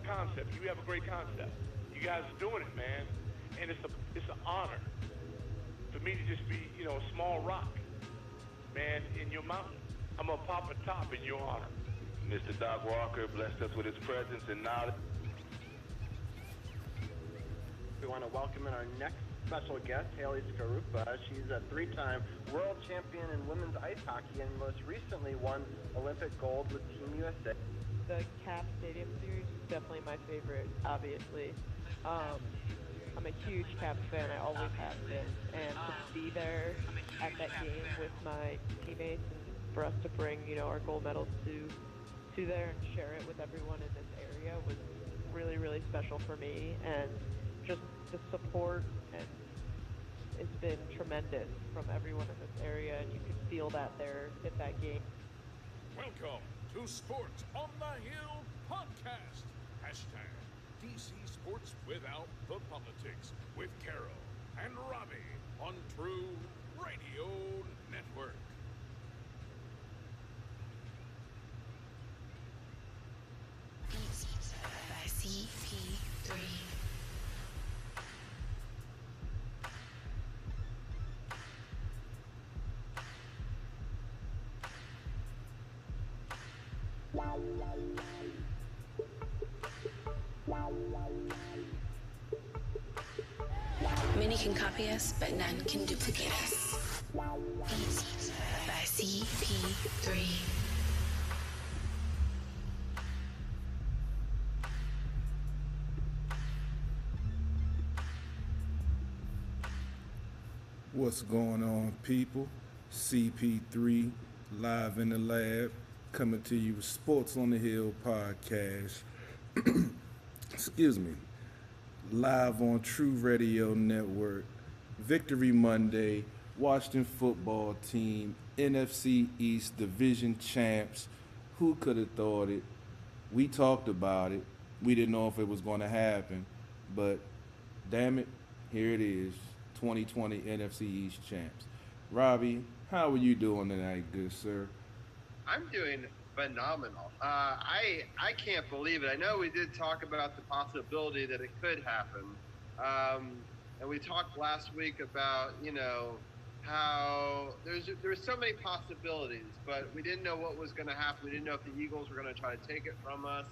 concept. You have a great concept. You guys are doing it, man, and it's an honor for me to just be, a small rock, man, in your mountain. I'm gonna pop a top in your honor. Mr. Doc Walker blessed us with his presence and knowledge. We want to welcome in our next special guest, Haley Skarupa. She's a three-time world champion in women's ice hockey and most recently won Olympic gold with Team USA. The Cap Stadium Series is definitely my favorite, obviously. I'm a huge Caps fan, I always have been, and to be there at that game with my teammates and for us to bring, our gold medals to there and share it with everyone in this area was really, really special for me, and just the support and it's been tremendous from everyone in this area, and you can feel that there at that game. Welcome to Sports on the Hill podcast. Hashtag DC Sports Without the Politics with Carol and Robbie on True Radio Network. By CPIII. Many can copy us, but none can duplicate us. Beats by CPIII. What's going on, people? CP3 live in the lab, coming to you with Sports on the Hill podcast. Excuse me. Live on True Radio Network. Victory Monday. Washington football team. NFC East Division champs. Who could have thought it? We talked about it. We didn't know if it was going to happen, but damn it, here it is. 2020 NFC East champs. Robbie, how are you doing tonight, good sir? I'm doing phenomenal. I can't believe it. I know we did talk about the possibility that it could happen. And we talked last week about, how there's so many possibilities, but we didn't know what was going to happen. We didn't know if the Eagles were going to try to take it from us.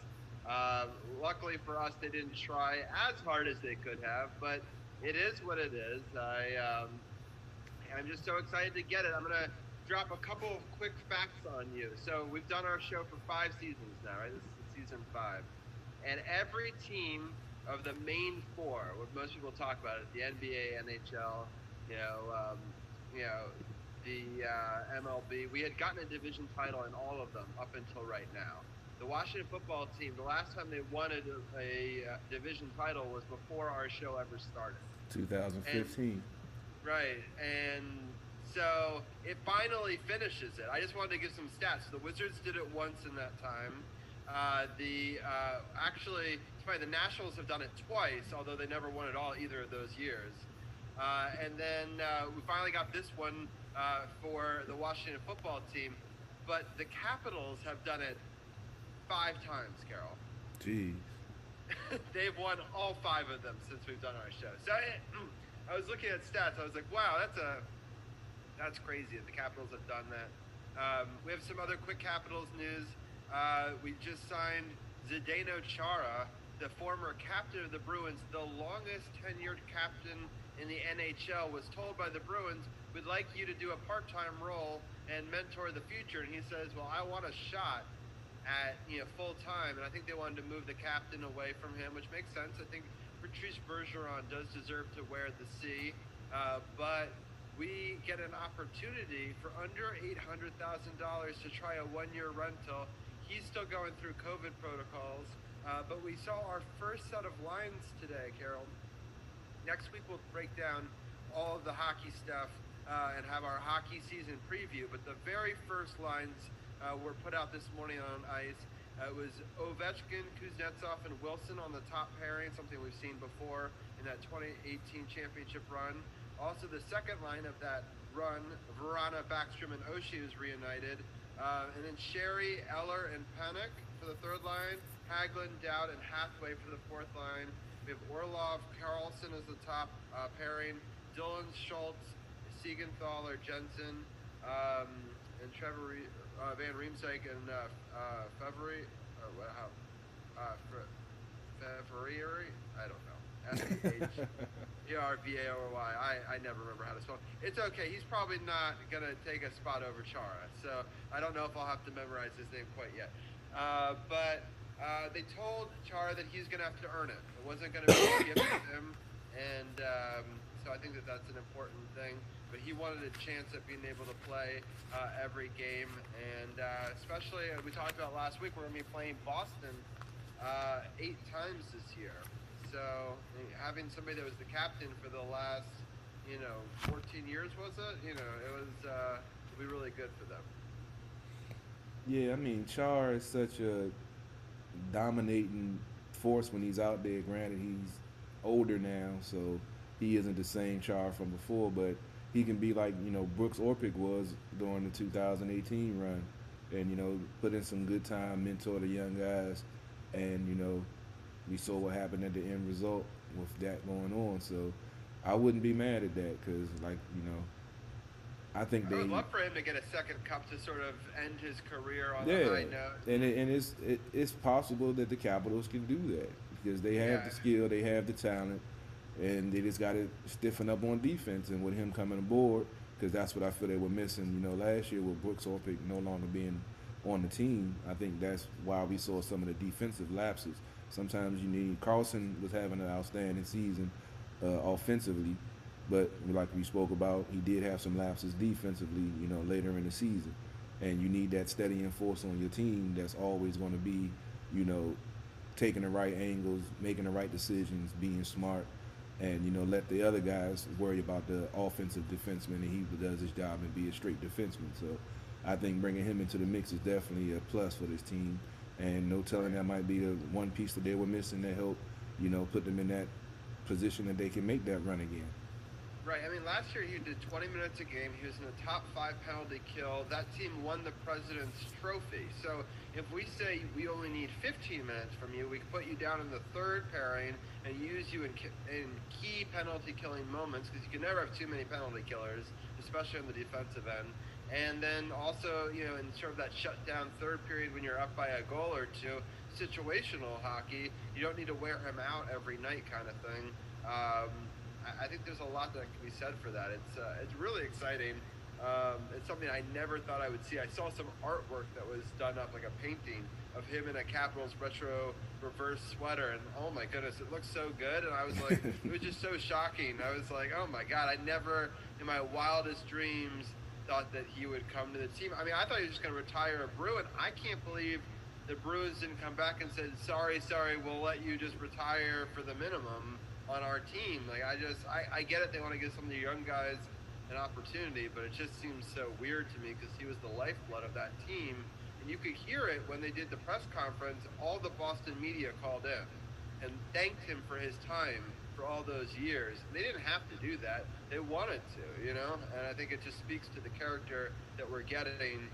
Luckily for us, they didn't try as hard as they could have, but it is what it is. I'm just so excited to get it. I'm going to drop a couple of quick facts on you. So we've done our show for 5 seasons now, right? This is season 5. And every team of the main 4, what most people talk about is the NBA, NHL, the MLB. We had gotten a division title in all of them up until right now. The Washington football team, the last time they won a division title was before our show ever started. 2015. Right, and so it finally finishes it. I just wanted to give some stats. The Wizards did it once in that time. Actually, it's funny, the Nationals have done it twice, although they never won it all either of those years. And then we finally got this one for the Washington football team. But the Capitals have done it 5 times, Carol. Jeez. They've won all 5 of them since we've done our show. So I was looking at stats. I was like, wow, that's crazy that the Capitals have done that. We have some other quick Capitals news. We just signed Zdeno Chara, the former captain of the Bruins, the longest tenured captain in the NHL, was told by the Bruins, we'd like you to do a part-time role and mentor the future. And he says, well, I want a shot at full-time. And I think they wanted to move the captain away from him, which makes sense. I think Patrice Bergeron does deserve to wear the C. But we get an opportunity for under $800,000 to try a 1-year rental. He's still going through COVID protocols. But we saw our first set of lines today, Carol. Next week we'll break down all of the hockey stuff and have our hockey season preview. But the very first lines were put out this morning on ice. It was Ovechkin, Kuznetsov, and Wilson on the top pairing, something we've seen before in that 2018 championship run. Also, the second line of that run, Verana, Backstrom, and Oshie was reunited. And then Sherry, Eller, and Panic for the third line. Hagelin, Dowd, and Hathaway for the fourth line. We have Orlov, Carlson as the top pairing. Dylan, Schultz, Siegenthaler, Jensen, and Trevor Van Riemsdyk and Fevry. Fevrieri? I don't know. F-E-H-E-R-V-A-R-Y. I never remember how to spell it. It's okay. He's probably not going to take a spot over Chara. So I don't know if I'll have to memorize his name quite yet. But they told Chara that he's going to have to earn it. It wasn't going to be a gift to him. And so I think that that's an important thing. But he wanted a chance at being able to play every game. And especially, we talked about last week, we're going to be playing Boston 8 times this year. So having somebody that was the captain for the last, 14 years, was it? It was it'll be really good for them. Yeah, I mean, Char is such a dominating force when he's out there. Granted, he's older now, so he isn't the same Char from before, but he can be like, Brooks Orpik was during the 2018 run and, put in some good time, mentor the young guys. And, we saw what happened at the end result with that going on. So I wouldn't be mad at that because, I think I would love for him to get a second cup to sort of end his career on a high note. And it's possible that the Capitals can do that because they have the skill, they have the talent, and they just got to stiffen up on defense. And with him coming aboard, because that's what I feel they were missing, last year with Brooks Orpik no longer being on the team. I think that's why we saw some of the defensive lapses. Sometimes you need. Carlson was having an outstanding season offensively, but like we spoke about, he did have some lapses defensively, later in the season. And you need that steadying force on your team that's always going to be, taking the right angles, making the right decisions, being smart, and, let the other guys worry about the offensive defenseman, and he does his job and be a straight defenseman. So I think bringing him into the mix is definitely a plus for this team. And no telling that might be the one piece that they were missing that help, put them in that position that they can make that run again. Right. I mean, last year he did 20 minutes a game. He was in the top 5 penalty kill. That team won the President's Trophy. So if we say we only need 15 minutes from you, we can put you down in the third pairing and use you in key penalty killing moments because you can never have too many penalty killers, especially on the defensive end. And then also, in sort of that shutdown third period when you're up by a goal or two, situational hockey, you don't need to wear him out every night kind of thing. I think there's a lot that can be said for that. It's really exciting. It's something I never thought I would see. I saw some artwork that was done up, like a painting of him in a Capitals retro reverse sweater, and oh my goodness, it looks so good. And I was like, it was just so shocking. I was like, oh my God, I never in my wildest dreams thought that he would come to the team. I mean, I thought he was just going to retire a Bruin. I can't believe the Bruins didn't come back and said, sorry, we'll let you just retire for the minimum on our team. Like, I get it. They want to give some of the young guys an opportunity, but it just seems so weird to me because he was the lifeblood of that team. And you could hear it when they did the press conference. All the Boston media called in and thanked him for his time for all those years. They didn't have to do that. They wanted to, and I think it just speaks to the character that we're getting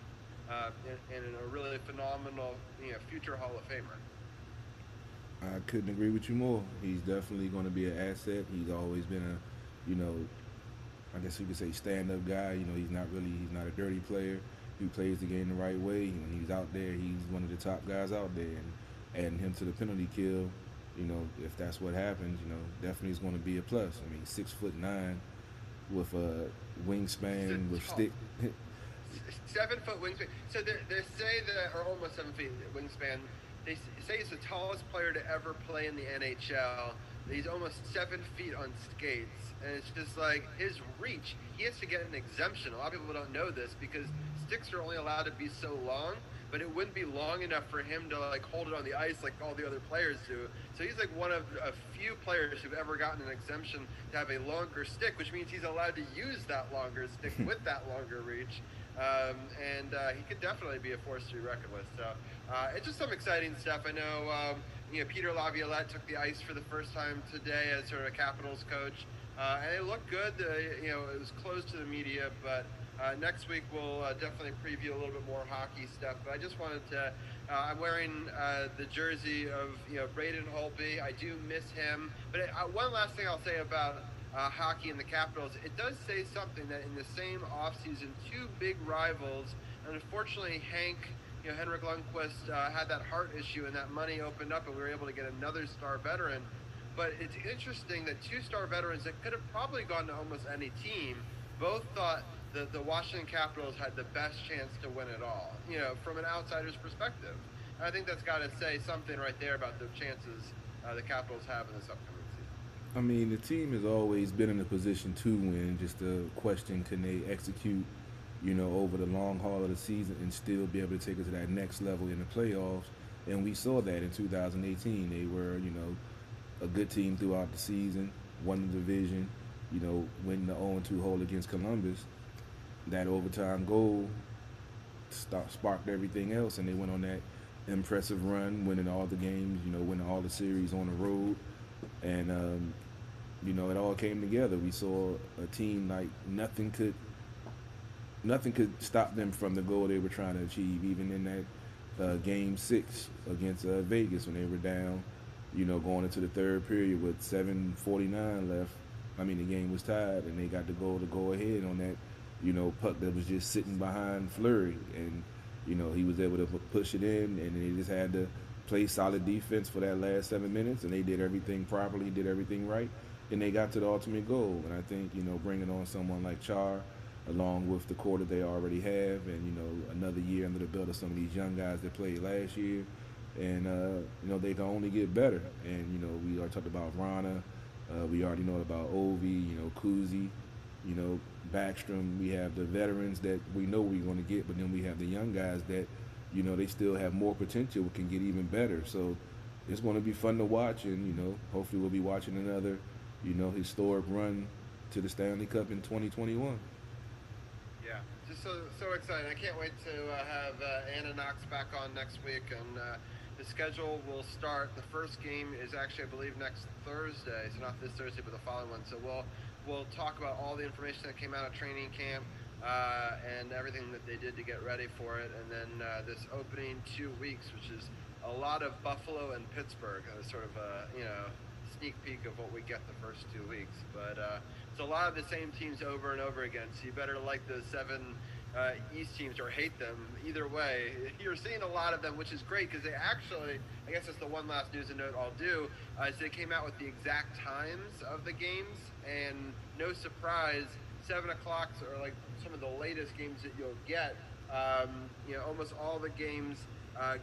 in a really phenomenal, future Hall of Famer. I couldn't agree with you more. He's definitely going to be an asset. He's always been a, I guess you could say stand-up guy. He's not a dirty player. He plays the game the right way. When he's out there, he's one of the top guys out there. And adding him to the penalty kill, if that's what happens, definitely is going to be a plus. I mean, 6'9" with a wingspan with stick. 7 foot wingspan. So they say that, or almost 7 feet wingspan. They say he's the tallest player to ever play in the NHL. He's almost 7 feet on skates, and it's just like his reach. He has to get an exemption. A lot of people don't know this because sticks are only allowed to be so long, but it wouldn't be long enough for him to hold it on the ice like all the other players do. So he's like one of a few players who've ever gotten an exemption to have a longer stick, which means he's allowed to use that longer stick with that longer reach. And he could definitely be a force to be reckoned with. So it's just some exciting stuff. I know, Peter Laviolette took the ice for the first time today as sort of a Capitals coach, and it looked good. It was closed to the media, but Next week we'll definitely preview a little bit more hockey stuff. But I just wanted to. I'm wearing the jersey of Braden Holtby. I do miss him. But one last thing I'll say about hockey and the Capitals, it does say something that in the same offseason, two big rivals, and unfortunately Henrik Lundqvist had that heart issue, and that money opened up, and we were able to get another star veteran. But it's interesting that two star veterans that could have probably gone to almost any team both thought that the Washington Capitals had the best chance to win it all, from an outsider's perspective. And I think that's got to say something right there about the chances the Capitals have in this upcoming season. I mean, the team has always been in a position to win. Just the question, can they execute, over the long haul of the season and still be able to take it to that next level in the playoffs? And we saw that in 2018. They were, a good team throughout the season, won the division, winning the 0-2 hole against Columbus. That overtime goal sparked everything else, and they went on that impressive run, winning all the games, winning all the series on the road. And, it all came together. We saw a team like nothing could stop them from the goal they were trying to achieve, even in that Game 6 against Vegas when they were down, going into the third period with 7:49 left. I mean, the game was tied, and they got the goal to go ahead on that, puck that was just sitting behind Fleury. And, he was able to push it in, and they just had to play solid defense for that last 7 minutes, and they did everything properly, did everything right, and they got to the ultimate goal. And I think, bringing on someone like Char, along with the core that they already have, and, another year under the belt of some of these young guys that played last year, and, they can only get better. And, we already talked about Rana, we already know about Ovi, Kuzi, Backstrom. We have the veterans that we know we're going to get, but then we have the young guys that, they still have more potential, can get even better. So it's going to be fun to watch, and, hopefully we'll be watching another, historic run to the Stanley Cup in 2021. Yeah, just so exciting. I can't wait to have Anna Knox back on next week, and the schedule will start. The first game is actually, I believe, next Thursday, so not this Thursday, but the following one. So we'll talk about all the information that came out of training camp and everything that they did to get ready for it, and then this opening 2 weeks, which is a lot of Buffalo and Pittsburgh, sort of a sneak peek of what we get the first 2 weeks. But it's a lot of the same teams over and over again, so you better like the 7 East teams or hate them. Either way, you're seeing a lot of them, which is great, because they actually, I guess that's the one last news and note I'll do, is they came out with the exact times of the games, and no surprise, 7 o'clock are like some of the latest games that you'll get. Almost all the games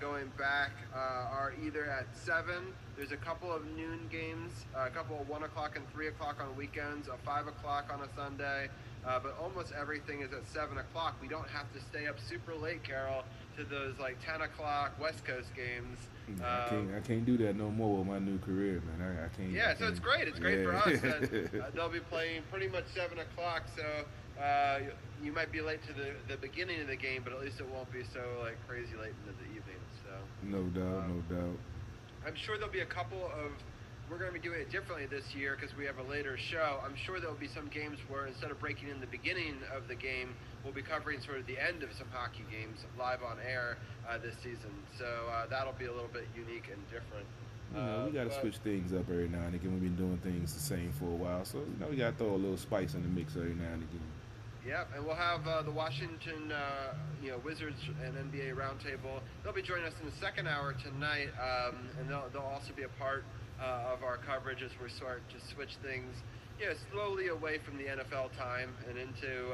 going back are either at 7. There's a couple of noon games, a couple of 1 o'clock and 3 o'clock on weekends, a 5 o'clock on a Sunday, but almost everything is at 7 o'clock. We don't have to stay up super late, Carol, to those like 10 o'clock West Coast games. I can't do that no more with my new career, man. I can't. Yeah, so it's great. It's great for us. And, they'll be playing pretty much 7 o'clock, so you might be late to the beginning of the game, but at least it won't be so like crazy late into the evening. So no doubt. I'm sure there'll be a couple of. We're going to be doing it differently this year because we have a later show. I'm sure there'll be some games where instead of breaking in the beginning of the game, we'll be covering sort of the end of some hockey games live on air this season. So that'll be a little bit unique and different. We got to switch things up every now and again. We've been doing things the same for a while, so we got to throw a little spice in the mix every now and again. Yep, and we'll have the Washington Wizards and NBA Roundtable. They'll be joining us in the second hour tonight, and they'll also be a part of our coverage as we start to switch things, slowly away from the NFL time and into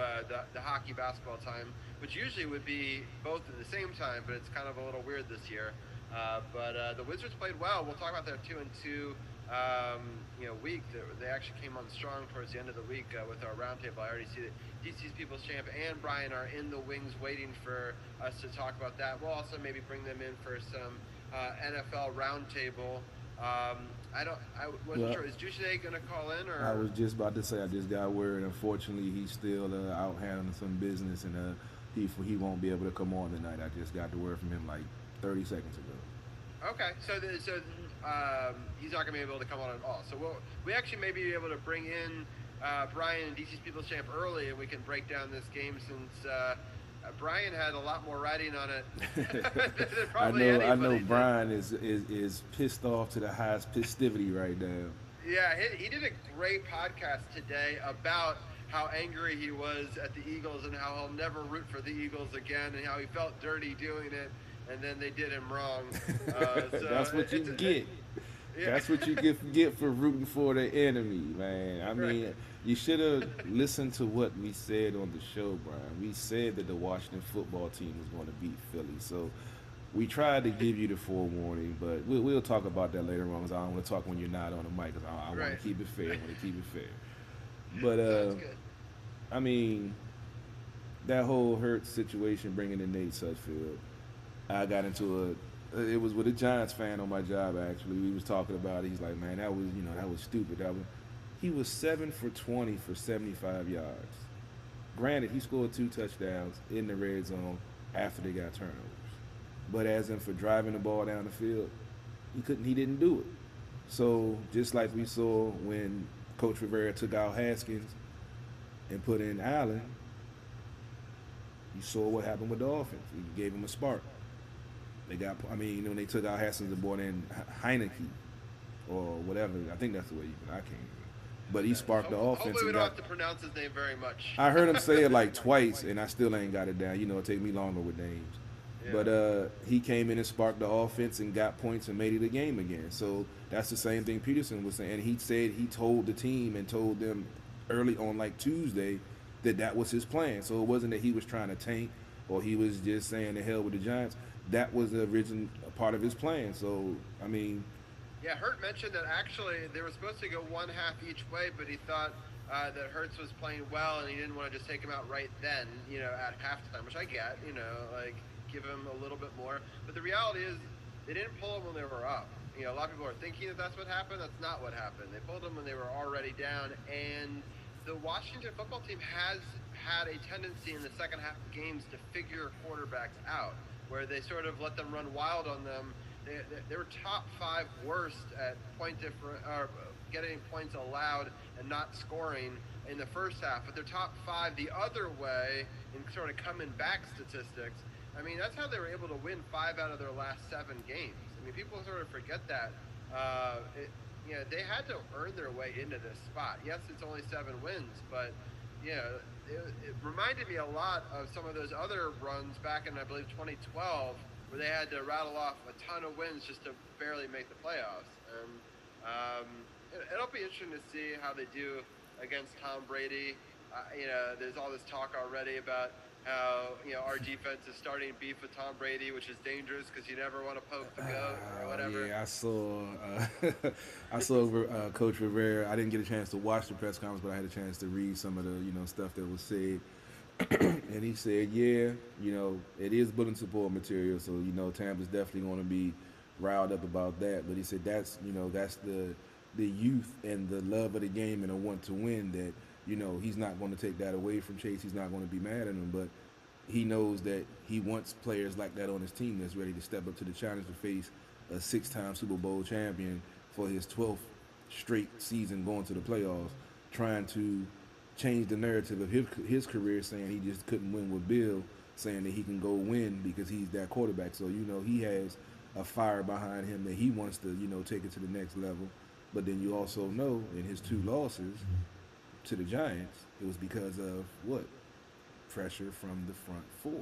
the hockey basketball time, which usually would be both at the same time, but it's kind of a little weird this year. But the Wizards played well. We'll talk about their 2-2 week. They actually came on strong towards the end of the week with our roundtable. I already see that DC's People's Champ and Brian are in the wings waiting for us to talk about that. We'll also maybe bring them in for some NFL roundtable. I wasn't sure. Is Duchesne going to call in? Or? I was just about to say, I just got word. Unfortunately, he's still out handling some business, and he won't be able to come on tonight. I just got the word from him like 30 seconds ago. Okay, so he's not going to be able to come on at all. So we actually may be able to bring in Brian and DC's People's Champ early, and we can break down this game since Brian had a lot more writing on it than probably I know anybody did. Brian is pissed off to the highest festivity right now. Yeah, he did a great podcast today about how angry he was at the Eagles and how he'll never root for the Eagles again and how he felt dirty doing it, and then they did him wrong. So That's what you get. Yeah. That's what you get for rooting for the enemy, man. I mean, you should have listened to what we said on the show, Brian. We said that the Washington football team was going to beat Philly, so we tried to give you the forewarning, but we'll talk about that later on, because I don't want to talk when you're not on the mic, because I want to keep it fair. I want to keep it fair. But, Sounds good. I mean, that whole Hurts situation, bringing in Nate Sudfeld, I got into it was with a Giants fan on my job, actually. We was talking about it. He's like, man, that was stupid. He was 7 for 20 for 75 yards. Granted, he scored 2 touchdowns in the red zone after they got turnovers. But as in for driving the ball down the field, he didn't do it. So just like we saw when Coach Rivera took out Haskins and put in Allen, you saw what happened with the offense. He gave him a spark. When they took out Haskins and brought in Heineke or whatever, I think that's the way I can't remember. But he sparked the offense. Hopefully we don't have to pronounce his name very much. I heard him say it like twice, and I still ain't got it down. It take me longer with names. Yeah. But he came in and sparked the offense and got points and made it a game again. So that's the same thing Peterson was saying. And he said he told the team and told them early on like Tuesday that was his plan. So it wasn't that he was trying to tank or he was just saying the hell with the Giants. That was the original part of his plan. So, I mean... Yeah, Hurt mentioned that actually they were supposed to go one half each way, but he thought that Hurts was playing well and he didn't want to just take him out right then, at halftime, which I get, give him a little bit more. But the reality is they didn't pull him when they were up. A lot of people are thinking that that's what happened. That's not what happened. They pulled him when they were already down, and the Washington football team has had a tendency in the second half of games to figure quarterbacks out, where they sort of let them run wild on them. They were top 5 worst at getting points allowed and not scoring in the first half, but they're top 5 the other way in sort of coming back statistics. I mean, that's how they were able to win 5 out of their last 7 games. I mean, people sort of forget that. They had to earn their way into this spot. Yes, it's only 7 wins, but it reminded me a lot of some of those other runs back in, I believe, 2012, where they had to rattle off a ton of wins just to barely make the playoffs. And it'll be interesting to see how they do against Tom Brady. There's all this talk already about how our defense is starting beef with Tom Brady, which is dangerous because you never want to poke the goat or whatever. Yeah, I saw Coach Rivera. I didn't get a chance to watch the press conference, but I had a chance to read some of the stuff that was said. And he said, it is bulletin support material, so Tampa's definitely going to be riled up about that. But he said that's the youth and the love of the game and a want to win that. He's not going to take that away from Chase. He's not going to be mad at him, but he knows that he wants players like that on his team that's ready to step up to the challenge to face a 6-time Super Bowl champion for his 12th straight season going to the playoffs, trying to change the narrative of his career, saying he just couldn't win with Bill, saying that he can go win because he's that quarterback. So, he has a fire behind him that he wants to, take it to the next level. But then you also know in his 2 losses to the Giants, it was because of what? Pressure from the front 4,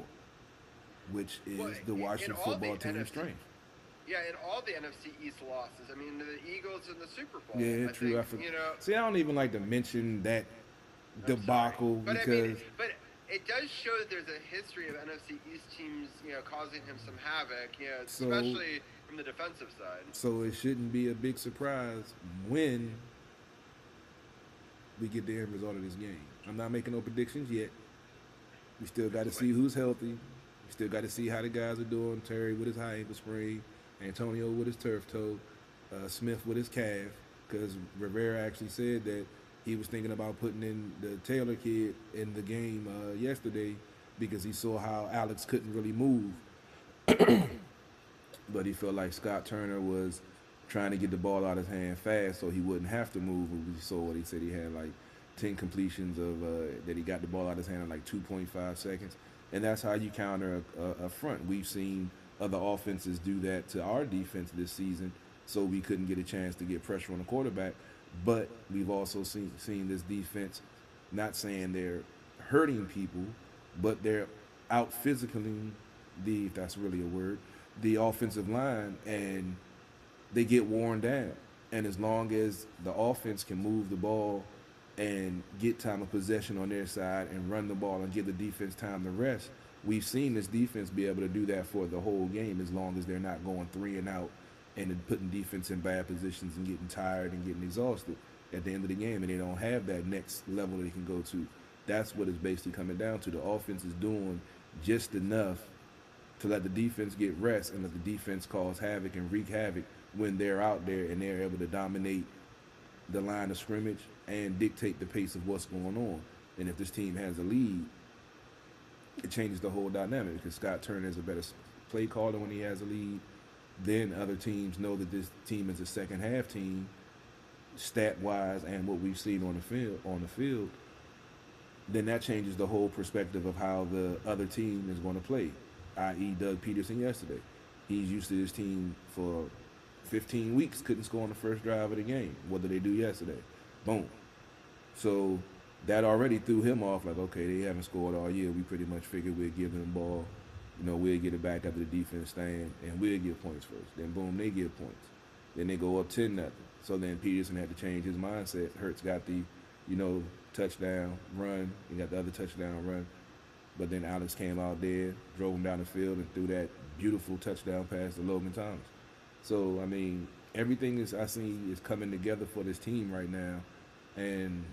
which is the Washington football team's strength. Yeah, in all the NFC East losses. I mean, the Eagles in the Super Bowl. Yeah, true. I forgot. See, I don't even like to mention that debacle because... But it does show that there's a history of NFC East teams, causing him some havoc, especially from the defensive side. So it shouldn't be a big surprise when we get the end result of this game. I'm not making no predictions yet. We still got to see who's healthy. We still got to see how the guys are doing. Terry with his high ankle sprain, Antonio with his turf toe, Smith with his calf, because Rivera actually said that he was thinking about putting in the Taylor kid in the game yesterday because he saw how Alex couldn't really move. But he felt like Scott Turner was trying to get the ball out of his hand fast so he wouldn't have to move. We saw what he said. He had like 10 completions of that he got the ball out of his hand in like 2.5 seconds. And that's how you counter a front. We've seen other offenses do that to our defense this season, so we couldn't get a chance to get pressure on the quarterback. But we've also seen this defense, not saying they're hurting people, but they're out physicaling if that's really a word, the offensive line, and they get worn down. And as long as the offense can move the ball and get time of possession on their side and run the ball and give the defense time to rest, we've seen this defense be able to do that for the whole game, as long as they're not going 3 and out and then putting defense in bad positions and getting tired and getting exhausted at the end of the game, and they don't have that next level that they can go to. That's what it's basically coming down to. The offense is doing just enough to let the defense get rest and let the defense cause havoc and wreak havoc when they're out there and they're able to dominate the line of scrimmage and dictate the pace of what's going on. And if this team has a lead, it changes the whole dynamic, because Scott Turner is a better play caller when he has a lead. Then other teams know that this team is a second half team, stat wise, and what we've seen on the field. Then that changes the whole perspective of how the other team is going to play, i.e. Doug Peterson yesterday. He's used to his team for 15 weeks, couldn't score on the first drive of the game. What did they do yesterday? Boom. So that already threw him off, like, okay, they haven't scored all year. We pretty much figured we'd give them the ball. We'll get it back after the defense stand, and we'll get points first. Then, boom, they get points. Then they go up 10-0. So then Peterson had to change his mindset. Hurts got the, touchdown run. He got the other touchdown run. But then Alex came out there, drove him down the field, and threw that beautiful touchdown pass to Logan Thomas. So, I mean, everything I see is coming together for this team right now. And,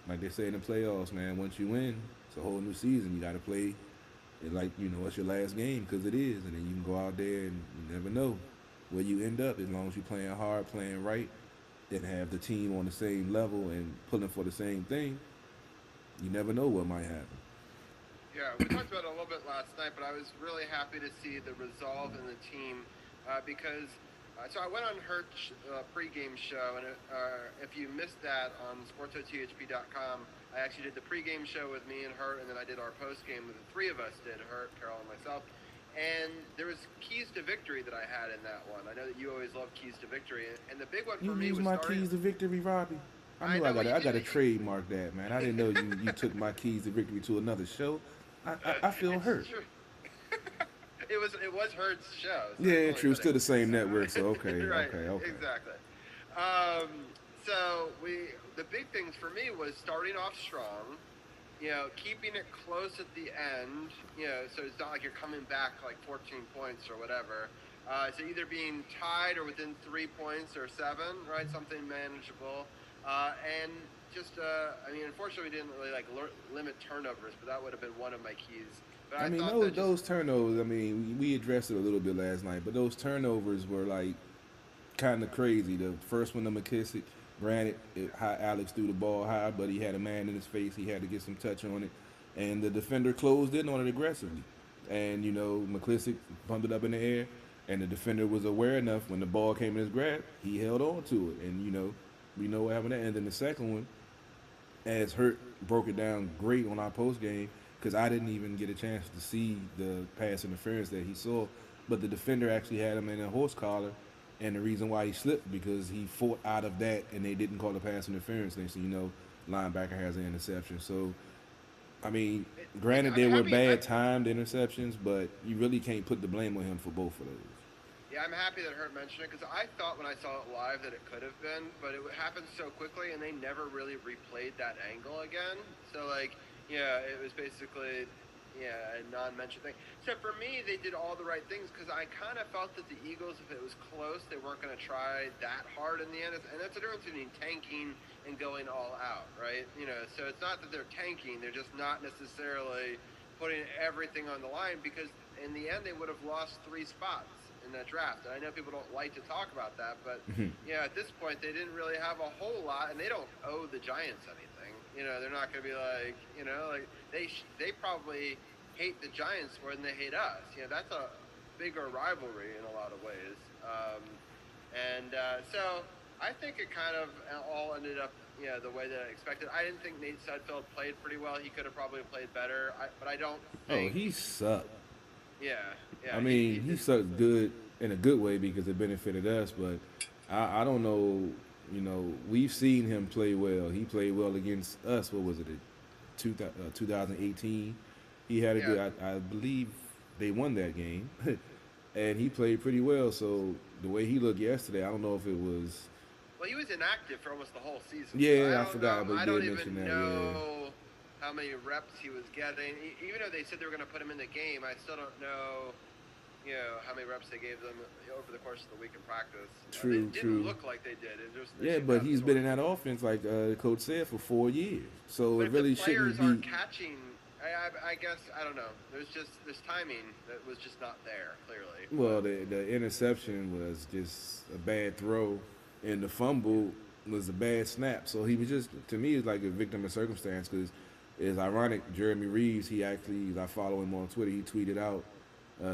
like they say in the playoffs, man, once you win, it's a whole new season. You got to play it like, it's your last game, because it is. And then you can go out there and you never know where you end up, as long as you're playing hard, playing right, and have the team on the same level and pulling for the same thing. You never know what might happen. Yeah, we talked about it a little bit last night, but I was really happy to see the resolve in the team because so I went on Hurt's pregame show, and if you missed that on sportsothp.com, I actually did the pregame show with me and Hurt, and then I did our postgame with the three of us did, Hurt, Carol, and myself. And there was keys to victory that I had in that one. I know that you always love keys to victory, and the big one for me was my keys to victory, Robbie. I got to trademark that, man. I didn't know you took my keys to victory to another show. I feel hurt. It was Hurt's show. So yeah, true. Still the same network, so okay, right, okay. Exactly. So the big things for me was starting off strong, keeping it close at the end, so it's not like you're coming back like 14 points or whatever. So either being tied or within 3 points or 7, right? Something manageable. And just, unfortunately we didn't really limit turnovers, but that would have been one of my keys. But those turnovers, we addressed it a little bit last night, but those turnovers were kind of crazy. The first one to McKissick, granted, how Alex threw the ball high, but he had a man in his face. He had to get some touch on it, and the defender closed in on it aggressively. And, McKissick bumped it up in the air, and the defender was aware enough when the ball came in his grab, he held on to it. And, we know what happened there. And then the second one, as Hurt broke it down great on our post game, because I didn't even get a chance to see the pass interference that he saw, but the defender actually had him in a horse collar, and the reason why he slipped because he fought out of that, and they didn't call the pass interference. Next thing you know, linebacker has an interception. So, granted, they were bad timed interceptions, but you really can't put the blame on him for both of those. Yeah, I'm happy that Hurt mentioned it, because I thought when I saw it live that it could have been, but it happened so quickly, and they never really replayed that angle again. So, it was basically, a non-mention thing. So for me, they did all the right things, because I kind of felt that the Eagles, if it was close, they weren't going to try that hard in the end. And that's the difference between tanking and going all out, right? So it's not that they're tanking, they're just not necessarily putting everything on the line, because in the end, they would have lost 3 spots in that draft. And I know people don't like to talk about that, but at this point, they didn't really have a whole lot, and they don't owe the Giants anything. They're not going to be they probably hate the Giants more than they hate us. That's a bigger rivalry in a lot of ways. So I think it kind of all ended up, the way that I expected. I didn't think Nate Sudfeld played pretty well. He could have probably played better, but I don't think. Oh, he sucked. Yeah, yeah. I He mean, he did. sucked good in a good way because it benefited us, but I don't know. You know, we've seen him play well. He played well against us. What was it? 2018. He had a good. I believe they won that game, and he played pretty well. So the way he looked yesterday, I don't know if it was. Well, he was inactive for almost the whole season. Yeah, so I forgot, but I you don't did even mention that. know how many reps he was getting. Even though they said they were going to put him in the game, I still don't know. How many reps they gave them over the course of the week in practice. True, They true. didn't look like they did. Yeah, but he's been in that offense, like Coach said, for 4 years. So but it really the players shouldn't aren't be. catching. I guess I don't know. There's timing that was just not there clearly. Well, the interception was just a bad throw, and the fumble was a bad snap. So he was just, to me, it's like a victim of circumstance. Because it's ironic. Jeremy Reeves, I follow him on Twitter. He tweeted out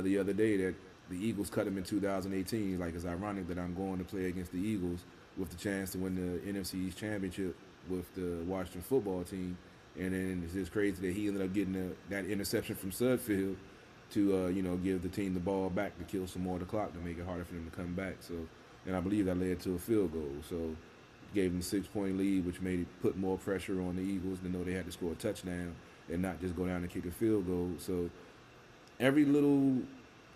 the other day that the Eagles cut him in 2018. He's like, it's ironic that I'm going to play against the Eagles with the chance to win the NFC East Championship with the Washington football team. And then it's just crazy that he ended up getting that interception from Sudfeld to, give the team the ball back to kill some more of the clock to make it harder for them to come back. So, and I believe that led to a field goal. So, gave them a 6-point lead, which made it put more pressure on the Eagles to know they had to score a touchdown and not just go down and kick a field goal. So, every little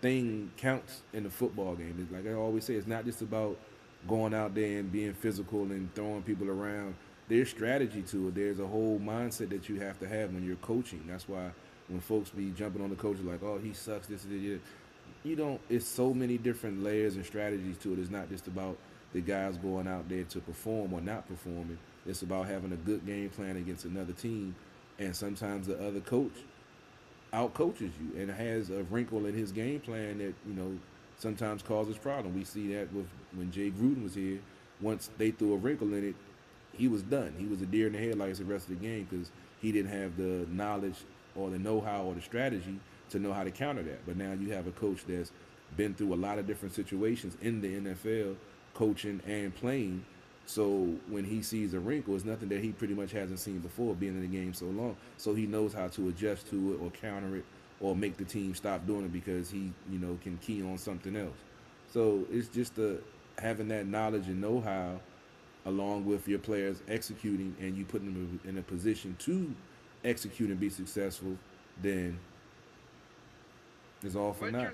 thing counts in the football game. It's like I always say, it's not just about going out there and being physical and throwing people around. There's strategy to it. There's a whole mindset that you have to have when you're coaching. That's why when folks be jumping on the coach like, oh, he sucks, this is it. You don't, it's so many different layers and strategies to it. It's not just about the guys going out there to perform or not performing. It's about having a good game plan against another team. And sometimes the other coach out-coaches you and has a wrinkle in his game plan that, sometimes causes problems. We see that with when Jay Gruden was here. Once they threw a wrinkle in it, he was done. He was a deer in the headlights the rest of the game because he didn't have the knowledge or the know-how or the strategy to know how to counter that. But now you have a coach that's been through a lot of different situations in the NFL, coaching and playing. So when he sees a wrinkle, it's nothing that he pretty much hasn't seen before, being in the game so long. So he knows how to adjust to it or counter it or make the team stop doing it because he, can key on something else. So it's just having that knowledge and know-how along with your players executing and you putting them in a position to execute and be successful, then it's all for naught.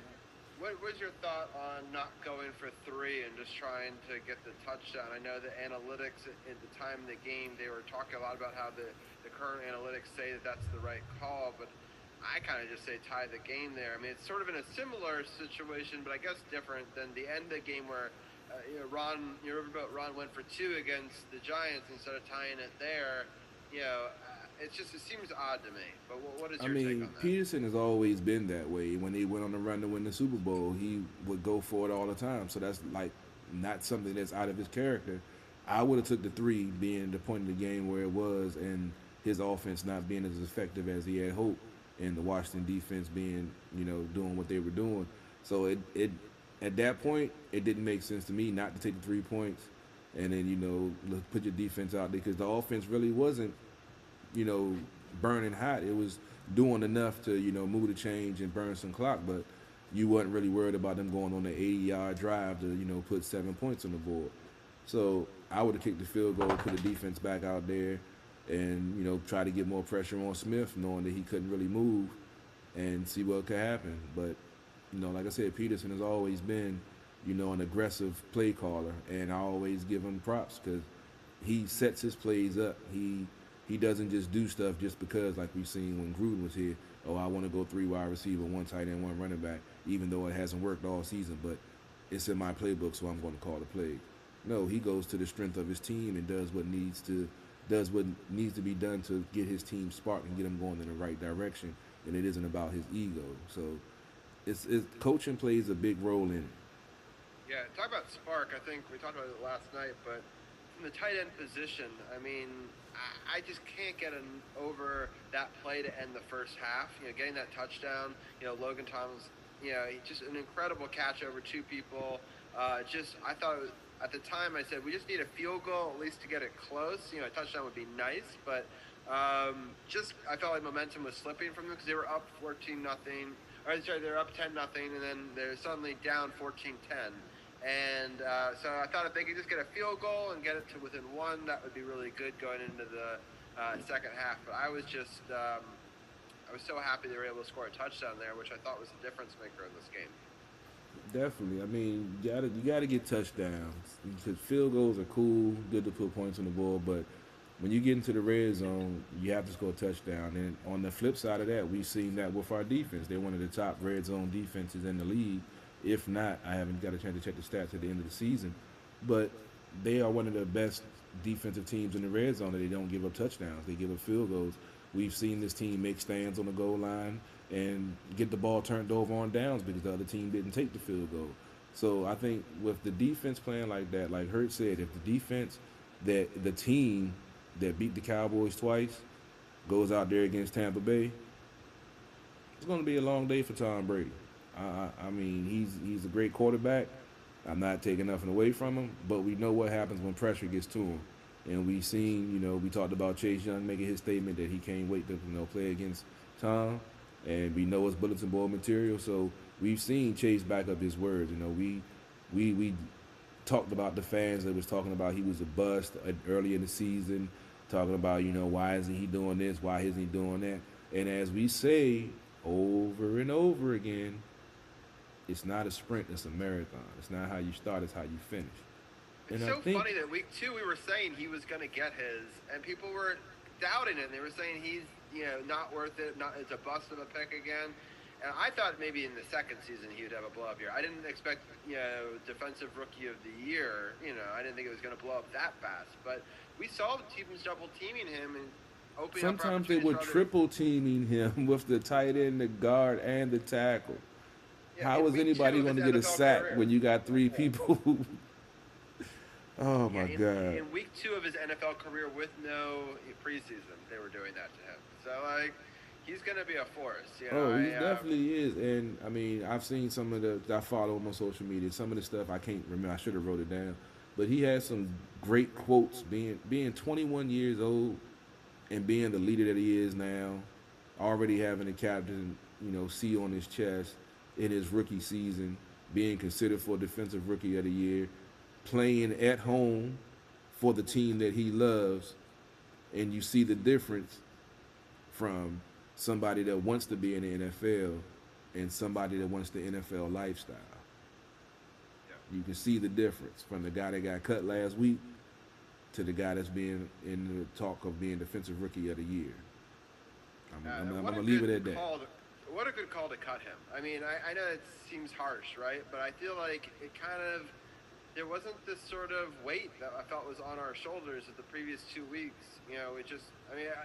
What was your thought on not going for 3 and just trying to get the touchdown? I know the analytics at the time of the game, they were talking a lot about how the current analytics say that that's the right call, but I kind of just say tie the game there. I mean, it's sort of in a similar situation, but I guess different than the end of the game where Ron went for 2 against the Giants instead of tying it there. It seems odd to me. But what is your take on that? Peterson has always been that way. When they went on the run to win the Super Bowl, he would go for it all the time. So that's like not something that's out of his character. I would have took the 3 being the point of the game where it was and his offense not being as effective as he had hoped and the Washington defense being, doing what they were doing. So it at that point, it didn't make sense to me not to take the 3 points and then, put your defense out there because the offense really wasn't, burning hot. It was doing enough to, move the change and burn some clock, but you wasn't really worried about them going on an 80-yard drive to, put 7 points on the board. So I would have kicked the field goal, put the defense back out there and, try to get more pressure on Smith, knowing that he couldn't really move and see what could happen. But, like I said, Peterson has always been, an aggressive play caller, and I always give him props because he sets his plays up. He doesn't just do stuff just because, like we've seen when Gruden was here, I want to go 3 wide receiver, 1 tight end, 1 running back, even though it hasn't worked all season, but it's in my playbook, so I'm going to call the play. No, he goes to the strength of his team and does what needs to be done to get his team sparked and get him going in the right direction, and it isn't about his ego. So it's coaching plays a big role in it. Yeah, talk about spark. I think we talked about it last night, but from the tight end position, I mean, I just can't get over that play to end the first half. Getting that touchdown, Logan Thomas, just an incredible catch over 2 people. I thought at the time I said we just need a field goal at least to get it close. A touchdown would be nice, but I felt like momentum was slipping from them because they were up 14-0. Or sorry, they're up 10-0, and then they're suddenly down 14-10. And so I thought if they could just get a field goal and get it to within one, that would be really good going into the second half. But I was just I was so happy they were able to score a touchdown there, which I thought was the difference maker in this game. Definitely. I mean, you gotta get touchdowns because field goals are cool, good to put points on the board, but when you get into the red zone, you have to score a touchdown. And on the flip side of that, we've seen that with our defense. They're one of the top red zone defenses in the league. If not, I haven't got a chance to check the stats at the end of the season, but they are one of the best defensive teams in the red zone that they don't give up touchdowns. They give up field goals. We've seen this team make stands on the goal line and get the ball turned over on downs because the other team didn't take the field goal. So I think with the defense playing like that, like Hurt said, if the defense, that the team that beat the Cowboys twice goes out there against Tampa Bay, it's going to be a long day for Tom Brady. I mean, he's a great quarterback. I'm not taking nothing away from him, but we know what happens when pressure gets to him. And we've seen, we talked about Chase Young making his statement that he can't wait to, play against Tom. And we know it's bulletin board material. So we've seen Chase back up his words. We talked about the fans that was talking about he was a bust early in the season, talking about, why isn't he doing this? Why isn't he doing that? And as we say over and over again, it's not a sprint, it's a marathon. It's not how you start, it's how you finish. It's so funny that week 2 we were saying he was going to get his, and people were doubting it. They were saying he's, not worth it. It's a bust of a pick again. And I thought maybe in the second season he would have a blow-up year. I didn't expect, defensive rookie of the year. I didn't think it was going to blow up that fast. But we saw the teams double teaming him and opening up. Sometimes they were triple teaming him with the tight end, the guard, and the tackle. Yeah, how is anybody going to get a sack when you got 3 people who... Oh, my God. In week 2 of his NFL career with no preseason, they were doing that to him. So, he's going to be a force. He definitely is. And, I mean, I've seen some of I follow him on social media. Some of the stuff I can't remember. I should have wrote it down. But he has some great quotes. Being 21 years old and being the leader that he is now, already having a captain, C on his chest in his rookie season, being considered for Defensive Rookie of the Year, playing at home for the team that he loves, and you see the difference from somebody that wants to be in the NFL and somebody that wants the NFL lifestyle. Yeah. You can see the difference from the guy that got cut last week to the guy that's being in the talk of being Defensive Rookie of the Year. I'm going to leave it at that. What a good call to cut him. I mean, I know it seems harsh, right? But I feel like it kind of... There wasn't this sort of weight that I felt was on our shoulders at the previous 2 weeks. It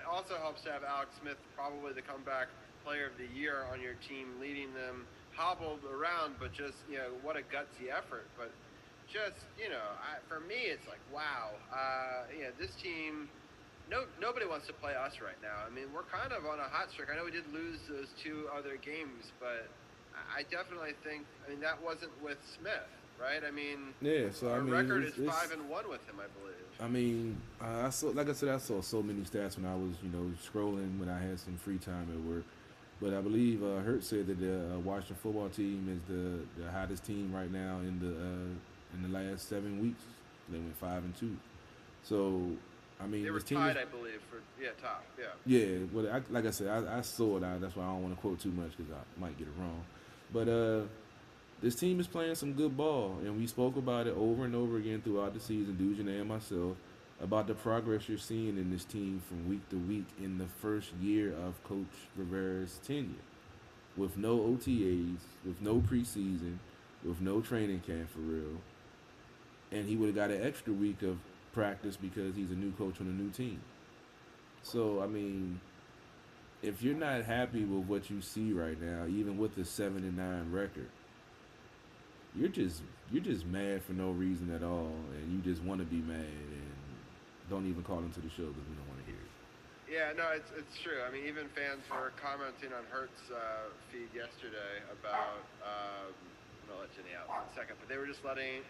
also helps to have Alex Smith, probably the comeback player of the year on your team, leading them hobbled around, but just, what a gutsy effort. But just, for me, it's like, wow, this team, nobody wants to play us right now. I mean, we're kind of on a hot streak. I know we did lose those 2 other games, but I definitely think, that wasn't with Smith. Right, our record is 5-1 with him, I believe. I saw so many stats when I was, scrolling when I had some free time at work. But I believe Hurt said that the Washington football team is the hottest team right now in the last 7 weeks. They went 5-2. So they were tied, I believe, for top. Yeah. Yeah. Well, like I said, I saw it. That's why I don't want to quote too much because I might get it wrong. But this team is playing some good ball, and we spoke about it over and over again throughout the season, Dujanae and myself, about the progress you're seeing in this team from week to week in the first year of Coach Rivera's tenure. With no OTAs, with no preseason, with no training camp for real. And he would have got an extra week of practice because he's a new coach on a new team. So, if you're not happy with what you see right now, even with the 7-9 record, you're just mad for no reason at all, and you just want to be mad and don't even call into the show because we don't want to hear it. Yeah, no, it's true. Even fans were commenting on Hurt's feed yesterday about gonna let Jenny out for a second, but they were just letting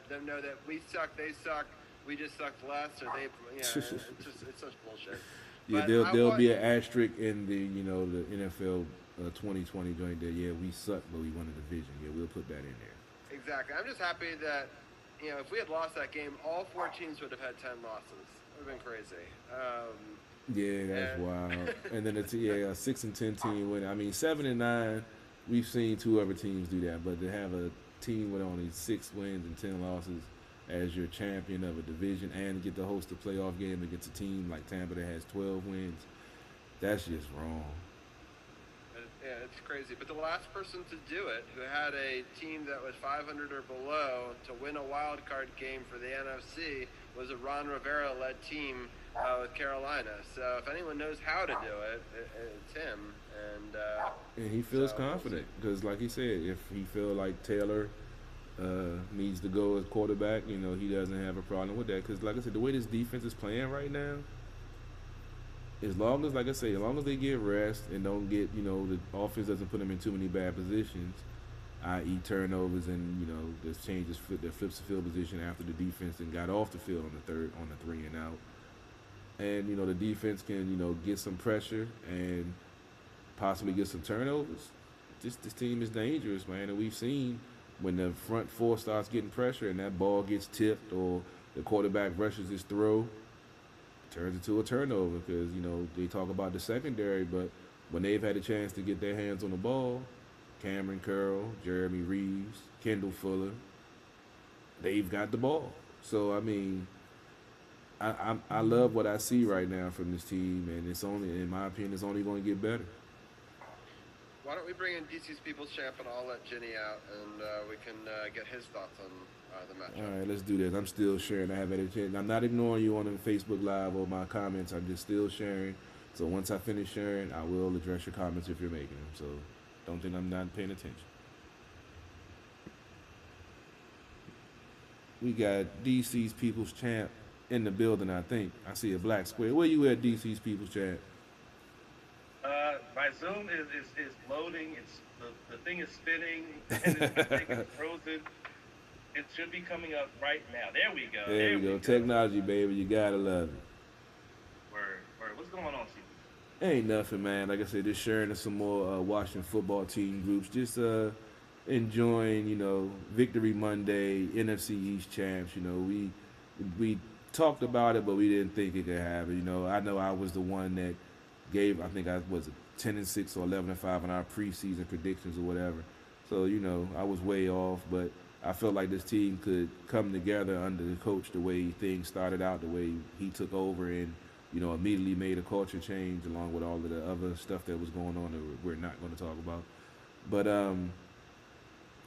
them know that we suck, they suck, we just sucked less, or they, it's such bullshit. Yeah, But there'll be an asterisk in the the NFL 2020 joint that we suck, but we won a division. Yeah, we'll put that in there. Exactly. I'm just happy that if we had lost that game, all 4 teams would have had 10 losses. It would have been crazy. Yeah, that's wild. And then it's a 6-10 team win. I mean, 7-9. We've seen 2 other teams do that, but to have a team with only 6 wins and 10 losses as your champion of a division and get to host a playoff game against a team like Tampa that has 12 wins, that's just wrong. Yeah, it's crazy. But the last person to do it, who had a team that was 500 or below to win a wild card game for the NFC, was a Ron Rivera-led team with Carolina. So if anyone knows how to do it, it's him. And he feels confident because, like he said, if he feel like Taylor needs to go as quarterback, he doesn't have a problem with that. Because, like I said, the way this defense is playing right now, as long as they get rest and don't get, the offense doesn't put them in too many bad positions, i.e. turnovers and, just changes that flips the field position after the defense and got off the field on the 3 and out. And, the defense can, get some pressure and possibly get some turnovers. This team is dangerous, man. And we've seen when the front 4 starts getting pressure and that ball gets tipped or the quarterback rushes his throw, turns into a turnover because, they talk about the secondary, but when they've had a chance to get their hands on the ball, Cameron Curl, Jeremy Reeves, Kendall Fuller, they've got the ball. So, I mean, I love what I see right now from this team, and it's only, in my opinion, it's only going to get better. Why don't we bring in DC's People's Champ, and I'll let Jenny out, and we can get his thoughts on the matchup. All right, let's do this. I'm still sharing. I have had a chance. I'm not ignoring you on the Facebook Live or my comments. I'm just still sharing. So once I finish sharing, I will address your comments if you're making them. So don't think I'm not paying attention. We got DC's People's Champ in the building, I think. I see a black square. Where you at, DC's People's Champ? My Zoom is loading. It's the thing is spinning and it's frozen. It should be coming up right now. There we go. There we go. Technology, baby. You gotta love it. Word. What's going on, CP? Ain't nothing, man. Like I said, just sharing some more Washington football team groups. Just enjoying, Victory Monday, NFC East champs. We talked about it, but we didn't think it could happen. I know I was the one that gave, I think I was 10-6 or 11-5 in our preseason predictions or whatever. So, I was way off, but I felt like this team could come together under the coach the way things started out, the way he took over and, immediately made a culture change along with all of the other stuff that was going on that we're not going to talk about. But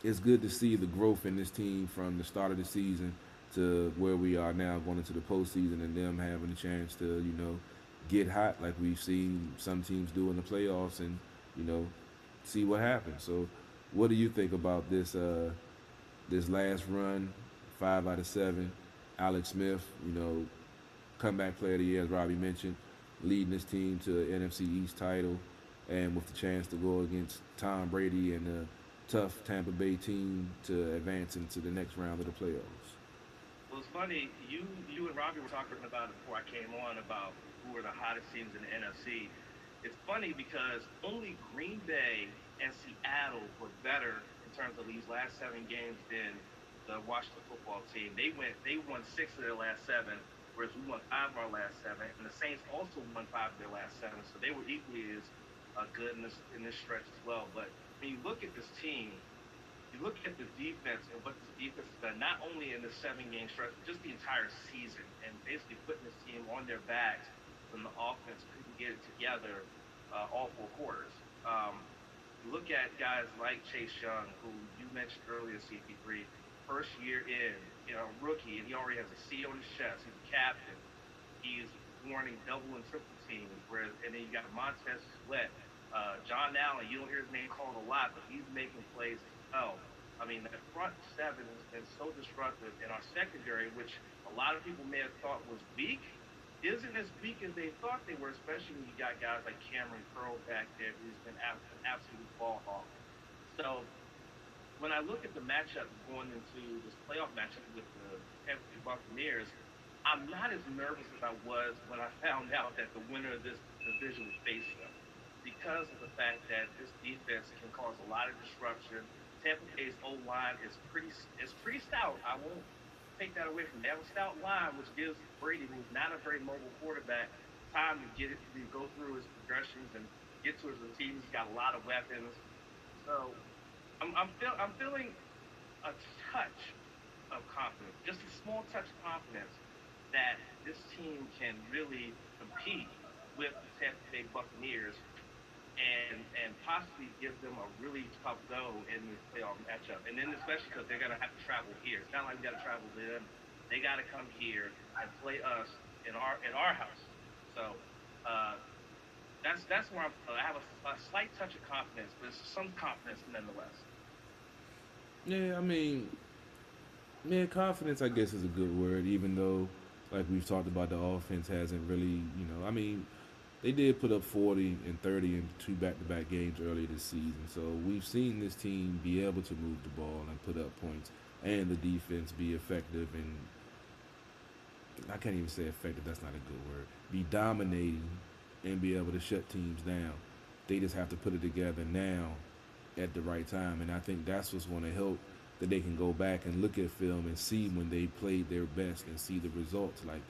it's good to see the growth in this team from the start of the season to where we are now going into the postseason and them having a chance to, get hot like we've seen some teams do in the playoffs and, see what happens. So what do you think about this this last run, 5 out of 7, Alex Smith, comeback player of the year, as Robbie mentioned, leading this team to an NFC East title and with the chance to go against Tom Brady and a tough Tampa Bay team to advance into the next round of the playoffs? Well, it's funny, you and Robbie were talking about it before I came on about who are the hottest teams in the NFC. It's funny because only Green Bay and Seattle were better in terms of these last 7 games than the Washington football team. They won 6 of their last 7, whereas we won 5 of our last 7, and the Saints also won 5 of their last 7. So they were equally as good in this stretch as well. But when you look at this team, you look at the defense and what this defense has done, not only in the 7-game stretch, but just the entire season, and basically putting this team on their backs when the offense couldn't get it together all 4 quarters. You look at guys like Chase Young, who you mentioned earlier, CP3, first year in, rookie, and he already has a C on his chest. He's a captain. He's warning double and triple teams, and then you got Montez Sweat. John Allen, you don't hear his name called a lot, but he's making plays as well. I mean, that front 7 has been so disruptive, and our secondary, which a lot of people may have thought was weak, isn't as weak as they thought they were, especially when you got guys like Cameron Curl back there, who's been an absolute ball hawk. So when I look at the matchup going into this playoff matchup with the Tampa Bay Buccaneers, I'm not as nervous as I was when I found out that the winner of this division was facing them, because of the fact that this defense can cause a lot of disruption. Tampa Bay's O-line is pretty stout. I won't take that away from them. They have a stout line, which gives Brady, who's not a very mobile quarterback, time to go through his progressions and get to his routines. He's got a lot of weapons. So I'm feeling a touch of confidence, just a small touch of confidence that this team can really compete with the Tampa Bay Buccaneers and possibly give them a really tough go in this playoff matchup. And then especially because they're going to have to travel here. It's not like we got to travel to them. They got to come here and play us in our house. So that's where I have a slight touch of confidence, but it's some confidence nonetheless. Yeah, I mean, confidence, I guess, is a good word, even though, like we've talked about, the offense hasn't really, I mean, they did put up 40 and 30 in 2 back-to-back games earlier this season. So we've seen this team be able to move the ball and put up points, and the defense be effective and, I can't even say effective, that's not a good word, be dominating and be able to shut teams down. They just have to put it together now at the right time, and I think that's what's going to help, that they can go back and look at film and see when they played their best and see the results. Like,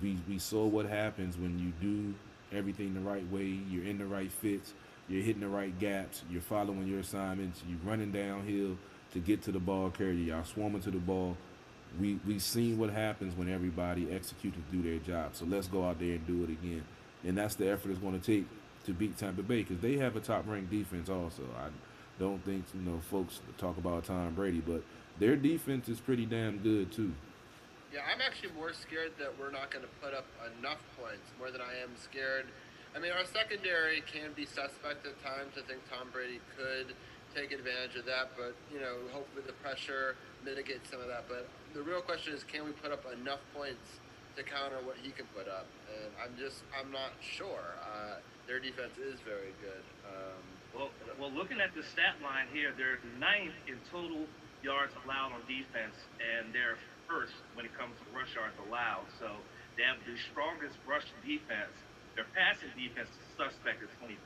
we saw what happens when you do everything the right way, you're in the right fits, you're hitting the right gaps, you're following your assignments, you're running downhill to get to the ball carrier, y'all swarming to the ball. We've seen what happens when everybody executes to do their job. So let's go out there and do it again. And that's the effort it's going to take to beat Tampa Bay, because they have a top-ranked defense also. I don't think, folks talk about Tom Brady, but their defense is pretty damn good too. Yeah, I'm actually more scared that we're not going to put up enough points, more than I am scared. I mean, our secondary can be suspect at times. I think Tom Brady could take advantage of that, but, hopefully the pressure mitigates some of that. But the real question is, can we put up enough points to counter what he can put up? And I'm not sure. Their defense is very good. Well, looking at the stat line here, they're 9th in total yards allowed on defense, and they're first when it comes to rush yards allowed. So they have the strongest rush defense. Their passing defense is suspect at 21.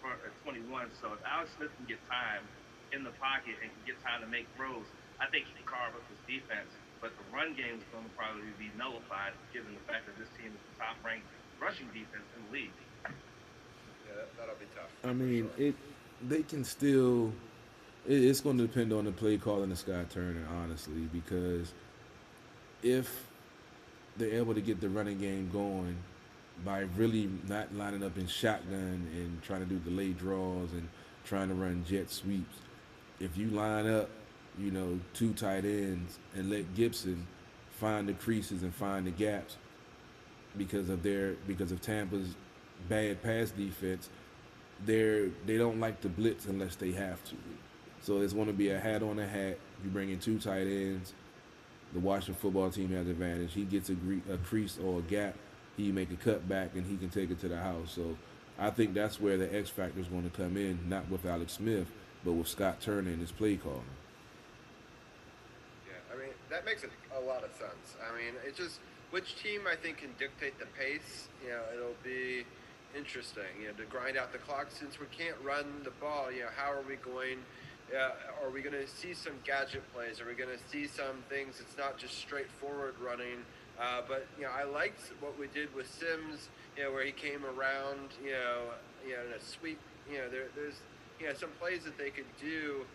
So if Alex Smith can get time in the pocket and can get time to make throws, I think he can carve up his defense. But the run game is going to probably be nullified, given the fact that this team is the top-ranked rushing defense in the league. Yeah, that'll be tough. I mean, they can still. It's going to depend on the play calling of Scott Turner, honestly, because if they're able to get the running game going by really not lining up in shotgun and trying to do delayed draws and trying to run jet sweeps, if you line up, 2 tight ends and let Gibson find the creases and find the gaps because of Tampa's bad pass defense, they don't like to blitz unless they have to. So it's going to be a hat on a hat. You bring in 2 tight ends. The Washington football team has advantage. He gets a crease or a gap. He make a cut back and he can take it to the house. So I think that's where the X factor is going to come in, not with Alex Smith, but with Scott Turner and his play calling. Yeah, I mean, that makes a lot of sense. I mean, it's just which team I think can dictate the pace. It'll be interesting, to grind out the clock. Since we can't run the ball, how are we going? Are we going to see some gadget plays? Are we going to see some things? It's not just straightforward running. But I liked what we did with Sims, where he came around, in a sweep. There's some plays that they could do.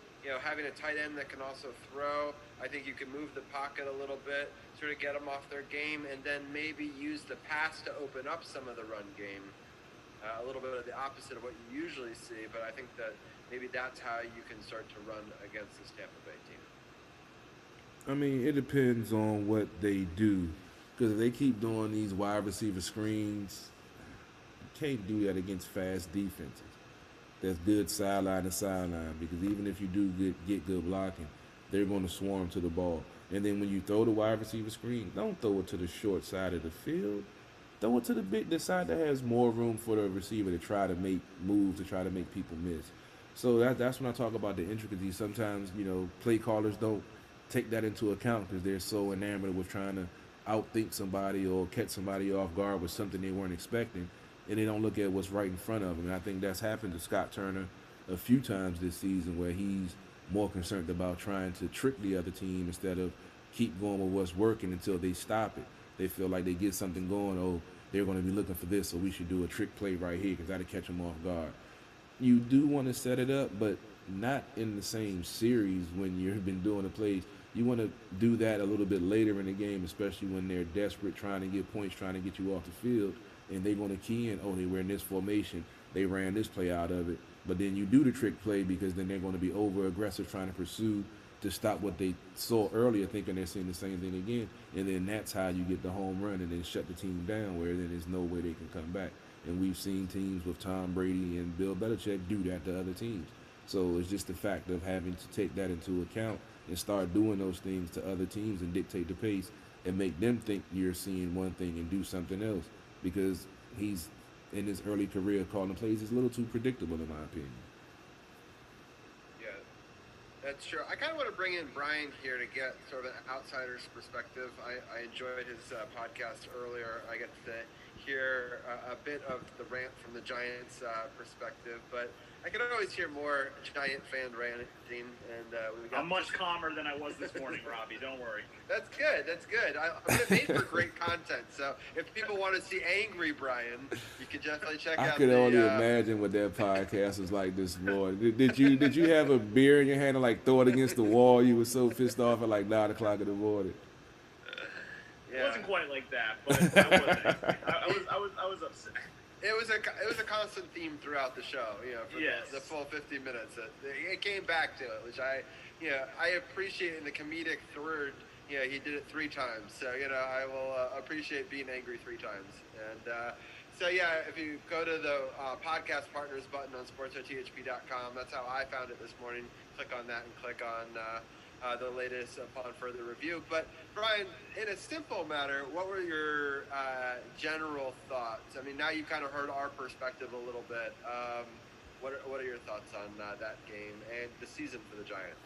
Having a tight end that can also throw. I think you can move the pocket a little bit, sort of get them off their game, and then maybe use the pass to open up some of the run game. A little bit of the opposite of what you usually see, but I think that maybe that's how you can start to run against this Tampa Bay team. I mean, it depends on what they do, because if they keep doing these wide receiver screens, you can't do that against fast defenses. That's good sideline to sideline, because even if you do get good blocking, they're going to swarm to the ball. And then when you throw the wide receiver screen, don't throw it to the short side of the field. Throw it to the side that has more room for the receiver to try to make moves, to try to make people miss. So that's when I talk about the intricacies. Sometimes, play callers don't take that into account because they're so enamored with trying to outthink somebody or catch somebody off guard with something they weren't expecting, and they don't look at what's right in front of them. And I think that's happened to Scott Turner a few times this season, where he's more concerned about trying to trick the other team instead of keep going with what's working until they stop it. They feel like they get something going. Oh, they're going to be looking for this, so we should do a trick play right here because that'll catch them off guard. You do want to set it up, but not in the same series when you've been doing the plays. You want to do that a little bit later in the game, especially when they're desperate, trying to get points, trying to get you off the field, and they're going to key in, oh, they were in this formation, they ran this play out of it. But then you do the trick play because then they're going to be over-aggressive trying to pursue to stop what they saw earlier, thinking they're seeing the same thing again. And then that's how you get the home run and then shut the team down, where then there's no way they can come back. And we've seen teams with Tom Brady and Bill Belichick do that to other teams. So it's just the fact of having to take that into account and start doing those things to other teams and dictate the pace and make them think you're seeing one thing and do something else, because he's in his early career calling plays is a little too predictable in my opinion. Yeah, that's true. I kind of want to bring in Brian here to get sort of an outsider's perspective. I enjoyed his podcast earlier. I get to hear a bit of the rant from the Giants perspective, but I can always hear more Giant fan ranting, and I'm much calmer than I was this morning, Robbie. Don't worry. That's good. That's good. I'm made for great content. So if people want to see angry Brian, you can definitely check out. I could only imagine what that podcast was like this morning. Did you have a beer in your hand and like throw it against the wall? You were so pissed off at like 9 o'clock in the morning. Yeah. It wasn't quite like that, but I was upset. It was a constant theme throughout the show, for the full 50 minutes. It came back to it, which I appreciate in the comedic third. He did it 3 times, so I will appreciate being angry 3 times. And if you go to the podcast partners button on sportsrthp.com, that's how I found it this morning. Click on that and click on the latest upon further review. But Brian, in a simple matter, what were your general thoughts? I mean, now you kind of heard our perspective a little bit. What are your thoughts on that game and the season for the Giants?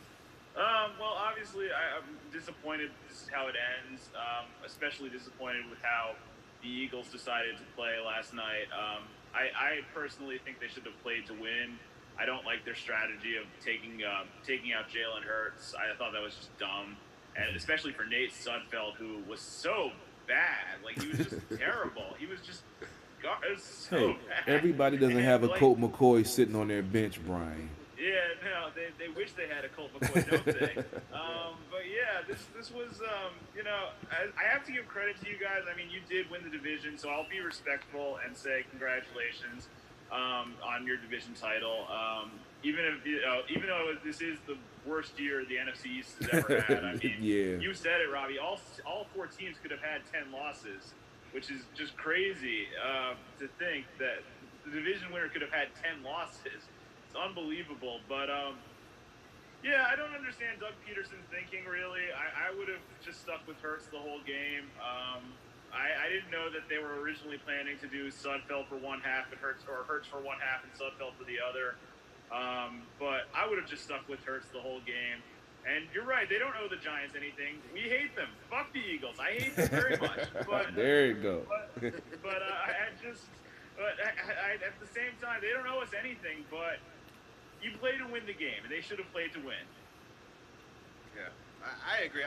Well, obviously, I'm disappointed this is how it ends, especially disappointed with how the Eagles decided to play last night. I personally think they should have played to win. I don't like their strategy of taking out Jalen Hurts. I thought that was just dumb, and especially for Nate Sudfeld, who was so bad. Like, he was just terrible. He was just so bad. Everybody doesn't have a Colt McCoy sitting on their bench, Brian. Yeah, no, they wish they had a Colt McCoy, don't they? But yeah, this was, I have to give credit to you guys. I mean, you did win the division, so I'll be respectful and say congratulations on your division title. Even though this is the worst year the NFC East has ever had. I mean, yeah. You said it, Robbie. All 4 teams could have had 10 losses, which is just crazy to think that the division winner could have had 10 losses. Unbelievable, but yeah, I don't understand Doug Peterson's thinking really. I would have just stuck with Hurts the whole game. I didn't know that they were originally planning to do Sudfeld for one half and Hurts for one half and Sudfeld for the other. But I would have just stuck with Hurts the whole game. And you're right, they don't owe the Giants anything. We hate them. Fuck the Eagles. I hate them very much. But there you go. But at the same time, they don't owe us anything. But you play to win the game, and they should have played to win. Yeah, I agree.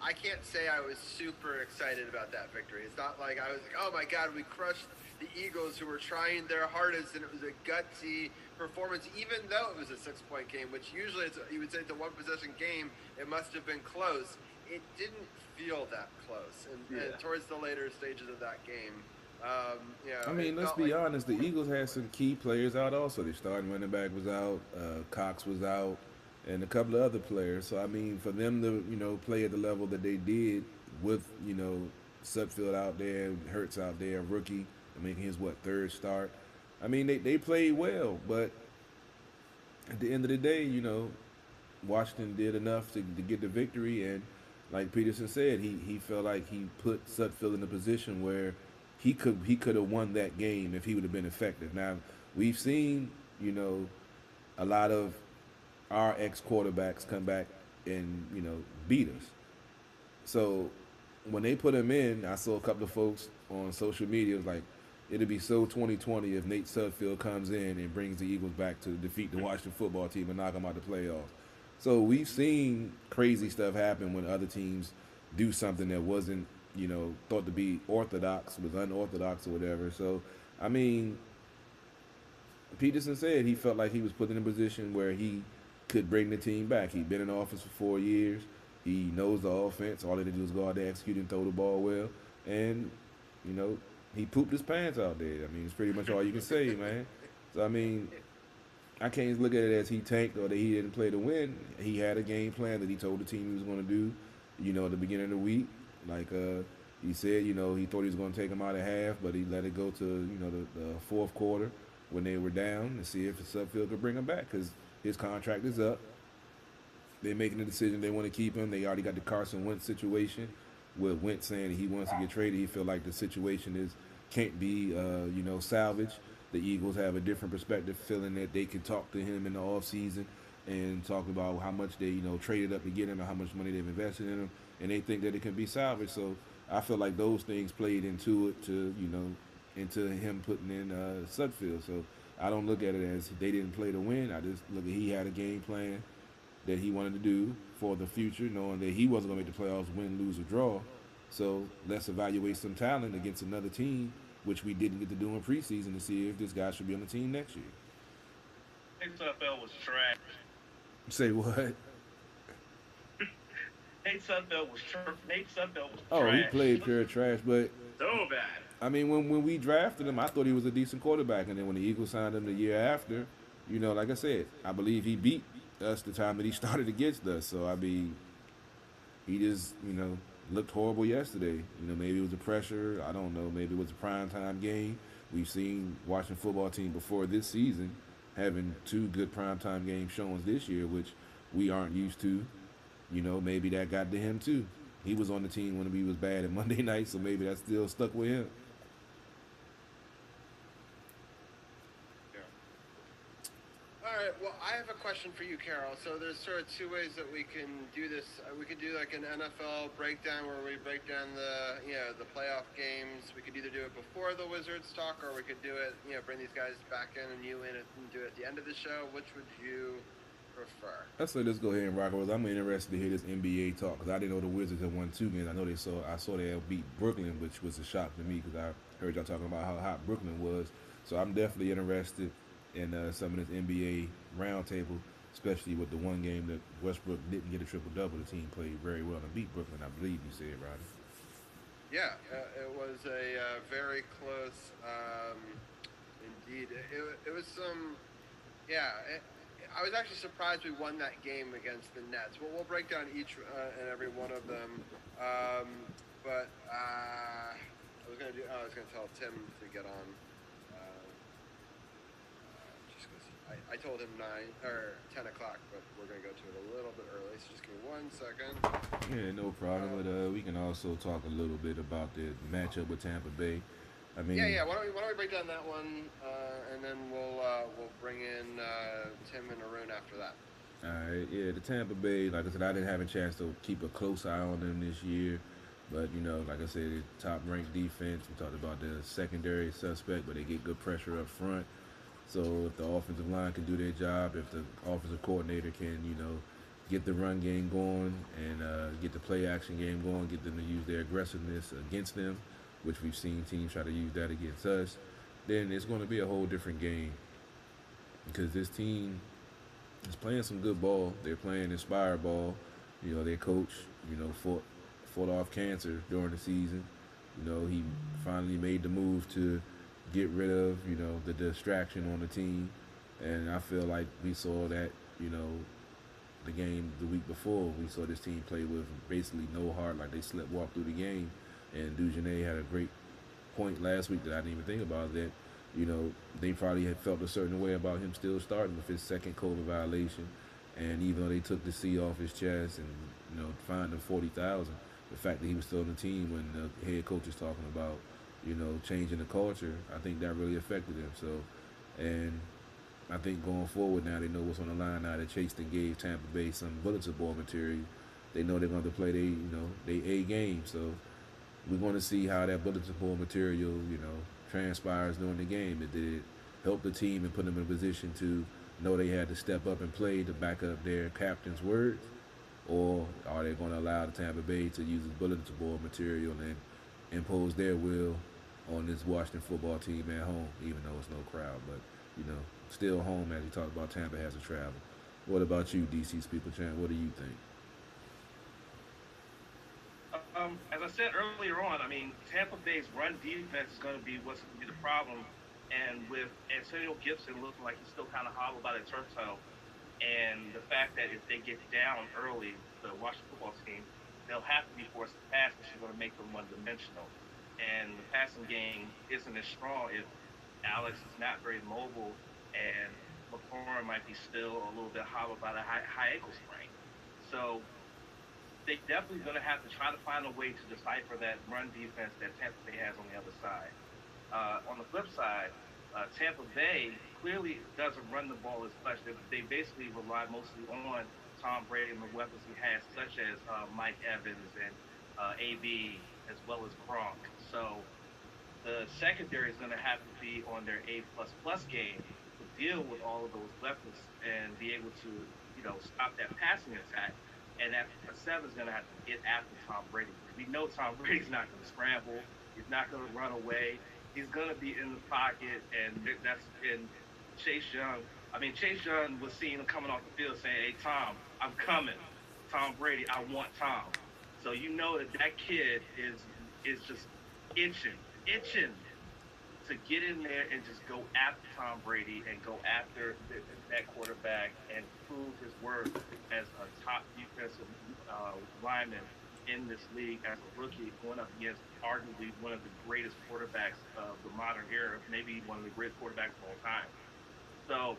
I can't say I was super excited about that victory. It's not like I was like, oh my God, we crushed the Eagles who were trying their hardest, and it was a gutsy performance, even though it was a 6-point game, which usually you would say it's a 1-possession game. It must have been close. It didn't feel that close, and towards the later stages of that game. I mean, let's be honest. The Eagles had some key players out also. Their starting running back was out, Cox was out, and a couple of other players. So, I mean, for them to, play at the level that they did with, Sudfeld out there, Hurts out there, rookie, making his, 3rd start. I mean, they played well, but at the end of the day, Washington did enough to get the victory. And like Peterson said, he felt like he put Sudfeld in a position where he could have won that game if he would have been effective. Now, we've seen, a lot of our ex-quarterbacks come back and, beat us. So when they put him in, I saw a couple of folks on social media was like, it'd be so 2020 if Nate Sudfeld comes in and brings the Eagles back to defeat the Washington football team and knock them out the playoffs. So we've seen crazy stuff happen when other teams do something that wasn't, thought to be orthodox, was unorthodox or whatever. So, I mean, Peterson said he felt like he was put in a position where he could bring the team back. He'd been in office for 4 years. He knows the offense. All he had to do is go out there, execute, and throw the ball well. And, he pooped his pants out there. I mean, it's pretty much all you can say, man. So, I mean, I can't look at it as he tanked or that he didn't play to win. He had a game plan that he told the team he was going to do, at the beginning of the week. Like he said, he thought he was going to take them out at half, but he let it go to, the fourth quarter when they were down to see if Sudfeld could bring him back because his contract is up. They're making the decision they want to keep him. They already got the Carson Wentz situation with Wentz saying that he wants to get traded. He feel like the situation can't be, salvaged. The Eagles have a different perspective, feeling that they can talk to him in the offseason and talk about how much they, traded up to get him and how much money they've invested in him, and they think that it can be salvaged. So I feel like those things played into it into him putting in Sudfeld. So I don't look at it as they didn't play to win. I just look at he had a game plan that he wanted to do for the future, knowing that he wasn't going to make the playoffs, win, lose, or draw. So let's evaluate some talent against another team, which we didn't get to do in preseason, to see if this guy should be on the team next year. Nate Sudfeld was trash. Say what? Nate Sudfeld was trash. Oh, he played pure trash, but So bad. I mean, when we drafted him, I thought he was a decent quarterback, and then when the Eagles signed him the year after, like I said, I believe he beat us the time that he started against us. So I mean, he just looked horrible yesterday. Maybe it was the pressure. I don't know. Maybe it was a primetime game. We've seen Washington football team before this season having 2 good primetime game showings this year, which we aren't used to. Maybe that got to him too. He was on the team when he was bad at Monday night, so maybe that still stuck with him. All right, well, I have a question for you, Carol. So there's sort of 2 ways that we can do this. We could do like an NFL breakdown where we break down the playoff games. We could either do it before the Wizards talk, or we could do it, bring these guys back in and you in it and do it at the end of the show. Which would you prefer? Let's say let's go ahead and rock it. I'm interested to hear this NBA talk because I didn't know the Wizards had won 2 games. I saw they had beat Brooklyn, which was a shock to me because I heard y'all talking about how hot Brooklyn was. So I'm definitely interested in some of this NBA roundtable, especially with the one game that Westbrook didn't get a triple-double. The team played very well and beat Brooklyn, I believe you said, Roddy. Yeah, it was a very close, indeed. It was some, I was actually surprised we won that game against the Nets. Well, we'll break down each and every one of them. But I was gonna tell Tim to get on. I told him 9 or 10 o'clock, but we're gonna go to it a little bit early. So just give me 1 second. Yeah, no problem. But we can also talk a little bit about the matchup with Tampa Bay. I mean, yeah. Why don't we break down that one, and then we'll bring in Tim and Arun after that. All right. Yeah, the Tampa Bay. Like I said, I didn't have a chance to keep a close eye on them this year, but like I said, the top-ranked defense. We talked about the secondary suspect, but they get good pressure up front. So if the offensive line can do their job, if the offensive coordinator can, get the run game going and get the play action game going, get them to use their aggressiveness against them, which we've seen teams try to use that against us, then it's going to be a whole different game because this team is playing some good ball. They're playing inspired ball. Their coach, fought off cancer during the season. He finally made the move to get rid of, the distraction on the team. And I feel like we saw that, the game the week before. We saw this team play with basically no heart, like they walked through the game. And Dujanay had a great point last week that I didn't even think about, that, they probably had felt a certain way about him still starting with his second COVID violation. And even though they took the C off his chest and, fined him $40,000, the fact that he was still on the team when the head coach is talking about, changing the culture, I think that really affected him. So, and I think going forward now, they know what's on the line now. That Chase then gave Tampa Bay some bulletin board material. They know they're going to play they A game. So we're going to see how that bulletin board material, transpires during the game. Did it help the team and put them in a position to know they had to step up and play to back up their captain's words? Or are they going to allow the Tampa Bay to use the bulletin board material and impose their will on this Washington football team at home, even though it's no crowd? But, still home, as you talked about, Tampa has to travel. What about you, DC's People Champ? What do you think? As I said earlier on, I mean, Tampa Bay's run defense is going to be what's going to be the problem. And with Antonio Gibson looking like he's still kind of hobbled by the turf toe, and the fact that if they get down early, the Washington football team, they'll have to be forced to pass, which is going to make them one-dimensional. And the passing game isn't as strong if Alex is not very mobile, and McLaurin might be still a little bit hobbled by the high ankle sprain. So they're definitely going to have to try to find a way to decipher that run defense that Tampa Bay has on the other side. On the flip side, Tampa Bay clearly doesn't run the ball as much. They basically rely mostly on Tom Brady and the weapons he has, such as Mike Evans and AB, as well as Gronk. So the secondary is going to have to be on their A++ game to deal with all of those weapons and be able to, stop that passing attack. And that front seven is going to have to get after Tom Brady. We know Tom Brady's not going to scramble. He's not going to run away. He's going to be in the pocket, and that's in Chase Young. I mean, Chase Young was seen coming off the field saying, "Hey, Tom, I'm coming. Tom Brady, I want Tom." So you know that kid is just itching to get in there and just go after Tom Brady and go after that quarterback and prove his worth as a top defensive lineman in this league as a rookie, going up against arguably one of the greatest quarterbacks of the modern era, maybe one of the greatest quarterbacks of all time. So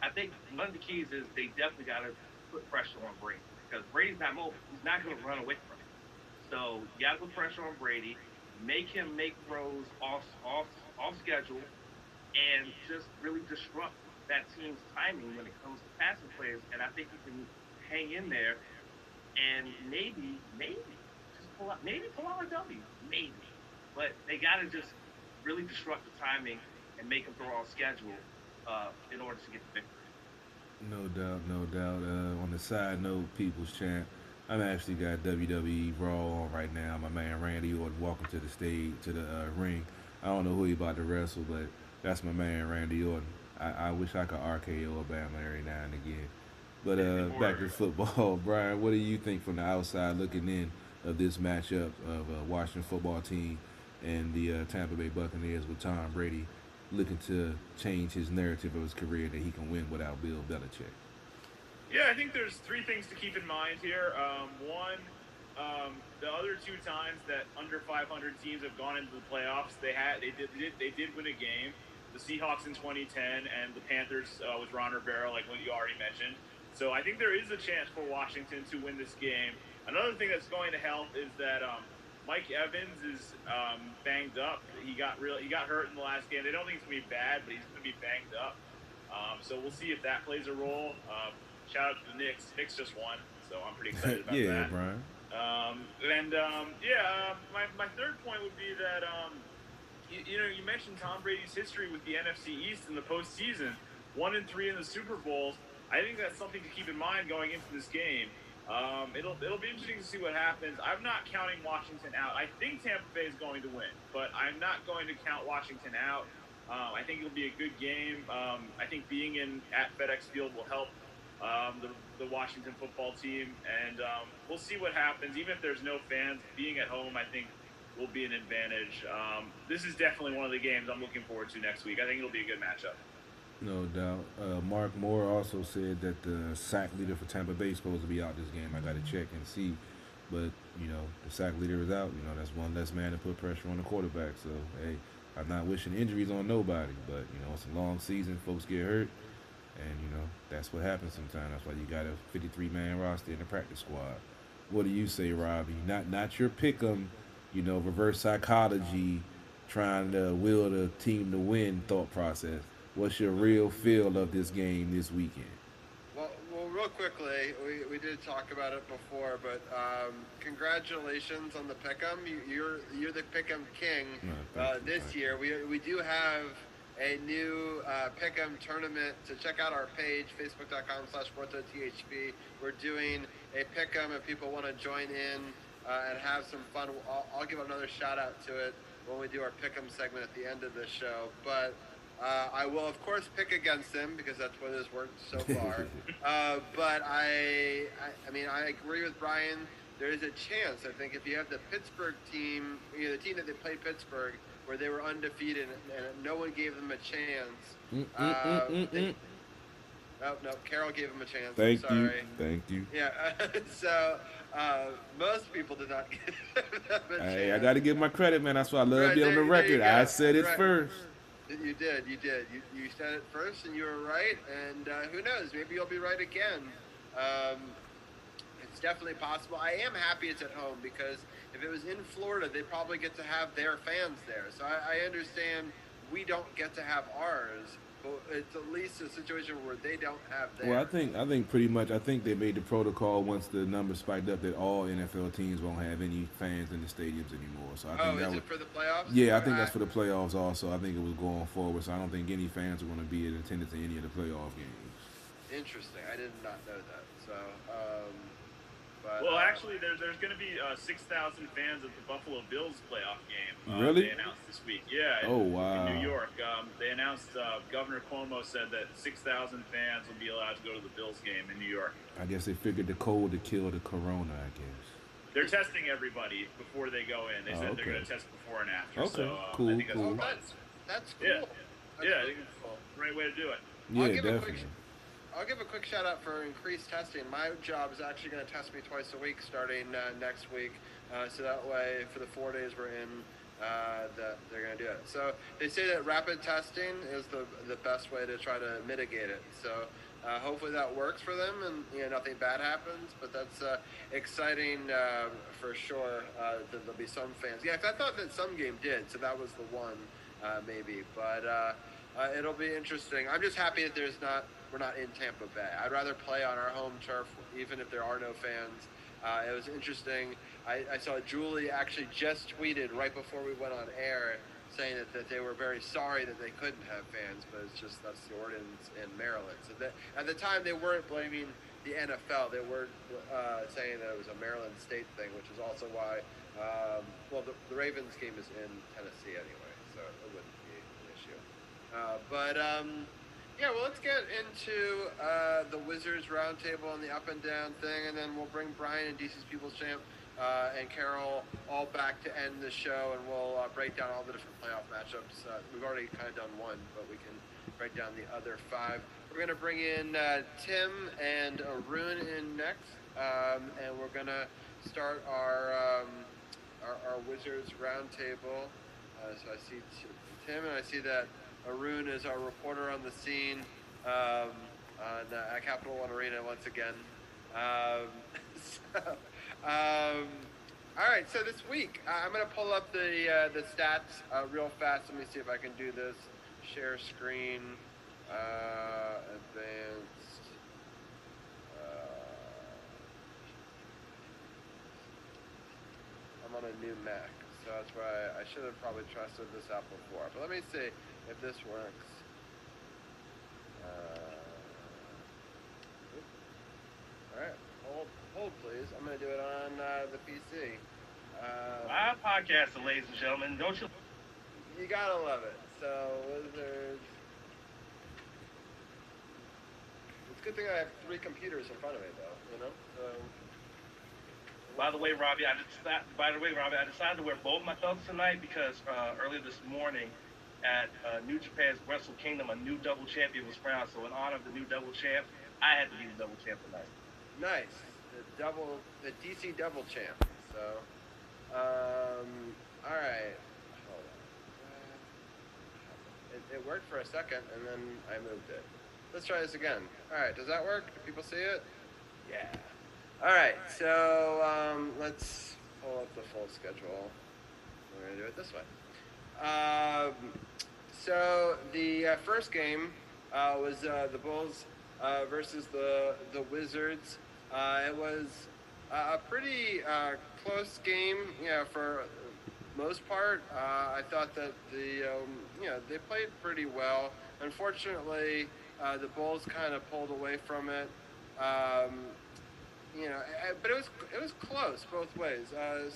I think one of the keys is they definitely got to put pressure on Brady, because Brady's not mobile. He's not going to run away from it. So you got to put pressure on Brady, make him make throws off schedule, and just really disrupt that team's timing when it comes to passing plays. And I think he can hang in there and maybe just pull out a W, maybe. But they got to just really disrupt the timing and make him throw off schedule in order to get the victory. No doubt. On the side note, People's Champ, I'm actually got WWE Raw on right now. My man Randy Orton walking to the stage, to the ring. I don't know who he about to wrestle, but that's my man Randy Orton. I wish I could RKO a Bama every now and again. But back to football, Brian, what do you think from the outside looking in of this matchup of Washington football team and the Tampa Bay Buccaneers with Tom Brady looking to change his narrative of his career that he can win without Bill Belichick? Yeah, I think there's three things to keep in mind here. One, the other two times that under 500 teams have gone into the playoffs, they did win a game. The Seahawks in 2010 and the Panthers with Ron Rivera, like what you already mentioned. So I think there is a chance for Washington to win this game. Another thing that's going to help is that Mike Evans is banged up. He got hurt in the last game. They don't think it's going to be bad, but he's going to be banged up. So we'll see if that plays a role. Shout out to the Knicks. Knicks just won, so I'm pretty excited about that. Yeah, Brian. My third point would be that you mentioned Tom Brady's history with the NFC East in the postseason, 1-3 in the Super Bowls. I think that's something to keep in mind going into this game. It'll be interesting to see what happens. I'm not counting Washington out. I think Tampa Bay is going to win, but I'm not going to count Washington out. I think it'll be a good game. I think being at FedEx Field will help the Washington football team, and we'll see what happens. Even if there's no fans, being at home, I think, will be an advantage. This is definitely one of the games I'm looking forward to next week. I think it'll be a good matchup. No doubt. Mark Moore also said that the sack leader for Tampa Bay is supposed to be out this game. I got to check and see. But, the sack leader is out. That's one less man to put pressure on the quarterback. So, hey, I'm not wishing injuries on nobody. But, it's a long season. Folks get hurt. And, that's what happens sometimes. That's why you got a 53-man roster in the practice squad. What do you say, Robbie? Not your pick-em, reverse psychology, trying to will the team to win thought process. what's your real feel of this game this weekend? Well, real quickly, we did talk about it before, but congratulations on the pick'em. You're the pick'em king this year. We do have a new pick'em tournament. So check out our page, facebook.com/sportsothp. We're doing a pick'em if people want to join in and have some fun. I'll give another shout out to it when we do our pick'em segment at the end of the show, but. I will, of course, pick against them because that's what has worked so far. But I mean, I agree with Brian. There is a chance, I think, if you have the Pittsburgh team, the team that they played Pittsburgh, where they were undefeated and no one gave them a chance. No, Carol gave them a chance. Thank you. Yeah, so most people did not give them a chance. Hey, I got to give my credit, man. That's why I love to be on the record. I said it first. You did. You said it first, and you were right. And who knows? Maybe you'll be right again. It's definitely possible. I am happy it's at home because if it was in Florida, they probably get to have their fans there. So I understand we don't get to have ours, but it's at least a situation where they don't have theirs. Well, I think pretty much. I think they made the protocol once the numbers spiked up that all NFL teams won't have any fans in the stadiums anymore. So I think is it for the playoffs? Yeah, I think that's for the playoffs also. I think it was going forward, so I don't think any fans are going to be in attendance at any of the playoff games. Interesting. I did not know that. So, well, actually, there's going to be 6,000 fans at the Buffalo Bills playoff game. Really? They announced this week. Yeah. Wow. In New York, they announced Governor Cuomo said that 6,000 fans will be allowed to go to the Bills game in New York. I guess they figured the cold to kill the corona. I guess. They're testing everybody before they go in. They said they're going to test before and after. Okay. So, Cool. I think Cool. That's cool. Yeah. That's I think it's the right way to do it. Yeah, definitely. I'll give a quick shout out for increased testing. My job is actually going to test me twice a week starting next week. So that way, for the 4 days we're in, that they're going to do it. So they say that rapid testing is the best way to try to mitigate it. So hopefully that works for them and nothing bad happens. But that's exciting for sure. That there'll be some fans. Yeah, 'cause I thought that some game did, so that was the one maybe. But it'll be interesting. I'm just happy that we're not in Tampa Bay. I'd rather play on our home turf, even if there are no fans. It was interesting. I saw Julie actually just tweeted right before we went on air saying that they were very sorry that they couldn't have fans, but it's just that's the ordinance in Maryland. So at the time, they weren't blaming the NFL. They were saying that it was a Maryland state thing, which is also why, the Ravens game is in Tennessee anyway, so it wouldn't be an issue. Yeah, well, let's get into the Wizards roundtable and the up and down thing, and then we'll bring Brian and DC's People's Champ and Carol all back to end the show, and we'll break down all the different playoff matchups. We've already kind of done one, but we can break down the other 5. We're going to bring in Tim and Arun in next, and we're going to start our Wizards roundtable. So I see Tim, and I see that Arun is our reporter on the scene at Capital One Arena once again. All right, so this week I'm going to pull up the stats real fast. Let me see if I can do this. Share screen, advanced. I'm on a new Mac, so that's why I should have probably trusted this app before. But let me see if this works. All right, hold please. I'm going to do it on the PC. Live podcast, ladies and gentlemen. Don't you? You gotta love it. So, Wizards. It's a good thing I have 3 computers in front of me, though. So. By the way, Robbie, I decided to wear both my belts tonight because earlier this morning at New Japan's Wrestle Kingdom, a new double champion was crowned. So in honor of the new double champ, I had to be the double champ tonight. Nice. The DC double champ. So, all right. Hold on. It worked for a second, and then I moved it. Let's try this again. All right. Does that work? Do people see it? Yeah. All right. So let's pull up the full schedule. We're gonna do it this way. So the first game was the Bulls versus the Wizards. It was a pretty close game, for most part. I thought that they played pretty well. Unfortunately, the Bulls kind of pulled away from it. But it was close both ways.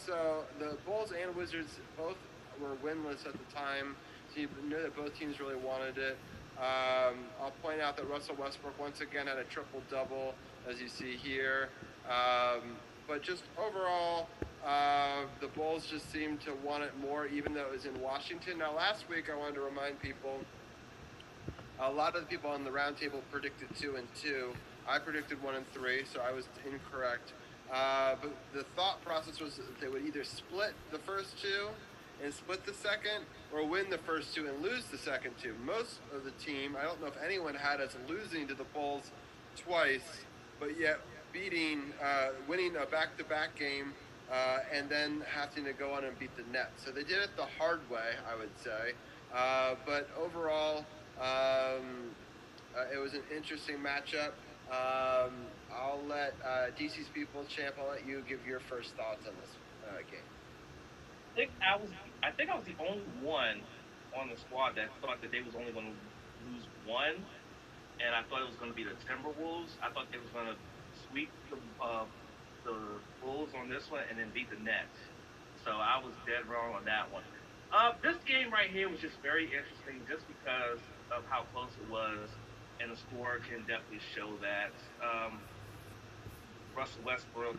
So the Bulls and Wizards both were winless at the time. So you knew that both teams really wanted it. I'll point out that Russell Westbrook once again had a triple-double, as you see here. But just overall, the Bulls just seemed to want it more, even though it was in Washington. Now, last week, I wanted to remind people, a lot of the people on the roundtable predicted 2-2. I predicted 1-3, so I was incorrect. But the thought process was that they would either split the first two and split the second, or win the first two and lose the second two. Most of the team, I don't know if anyone had us losing to the Bulls twice, but yet winning a back-to-back game, and then having to go on and beat the Nets. So they did it the hard way, I would say. But overall, it was an interesting matchup. I'll let DC's People Champ, I'll let you give your first thoughts on this game. I think I was the only one on the squad that thought that they was only going to lose one, and I thought it was going to be the Timberwolves. I thought they was going to sweep the Bulls on this one and then beat the Nets. So I was dead wrong on that one. This game right here was just very interesting just because of how close it was, and the score can definitely show that. Russell Westbrook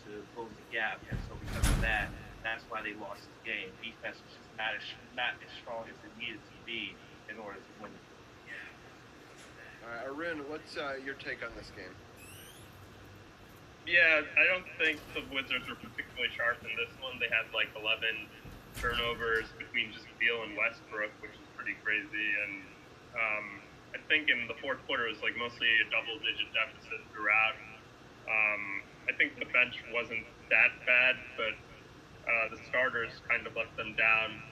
to close the gap, and so because of that, that's why they lost the game. Defense was just not as strong as it needed to be in order to win. All right, Arun, what's your take on this game? Yeah, I don't think the Wizards were particularly sharp in this one. They had like 11 turnovers between just Beal and Westbrook, which is pretty crazy. And I think in the fourth quarter it was like mostly a double-digit deficit throughout. I think the bench wasn't that bad, but the starters kind of let them down.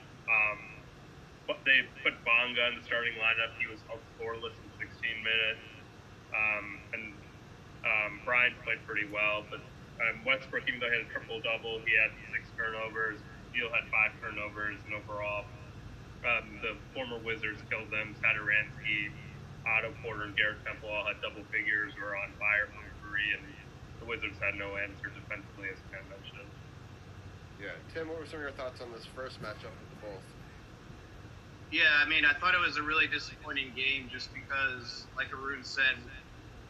But they put Bonga in the starting lineup. He was scoreless in 16 minutes. Brian played pretty well, but Westbrook, even though he had a triple-double, he had 6 turnovers. Beal had 5 turnovers, and overall, the former Wizards killed them. Satoransky, Otto Porter, and Garrett Temple all had double figures, were on fire from 3, and the Wizards had no answer defensively, as Ken mentioned. Yeah, Tim, what were some of your thoughts on this first matchup with the Bulls? Yeah, I mean, I thought it was a really disappointing game just because, like Arun said,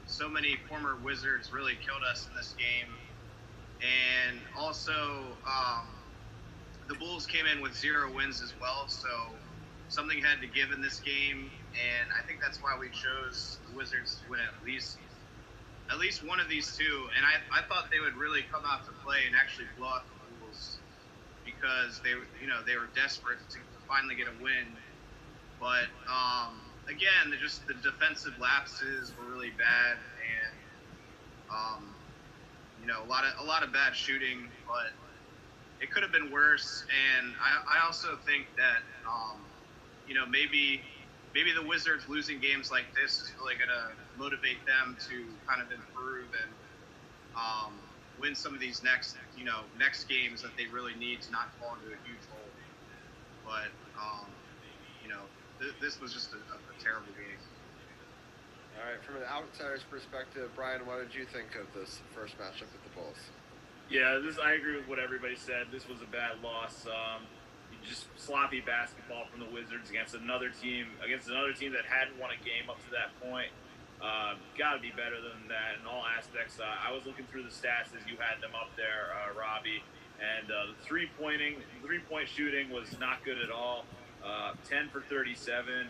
so many former Wizards really killed us in this game. And also, the Bulls came in with 0 wins as well, so something had to give in this game, and I think that's why we chose the Wizards to win at least one of these two. And I thought they would really come out to play and actually blow out the Bulls because they were desperate to finally get a win. But again, the defensive lapses were really bad, and a lot of bad shooting, but it could have been worse. And I also think that maybe the Wizards losing games like this is really going to motivate them to kind of improve and win some of these next games that they really need to not fall into a huge hole. But this was just a terrible game. All right, from an outsider's perspective, Brian, what did you think of this first matchup with the Bulls? Yeah, I agree with what everybody said. This was a bad loss. just sloppy basketball from the Wizards against another team that hadn't won a game up to that point. Got to be better than that in all aspects. I was looking through the stats as you had them up there, Robbie, and the three-point shooting was not good at all. 10 for 37,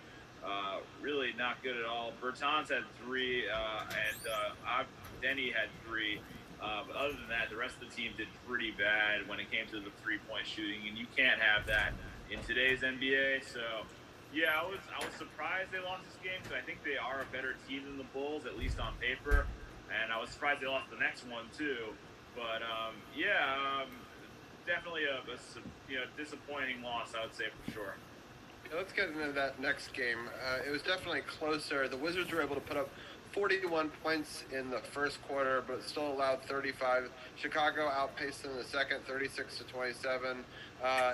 really not good at all. Bertans had 3, and Denny had 3. But other than that, the rest of the team did pretty bad when it came to the three-point shooting, and you can't have that in today's NBA. So, yeah, I was surprised they lost this game because I think they are a better team than the Bulls, at least on paper. And I was surprised they lost the next one too. But definitely a disappointing loss, I would say for sure. Yeah, let's get into that next game. It was definitely closer. The Wizards were able to put up 41 points in the first quarter, but still allowed 35. Chicago outpaced them in the second, 36 to 27.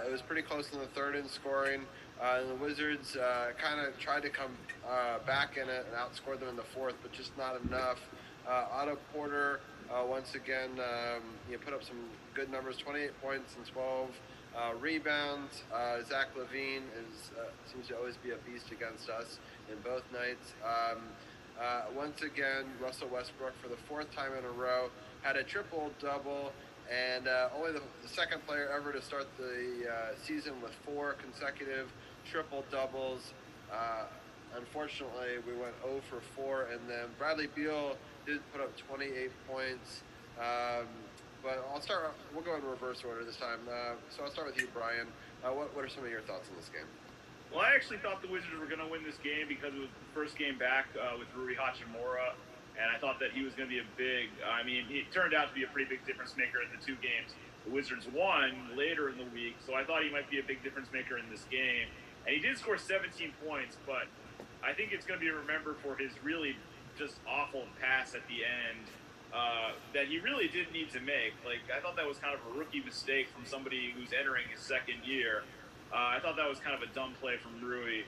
It was pretty close in the third in scoring. And the Wizards kind of tried to come back in it and outscored them in the fourth, but just not enough. Otto Porter, once again, put up some good numbers, 28 points and 12 rebounds. Zach LaVine seems to always be a beast against us in both nights. Once again, Russell Westbrook, for the fourth time in a row, had a triple-double, and only the second player ever to start the season with 4 consecutive triple-doubles. Unfortunately, we went 0 for 4, and then Bradley Beal did put up 28 points. But we'll go in reverse order this time. So I'll start with you, Brian. What are some of your thoughts on this game? Well, I actually thought the Wizards were going to win this game because it was the first game back with Rui Hachimura, and I thought that he was going to be he turned out to be a pretty big difference maker in the 2 games. The Wizards won later in the week, so I thought he might be a big difference maker in this game. And he did score 17 points, but I think it's going to be remembered for his really just awful pass at the end that he really didn't need to make. Like, I thought that was kind of a rookie mistake from somebody who's entering his second year. I thought that was kind of a dumb play from Rui.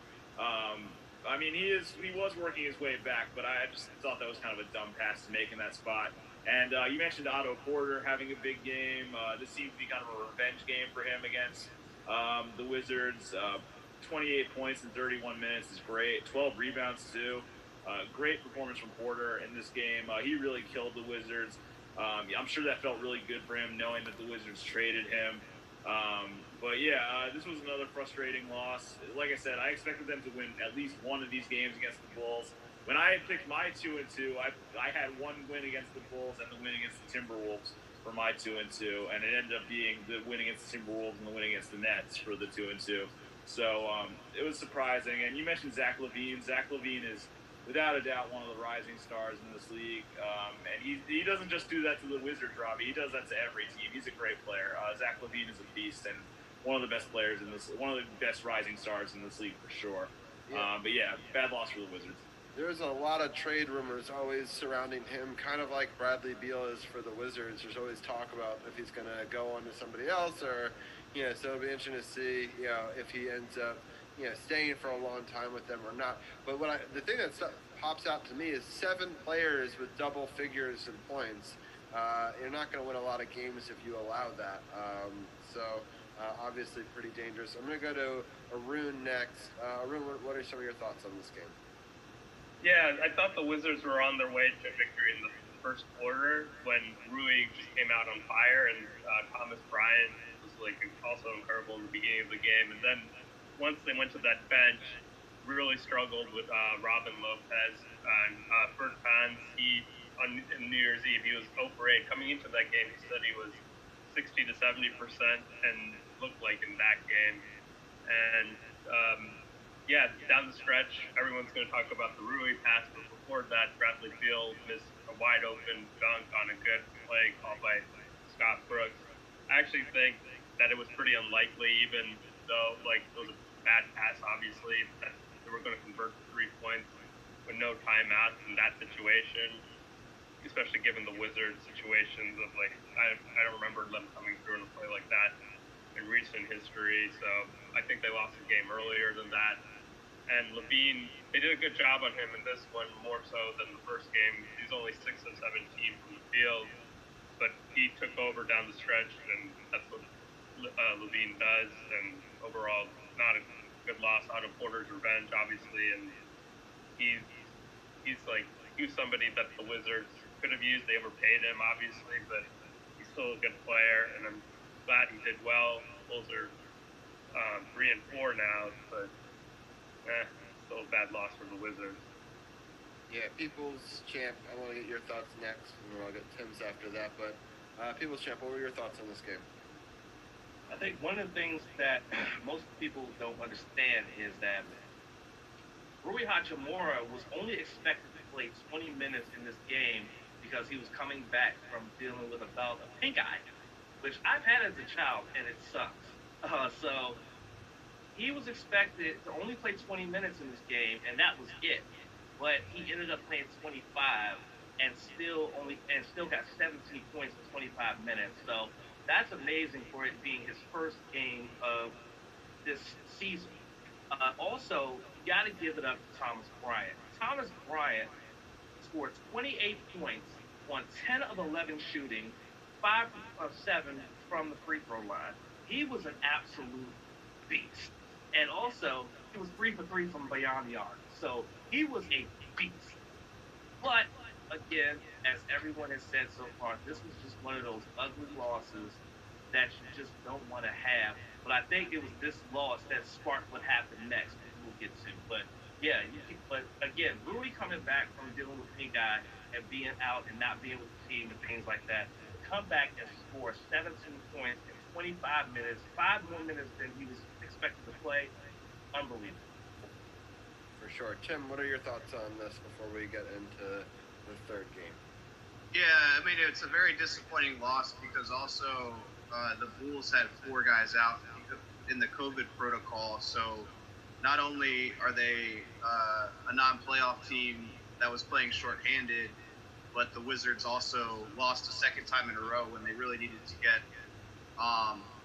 He was working his way back, but I just thought that was kind of a dumb pass to make in that spot. And you mentioned Otto Porter having a big game. This seems to be kind of a revenge game for him against the Wizards. 28 points in 31 minutes is great. 12 rebounds too. Great performance from Porter in this game. He really killed the Wizards. I'm sure that felt really good for him, knowing that the Wizards traded him. This was another frustrating loss. Like I said, I expected them to win at least one of these games against the Bulls. When I had picked my 2-2, I had one win against the Bulls and the win against the Timberwolves for my 2-2, and it ended up being the win against the Timberwolves and the win against the Nets for the 2-2. So it was surprising. And you mentioned Zach LaVine. Zach LaVine is without a doubt one of the rising stars in this league, and he doesn't just do that to the Wizards, Robbie. He does that to every team. He's a great player. Zach LaVine is a beast and one of the best players one of the best rising stars in this league for sure. Yeah. Bad loss for the Wizards. There's a lot of trade rumors always surrounding him, kind of like Bradley Beal is for the Wizards. There's always talk about if he's going to go on to somebody else, or so it'll be interesting to see if he ends up staying for a long time with them or not. But the thing that pops out to me is 7 players with double figures in points. You're not going to win a lot of games if you allow that. Obviously pretty dangerous. I'm going to go to Arun next. Arun, what are some of your thoughts on this game? Yeah, I thought the Wizards were on their way to victory in the first quarter when Rui just came out on fire, and Thomas Bryant was also incredible in the beginning of the game. And then once they went to that bench, really struggled with Robin Lopez and Bertans. On New Year's Eve, he was 0 for 8. Coming into that game, he said he was 60 to 70%, and looked like in that game. And down the stretch, everyone's going to talk about the Rui pass, but before that, Bradley Beal missed a wide open dunk on a good play called by Scott Brooks. I actually think that it was pretty unlikely, even though it was a bad pass, obviously, that they were going to convert 3 points with no timeouts in that situation, especially given the Wizards situations of I don't remember them coming through in a play like that in recent history. So I think they lost the game earlier than that. And LaVine, they did a good job on him in this one, more so than the first game. He's only 6 of 17 from the field, but he took over down the stretch, and that's what Levine does, and overall, not a good loss out of Porter's revenge, obviously, and he's somebody that the Wizards could have used. They overpaid him, obviously, but he's still a good player, and I'm glad he did well. Bulls are 3-4 now, but still a bad loss for the Wizards. Yeah, People's Champ, I want to get your thoughts next, and then I'll get Tim's after that. But People's Champ, what were your thoughts on this game? I think one of the things that most people don't understand is that Rui Hachimura was only expected to play 20 minutes in this game because he was coming back from dealing with a bout of pink eye, which I've had as a child, and it sucks. So he was expected to only play 20 minutes in this game, and that was it. But he ended up playing 25 and still got 17 points in 25 minutes. So that's amazing for it being his first game of this season. Also, you got to give it up to Thomas Bryant. Thomas Bryant scored 28 points on 10 of 11 shooting, 5 of 7 from the free throw line. He was an absolute beast. And also, he was 3 for 3 from beyond the arc. So he was a beast. But, again, as everyone has said so far, this was just one of those ugly losses that you just don't want to have. But I think it was this loss that sparked what happened next, which we'll get to. But, yeah, but again, Rui coming back from dealing with pink eye and being out and not being with the team and things like that, come back and score 17 points in 25 minutes, 5 more minutes than he was expected to play. Unbelievable. For sure. Tim, what are your thoughts on this before we get into the third game? Yeah, I mean, it's a very disappointing loss because also the Bulls had 4 guys out in the COVID protocol. So not only are they a non-playoff team that was playing shorthanded, but the Wizards also lost a second time in a row when they really needed to get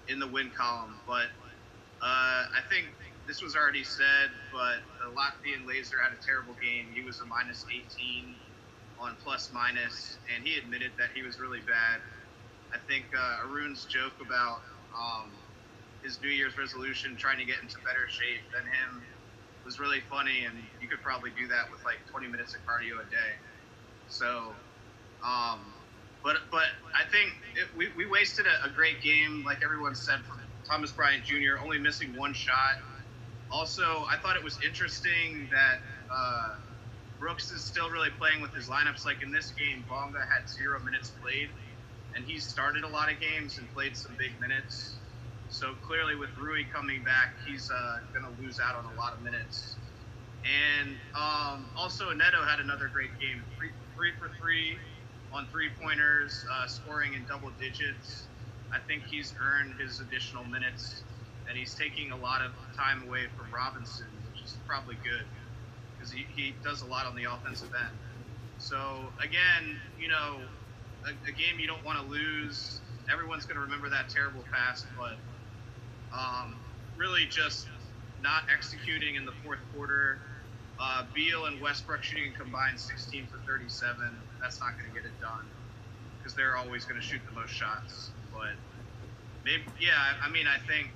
in the win column. But I think this was already said, but the Latvian Laser had a terrible game. He was a minus 18 on plus minus, and he admitted that he was really bad. I think Arun's joke about his New Year's resolution trying to get into better shape than him was really funny, and you could probably do that with like 20 minutes of cardio a day. So, but I think we wasted a great game, like everyone said, from Thomas Bryant Jr., only missing 1 shot. Also, I thought it was interesting that Brooks is still really playing with his lineups. Like in this game, Bonga had 0 minutes played, and he started a lot of games and played some big minutes. So clearly with Rui coming back, he's going to lose out on a lot of minutes. And also Neto had another great game, 3 for 3 on 3-pointers, scoring in double digits. I think he's earned his additional minutes, and he's taking a lot of time away from Robinson, which is probably good because he does a lot on the offensive end. So again, you know, a game you don't want to lose. Everyone's going to remember that terrible pass, but really just not executing in the fourth quarter. Beal and Westbrook shooting combined 16 for 37. That's not going to get it done because they're always going to shoot the most shots. But maybe, yeah, I mean, I think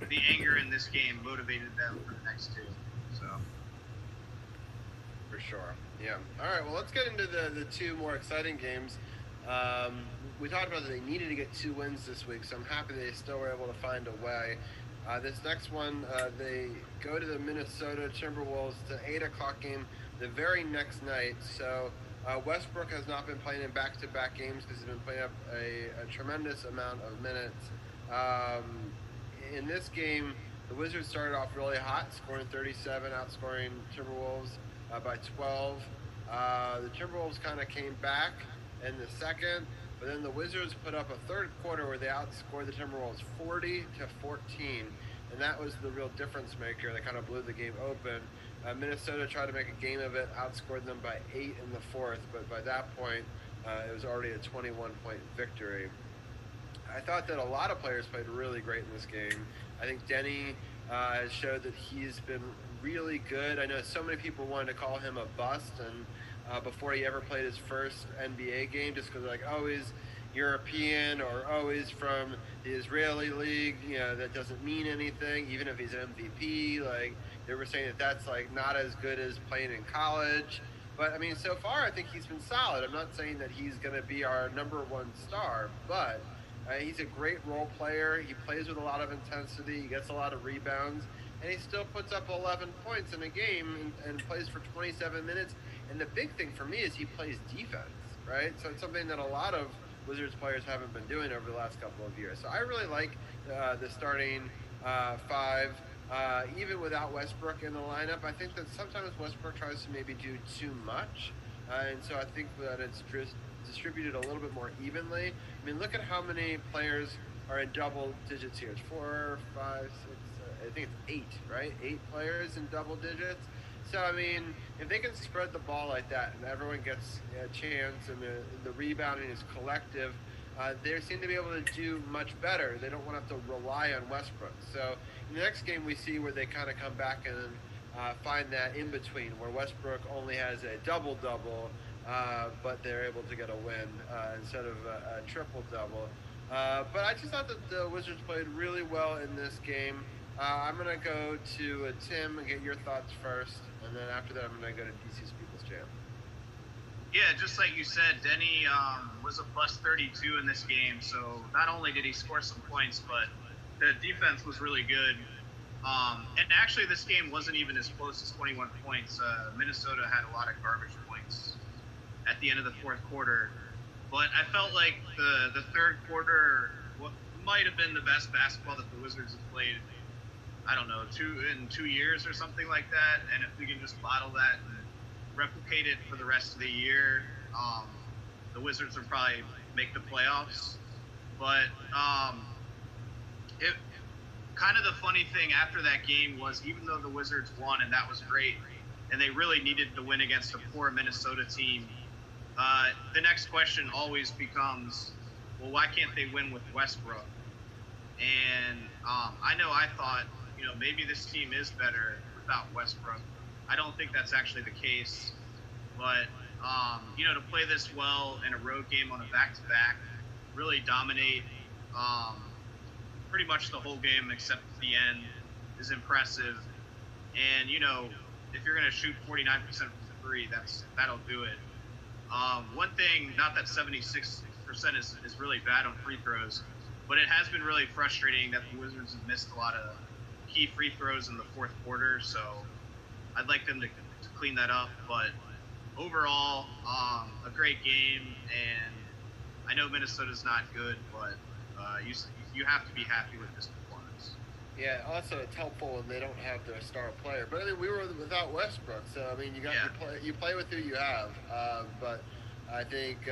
the anger in this game motivated them for the next 2. So for sure, yeah. All right, well, let's get into the 2 more exciting games. We talked about that they needed to get 2 wins this week, so I'm happy they still were able to find a way. This next one, they go to the Minnesota Timberwolves. It's an 8 o'clock game the very next night. So Westbrook has not been playing in back-to-back games because he's been playing up a tremendous amount of minutes. In this game, the Wizards started off really hot, scoring 37, outscoring Timberwolves by 12. The Timberwolves kind of came back in the second, but then the Wizards put up a third quarter where they outscored the Timberwolves 40-14, and that was the real difference maker that kind of blew the game open. Minnesota tried to make a game of it, outscored them by 8 in the fourth, but by that point, it was already a 21-point victory. I thought that a lot of players played really great in this game. I think Denny has showed that he's been really good. I know so many people wanted to call him a bust, and before he ever played his first NBA game, just because like, oh, European, or oh, he's from the Israeli league. You know, that doesn't mean anything. Even if he's an MVP, like they were saying that's like not as good as playing in college. But I mean, so far I think he's been solid. I'm not saying that he's going to be our #1 star, but he's a great role player. He plays with a lot of intensity. He gets a lot of rebounds, and he still puts up 11 points in a game and plays for 27 minutes. And the big thing for me is he plays defense, right? So it's something that a lot of Wizards players haven't been doing over the last couple of years. So I really like the starting five, even without Westbrook in the lineup. I think that sometimes Westbrook tries to maybe do too much, and so I think that it's distributed a little bit more evenly. I mean, look at how many players are in double digits here. It's 4, 5, 6, I think it's 8, right? 8 players in double digits. So, I mean, if they can spread the ball like that and everyone gets a chance and the rebounding is collective, they seem to be able to do much better. They don't want to have to rely on Westbrook. So, in the next game, we see where they kind of come back and find that in-between where Westbrook only has a double-double, but they're able to get a win instead of a triple-double. But I just thought that the Wizards played really well in this game. I'm going to go to Tim and get your thoughts first, and then after that I'm going to go to DC's People's Champ. Yeah, just like you said, Denny was a plus 32 in this game, so not only did he score some points, but the defense was really good. And actually this game wasn't even as close as 21 points. Minnesota had a lot of garbage points at the end of the fourth quarter. But I felt like the third quarter might have been the best basketball that the Wizards have played, I don't know, 2 years or something like that. And if we can just bottle that and replicate it for the rest of the year, the Wizards will probably make the playoffs. But it kind of the funny thing after that game was, even though the Wizards won and that was great, and they really needed to win against a poor Minnesota team, the next question always becomes, well, why can't they win with Westbrook? And I know I thought, maybe this team is better without Westbrook. I don't think that's actually the case. But, to play this well in a road game on a back-to-back, really dominate pretty much the whole game except the end is impressive. And, if you're going to shoot 49% from three, that'll do it. One thing, not that 76% is really bad on free throws, but it has been really frustrating that the Wizards have missed a lot of key free throws in the fourth quarter, so I'd like them to clean that up. But overall, a great game, and I know Minnesota's not good, but you have to be happy with this performance. Yeah, also it's helpful when they don't have their star player. But I mean, we were without Westbrook, so I mean, you play with who you have. But I think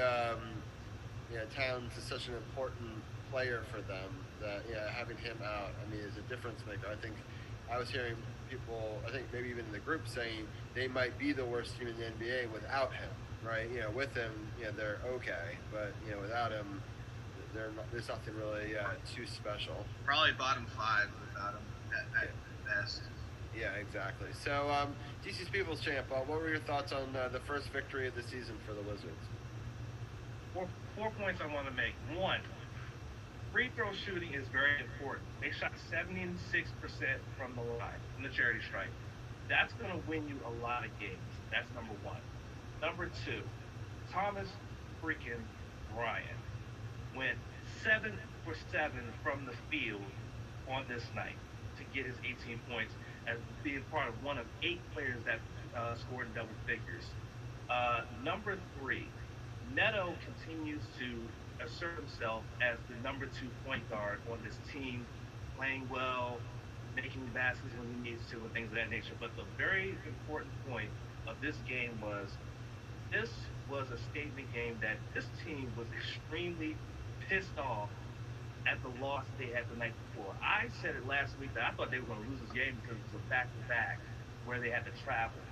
Towns is such an important player for them that having him out, I mean, is a difference maker. I think I was hearing people, I think maybe even in the group, saying they might be the worst team in the NBA without him. Right? With him, they're okay, but without him, there's nothing really too special. Probably bottom 5 without him at best. Yeah, exactly. So, DC's People's Champ, what were your thoughts on the first victory of the season for the Wizards? Four points I want to make. One, free throw shooting is very important. They shot 76% from the line, from the charity stripe. That's going to win you a lot of games. That's number one. Number two, Thomas freaking Bryant went 7 for 7 from the field on this night to get his 18 points as being part of one of 8 players that scored in double figures. Number 3, Neto continues to assert himself as the number 2 point guard on this team, playing well, making baskets when he needs to, and things of that nature. But the very important point of this game was, this was a statement game that this team was extremely pissed off at the loss they had the night before. I said it last week that I thought they were going to lose this game because it was a back-to-back where they had to travel.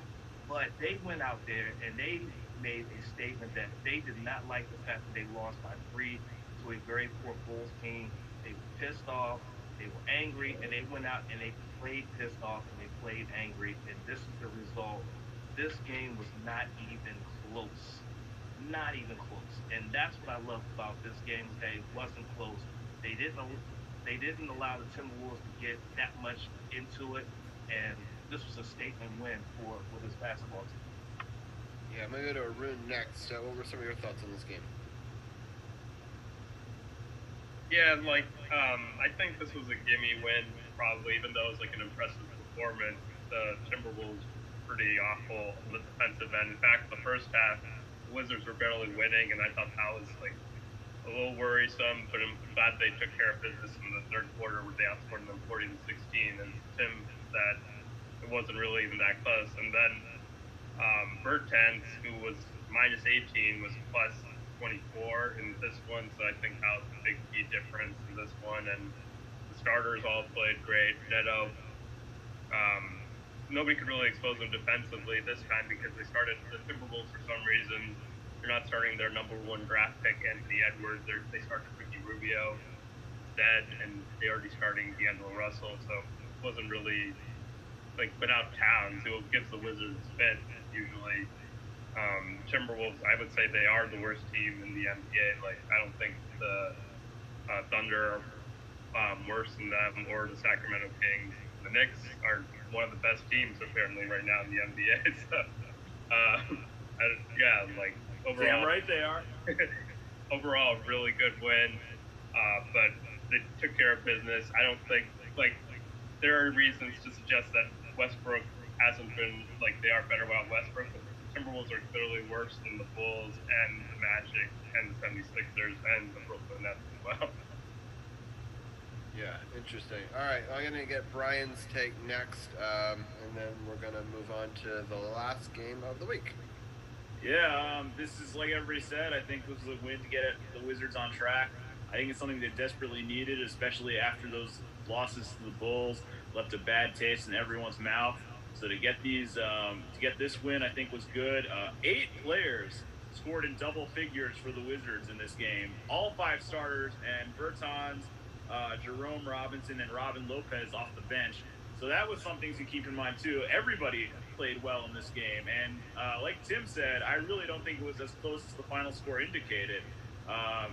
But they went out there and they made a statement that they did not like the fact that they lost by 3 to a very poor Bulls team. They were pissed off, they were angry, and they went out and they played pissed off and they played angry, and this is the result. This game was not even close. not even close. And that's what I love about this game. That it wasn't close. They didn't allow the Timberwolves to get that much into it, and this was a statement win for this basketball team. Yeah, I'm gonna go to Arun next. What were some of your thoughts on this game? Yeah, I think this was a gimme win, probably, even though it was an impressive performance. The Timberwolves were pretty awful on the defensive end. In fact, the first half, the Wizards were barely winning, and I thought that was a little worrisome, but I'm glad they took care of business in the third quarter where they outscored them 40-16. As Tim said, it wasn't really even that close. And then Bertans, who was minus 18, was plus 24 in this one, so I think that was a big key difference in this one. And the starters all played great. Neto, nobody could really expose them defensively this time because the Timberwolves, for some reason, they're not starting their number one draft pick, Anthony Edwards. They started Ricky Rubio dead, and they're already starting D'Angelo Russell, so it wasn't really without Towns, who gives the Wizards fit usually. Timberwolves, I would say they are the worst team in the NBA. I don't think the Thunder are worse than them, or the Sacramento Kings. The Knicks are one of the best teams apparently right now in the NBA. So, overall, damn right they are. Overall, really good win, but they took care of business. I don't think there are reasons to suggest that Westbrook hasn't been they are better without Westbrook. But the Timberwolves are clearly worse than the Bulls and the Magic and the 76ers and the Brooklyn Nets as well. Yeah, interesting. All right, I'm going to get Brian's take next, and then we're going to move on to the last game of the week. Yeah, this is like everybody said. I think this was a win to get the Wizards on track. I think it's something they desperately needed, especially after those losses to the Bulls left a bad taste in everyone's mouth. So to get this win, I think was good. 8 players scored in double figures for the Wizards in this game. All 5 starters, and Bertans, Jerome Robinson, and Robin Lopez off the bench. So that was something to keep in mind too. Everybody played well in this game, and like Tim said, I really don't think it was as close as the final score indicated.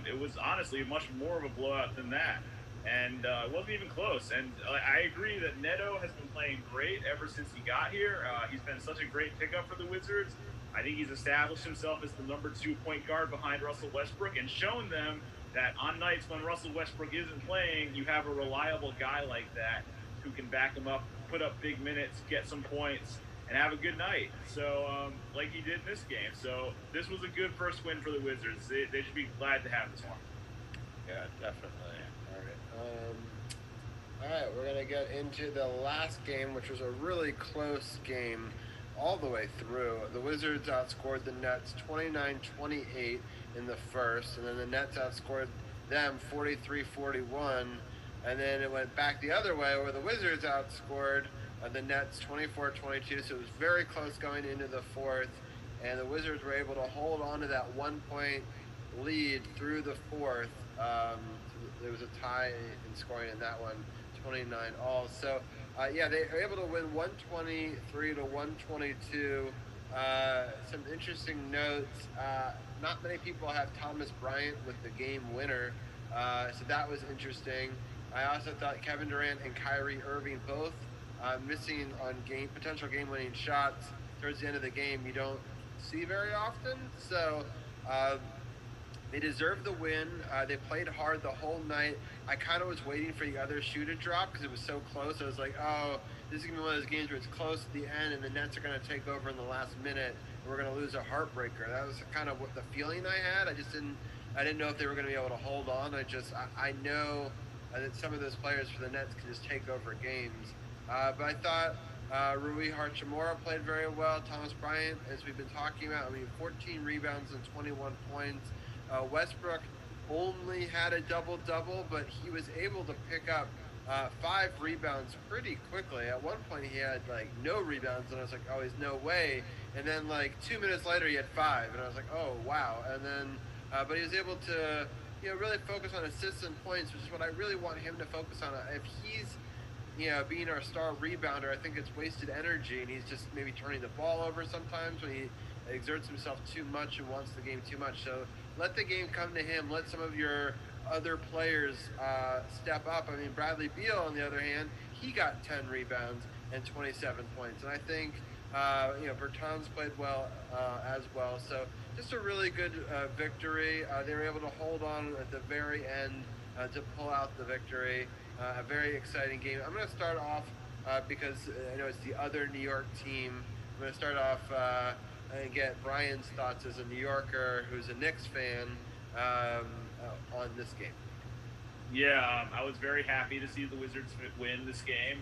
It was honestly much more of a blowout than that, and it wasn't even close. And I agree that Neto has been playing great ever since he got here. He's been such a great pickup for the Wizards. I think he's established himself as the number 2 point guard behind Russell Westbrook, and shown them that on nights when Russell Westbrook isn't playing, you have a reliable guy like that who can back him up, put up big minutes, get some points, and have a good night. So, like he did in this game. So this was a good first win for the Wizards. They should be glad to have this one. Yeah, definitely. All right, we're going to get into the last game, which was a really close game all the way through. The Wizards outscored the Nets 29-28 in the first, and then the Nets outscored them 43-41, and then it went back the other way where the Wizards outscored the Nets 24-22, so it was very close going into the fourth, and the Wizards were able to hold on to that 1-point lead through the fourth. There was a tie in scoring in that one, 29-all. So, they were able to win 123-122. Some interesting notes. Not many people have Thomas Bryant with the game winner, so that was interesting. I also thought Kevin Durant and Kyrie Irving both missing on potential game-winning shots towards the end of the game. You don't see very often, so they deserved the win. They played hard the whole night. I kind of was waiting for the other shoe to drop because it was so close. I was like, oh, this is going to be one of those games where it's close at the end and the Nets are going to take over in the last minute and we're going to lose a heartbreaker. That was kind of what the feeling I had. I didn't know if they were going to be able to hold on. I know that some of those players for the Nets can just take over games. But I thought Rui Hachimura played very well. Thomas Bryant, as we've been talking about, 14 rebounds and 21 points. Westbrook only had a double-double, but he was able to pick up 5 rebounds pretty quickly. At one point, he had no rebounds, and I was like, "Oh, he's no way." And then 2 minutes later, he had 5, and I was like, "Oh, wow!" And then, but he was able to, really focus on assists and points, which is what I really want him to focus on. If he's, being our star rebounder, I think it's wasted energy, and he's just maybe turning the ball over sometimes when he exerts himself too much and wants the game too much. So let the game come to him. Let some of your other players step up. I mean, Bradley Beal, on the other hand, he got 10 rebounds and 27 points. And I think, Bertans played well as well. So just a really good victory. They were able to hold on at the very end to pull out the victory. A very exciting game. I'm going to start off because I know it's the other New York team. I'm going to start off and get Brian's thoughts as a New Yorker who's a Knicks fan on this game. Yeah, I was very happy to see the Wizards win this game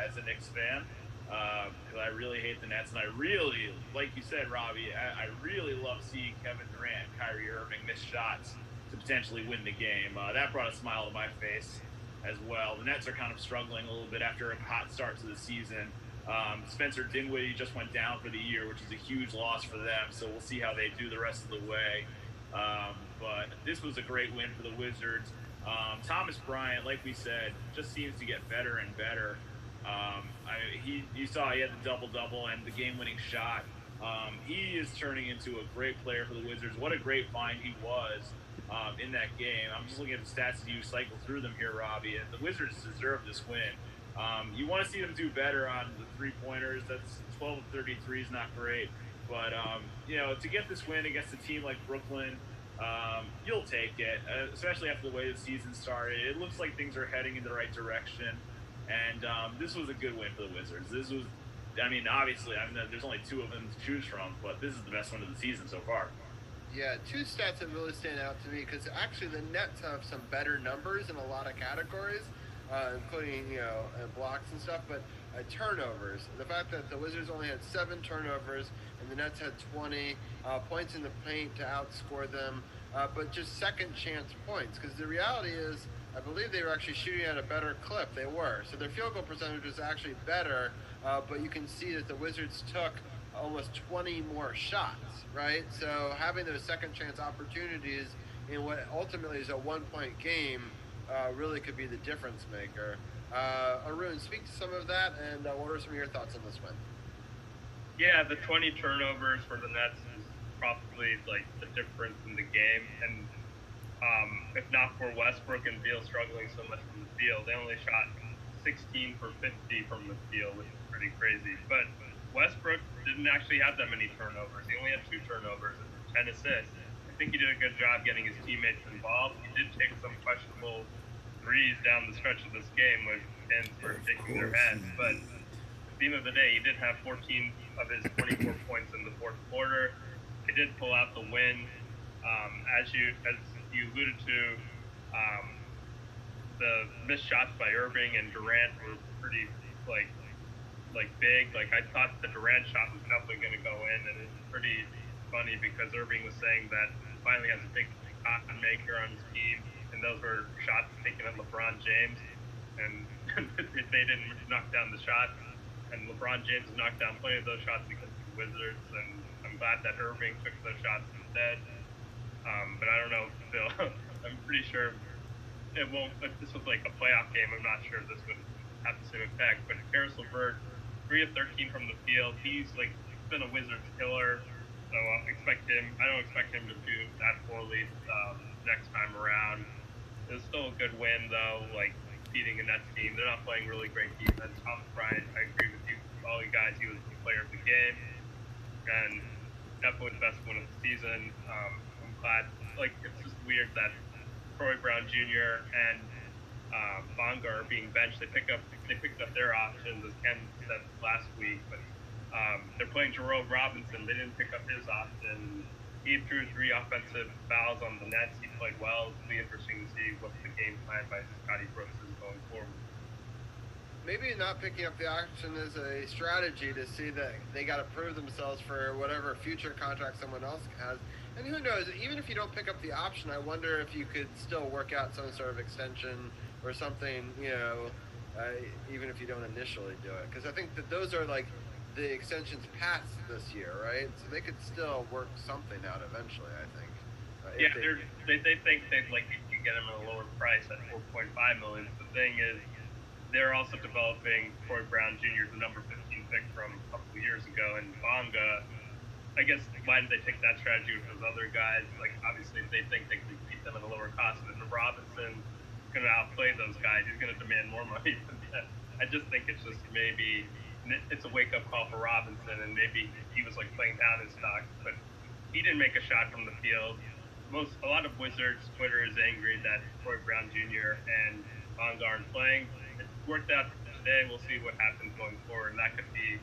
as a Knicks fan because I really hate the Nets, and I really, like you said, Robbie, I really love seeing Kevin Durant, Kyrie Irving miss shots to potentially win the game. That brought a smile to my face as well. The Nets are kind of struggling a little bit after a hot start to the season. Spencer Dinwiddie just went down for the year, which is a huge loss for them, so we'll see how they do the rest of the way. But this was a great win for the Wizards. Thomas Bryant, like we said, just seems to get better and better. You saw he had the double-double and the game-winning shot. He is turning into a great player for the Wizards. What a great find he was in that game. I'm just looking at the stats as you cycle through them here, Robbie, and the Wizards deserve this win. You want to see them do better on the three-pointers. That's 12 of 33 is not great. But, to get this win against a team like Brooklyn, you'll take it, especially after the way the season started. It looks like things are heading in the right direction. And this was a good win for the Wizards. Obviously, there's only two of them to choose from, but this is the best one of the season so far. Yeah, two stats that really stand out to me, because actually the Nets have some better numbers in a lot of categories, including, blocks and stuff, but turnovers. The fact that the Wizards only had 7 turnovers and the Nets had 20 points in the paint to outscore them, but just second chance points, because the reality is, I believe they were actually shooting at a better clip. They were. So their field goal percentage was actually better, but you can see that the Wizards took almost 20 more shots, right? So having those second chance opportunities in what ultimately is a 1-point game really could be the difference maker. Arun, speak to some of that, and what are some of your thoughts on this one? Yeah, the 20 turnovers for the Nets is probably like the difference in the game, and if not for Westbrook and Beal struggling so much from the field, they only shot 16 for 50 from the field, which is pretty crazy. But Westbrook didn't actually have that many turnovers. He only had 2 turnovers and 10 assists. I think he did a good job getting his teammates involved. He did take some questionable threes down the stretch of this game with pins for shaking their heads. But at the end of the day, he did have 14 of his 24 points in the fourth quarter. He did pull out the win. As you alluded to, the missed shots by Irving and Durant were pretty big. I thought the Durant shot was definitely going to go in, and it's pretty funny because Irving was saying that he finally has a big shot maker on his team, and those were shots taken at LeBron James, and if they didn't knock down the shots, and LeBron James knocked down plenty of those shots against the Wizards, and I'm glad that Irving took those shots instead. But I don't know, Phil. I'm pretty sure it won't. If this was like a playoff game, I'm not sure this would have the same effect. But Karis LeVert, 3 of 13 from the field. He's been a Wizards killer. So I don't expect him to do that poorly next time around. It was still a good win, though. Beating a Nets team, they're not playing really great defense. Thomas Bryant, I agree with you, all you guys. He was the player of the game, and definitely the best win of the season. I'm glad. It's just weird that Troy Brown Jr. and Bonga are being benched. They picked up their options, as Ken said last week, but they're playing Jerome Robinson. They didn't pick up his option. He drew 3 offensive fouls on the Nets. He played well. It'll be interesting to see what the game plan by Scotty Brooks is going forward. Maybe not picking up the option is a strategy to see that they got to prove themselves for whatever future contract someone else has. And who knows, even if you don't pick up the option, I wonder if you could still work out some sort of extension or something, even if you don't initially do it. Because I think that those are the extensions past this year, right? So they could still work something out eventually, I think. They think they'd you get them at a lower price at $4.5 million. The thing is, they're also developing Troy Brown Jr., the number 15 pick from a couple of years ago, and Bonga, I guess why did they take that strategy with those other guys? Like, obviously, if they think they can beat them at a lower cost, and then Robinson going to outplay those guys, he's going to demand more money than that. I just think it's just maybe it's a wake-up call for Robinson, and maybe he was like playing down his stock, but he didn't make a shot from the field. A lot of Wizards Twitter is angry that Troy Brown Jr. and Bonga aren't playing. It worked out today. We'll see what happens going forward, and that could be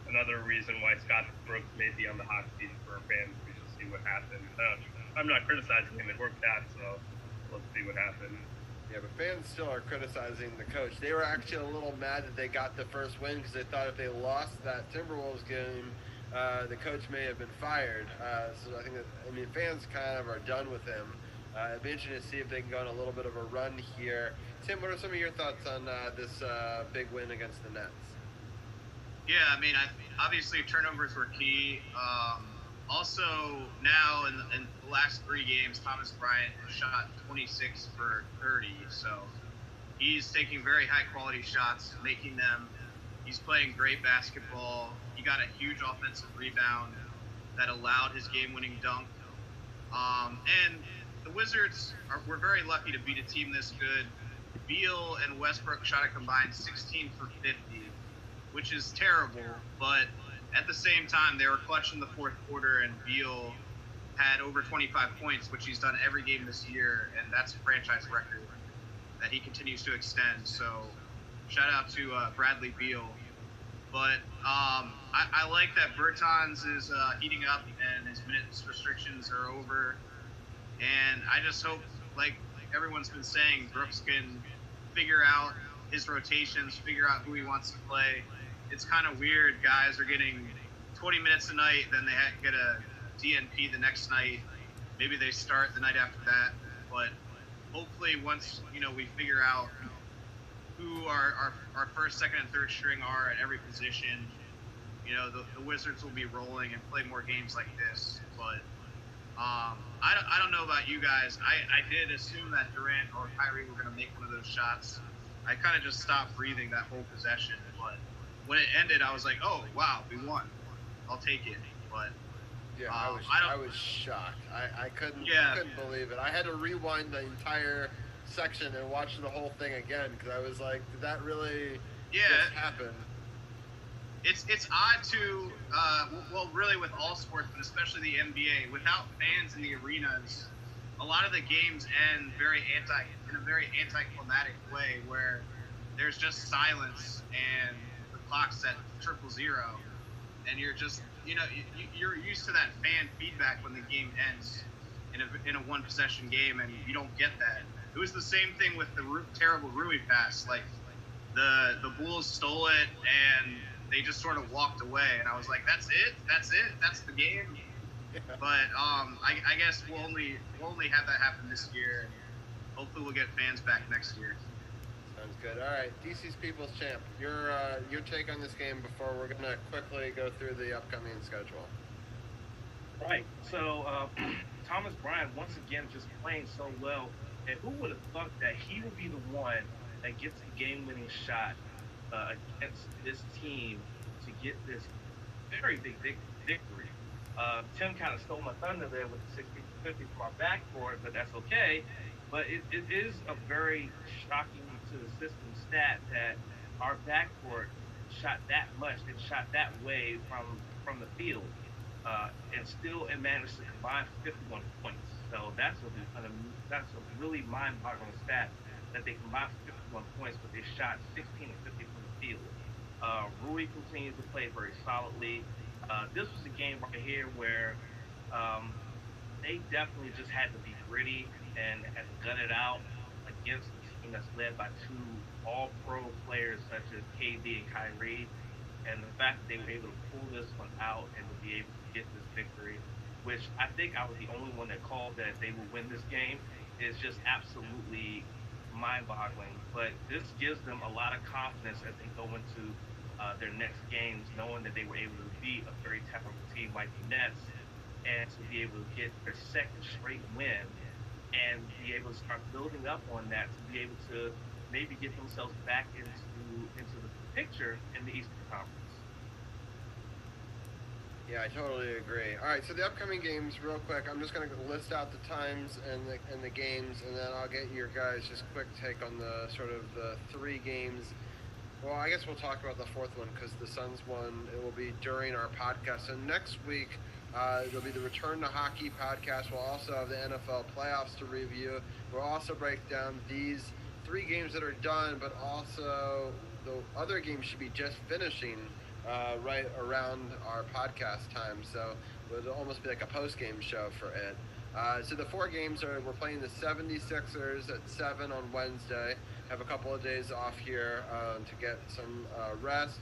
another reason why Scott Brooks may be on the hot seat for fans. We shall see what happens. I'm not criticizing him. It worked out, so let's see what happens. Yeah, but fans still are criticizing the coach. They were actually a little mad that they got the first win because they thought if they lost that Timberwolves game, the coach may have been fired. So I think fans kind of are done with him. It'd be interesting to see if they can go on a little bit of a run here. Tim, what are some of your thoughts on this big win against the Nets? Yeah, obviously turnovers were key. Also, now in the last 3 games, Thomas Bryant has shot 26 for 30. So he's taking very high-quality shots, making them. He's playing great basketball. He got a huge offensive rebound that allowed his game-winning dunk. And the Wizards were very lucky to beat a team this good. Beal and Westbrook shot a combined 16 for 50, which is terrible, but at the same time, they were clutch in the fourth quarter, and Beal had over 25 points, which he's done every game this year, and that's a franchise record that he continues to extend. So shout out to Bradley Beal. But I like that Bertans is heating up and his minutes restrictions are over. And I just hope, like everyone's been saying, Brooks can figure out his rotations, figure out who he wants to play. It's kind of weird. Guys are getting 20 minutes a night, then they get a DNP the next night. Maybe they start the night after that. But hopefully once, we figure out who our first, second, and third string are at every position, the Wizards will be rolling and play more games like this. But I don't know about you guys. I did assume that Durant or Kyrie were going to make one of those shots. I kind of just stopped breathing that whole possession. But when it ended, I was like, oh, wow, we won. I'll take it. But yeah, I was shocked. I couldn't believe it. I had to rewind the entire section and watch the whole thing again because I was like, did that really just happen? It's odd to, really with all sports, but especially the NBA, without fans in the arenas, a lot of the games end in a very anticlimactic way where there's just silence and the clock's at 000, and you're just, you're used to that fan feedback when the game ends in a one possession game, and you don't get that. It was the same thing with the terrible Rui pass. Like the Bulls stole it and they just sort of walked away, and I was like, that's the game. Yeah. But I guess we'll only have that happen this year, and hopefully we'll get fans back next year. Sounds good. All right, DC's People's Champ, your take on this game before we're gonna quickly go through the upcoming schedule. Right. So Thomas Bryant once again just playing so well, and who would have thought that he would be the one that gets a game-winning shot against this team to get this very big victory. Tim kind of stole my thunder there with the 60-50 from our backcourt, but that's okay. But it is a very shocking to the system stat that our backcourt shot that much and shot that way from the field, and still managed to combine for 51 points. So that's a really mind-boggling stat that they combined for 51 points, but they shot 16 and 50 from the field. Rui continues to play very solidly. This was a game right here where they definitely just had to be gritty and had to gut it out against a team that's led by 2 all-pro players such as KD and Kyrie. And the fact that they were able to pull this one out and to be able to get this victory, which I think I was the only one that called that they would win this game, is just absolutely mind-boggling. But this gives them a lot of confidence as they go into their next games, knowing that they were able to beat a very technical team like the Nets, and to be able to get their second straight win and be able to start building up on that to be able to maybe get themselves back into the picture in the Eastern Conference. Yeah, I totally agree. All right, so the upcoming games, real quick, I'm just going to list out the times and the games, and then I'll get your guys' just quick take on the sort of the 3 games. Well, I guess we'll talk about the 4th one because the Suns one, it will be during our podcast. And next week, there'll be the Return to Hockey podcast. We'll also have the NFL playoffs to review. We'll also break down these 3 games that are done, but also the other games should be just finishing right around our podcast time. So it'll almost be like a post-game show for it. So the 4 games are, we're playing the 76ers at 7 on Wednesday. Have a couple of days off here to get some rest.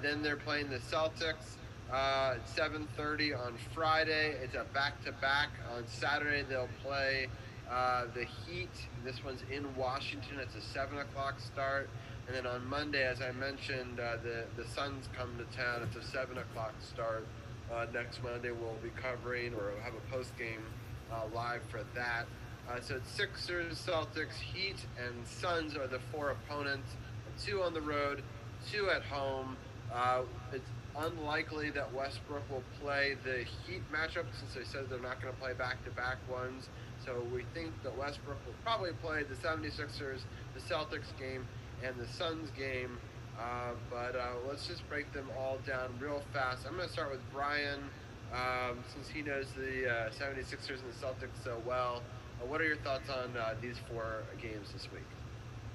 Then they're playing the Celtics at 7:30 on Friday. It's a back-to-back. On Saturday, they'll play the Heat. This one's in Washington. It's a 7 o'clock start. And then on Monday, as I mentioned, the Suns come to town. It's a 7 o'clock start. Next Monday, we'll be covering or have a post-game live for that. So it's Sixers, Celtics, Heat, and Suns are the 4 opponents. 2 on the road, 2 at home. It's unlikely that Westbrook will play the Heat matchup since they said they're not going to play back-to-back ones. So we think that Westbrook will probably play the 76ers, the Celtics game, and the Suns game. But let's just break them all down real fast. I'm going to start with Brian, since he knows the 76ers and the Celtics so well. What are your thoughts on these 4 games this week?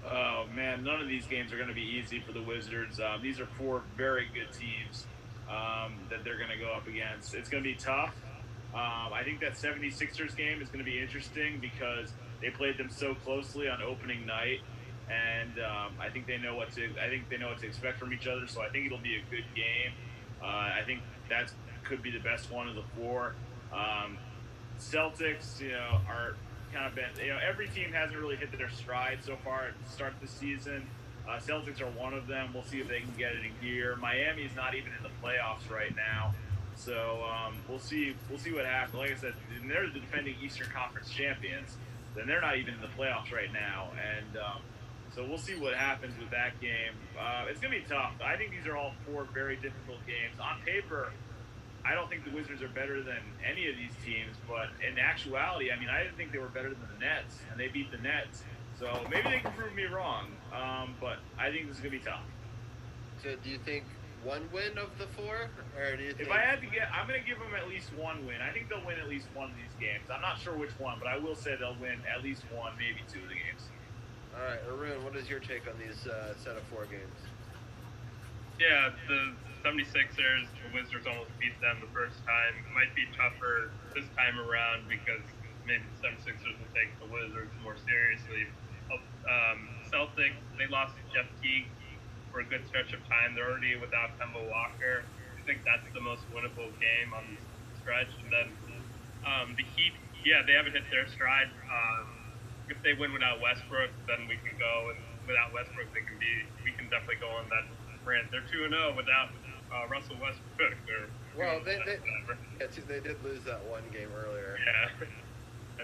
Oh, man, none of these games are going to be easy for the Wizards. These are 4 very good teams that they're going to go up against. It's going to be tough. I think that 76ers game is going to be interesting because they played them so closely on opening night, and I think they know what to expect from each other. So I think it'll be a good game. I think that could be the best one of the 4. Celtics, are kind of been, every team hasn't really hit their stride so far at the start of the season. Celtics are one of them. We'll see if they can get it in gear. Miami's not even in the playoffs right now, so we'll see what happens. Like I said, they're the defending Eastern Conference champions. Then they're not even in the playoffs right now, and so we'll see what happens with that game. It's gonna be tough. I think these are all 4 very difficult games. On paper, I don't think the Wizards are better than any of these teams, but in actuality, I didn't think they were better than the Nets, and they beat the Nets. So maybe they can prove me wrong, but I think this is going to be tough. So do you think 1 win of the 4? Or do you think... If I had to get, I'm going to give them at least 1 win. I think they'll win at least 1 of these games. I'm not sure which one, but I will say they'll win at least 1, maybe 2 of the games. All right, Arun, what is your take on these set of 4 games? Yeah, the 76ers, the Wizards almost beat them the first time. It might be tougher this time around because maybe the 76ers will take the Wizards more seriously. Celtics, they lost Jeff Teague for a good stretch of time. They're already without Kemba Walker. I think that's the most winnable game on the stretch. And then the Heat, they haven't hit their stride. If they win without Westbrook, then we can go. And without Westbrook, we can definitely go on that rant. They're 2-0 without Russell Westbrook. Well, they did lose that 1 game earlier. Yeah.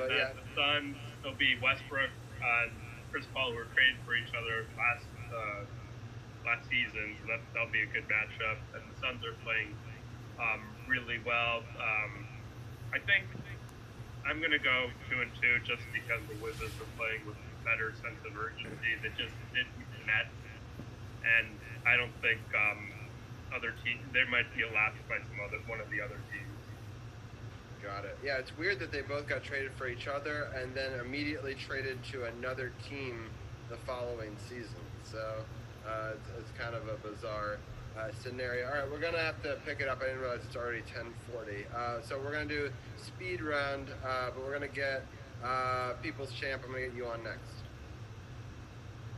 And then the Suns, they'll be Westbrook and Chris Paul, who were traded for each other last season, so that'll be a good matchup. And the Suns are playing really well. I think I'm going to go 2-2 just because the Wizards are playing with a better sense of urgency. They just didn't net, and I don't think other teams, they might be elapsed by one of the other teams. Got it. Yeah, it's weird that they both got traded for each other and then immediately traded to another team the following season. So it's kind of a bizarre scenario. All right, we're going to have to pick it up. I didn't realize it's already 10:40. So we're going to do speed round, but we're going to get People's Champ. I'm going to get you on next.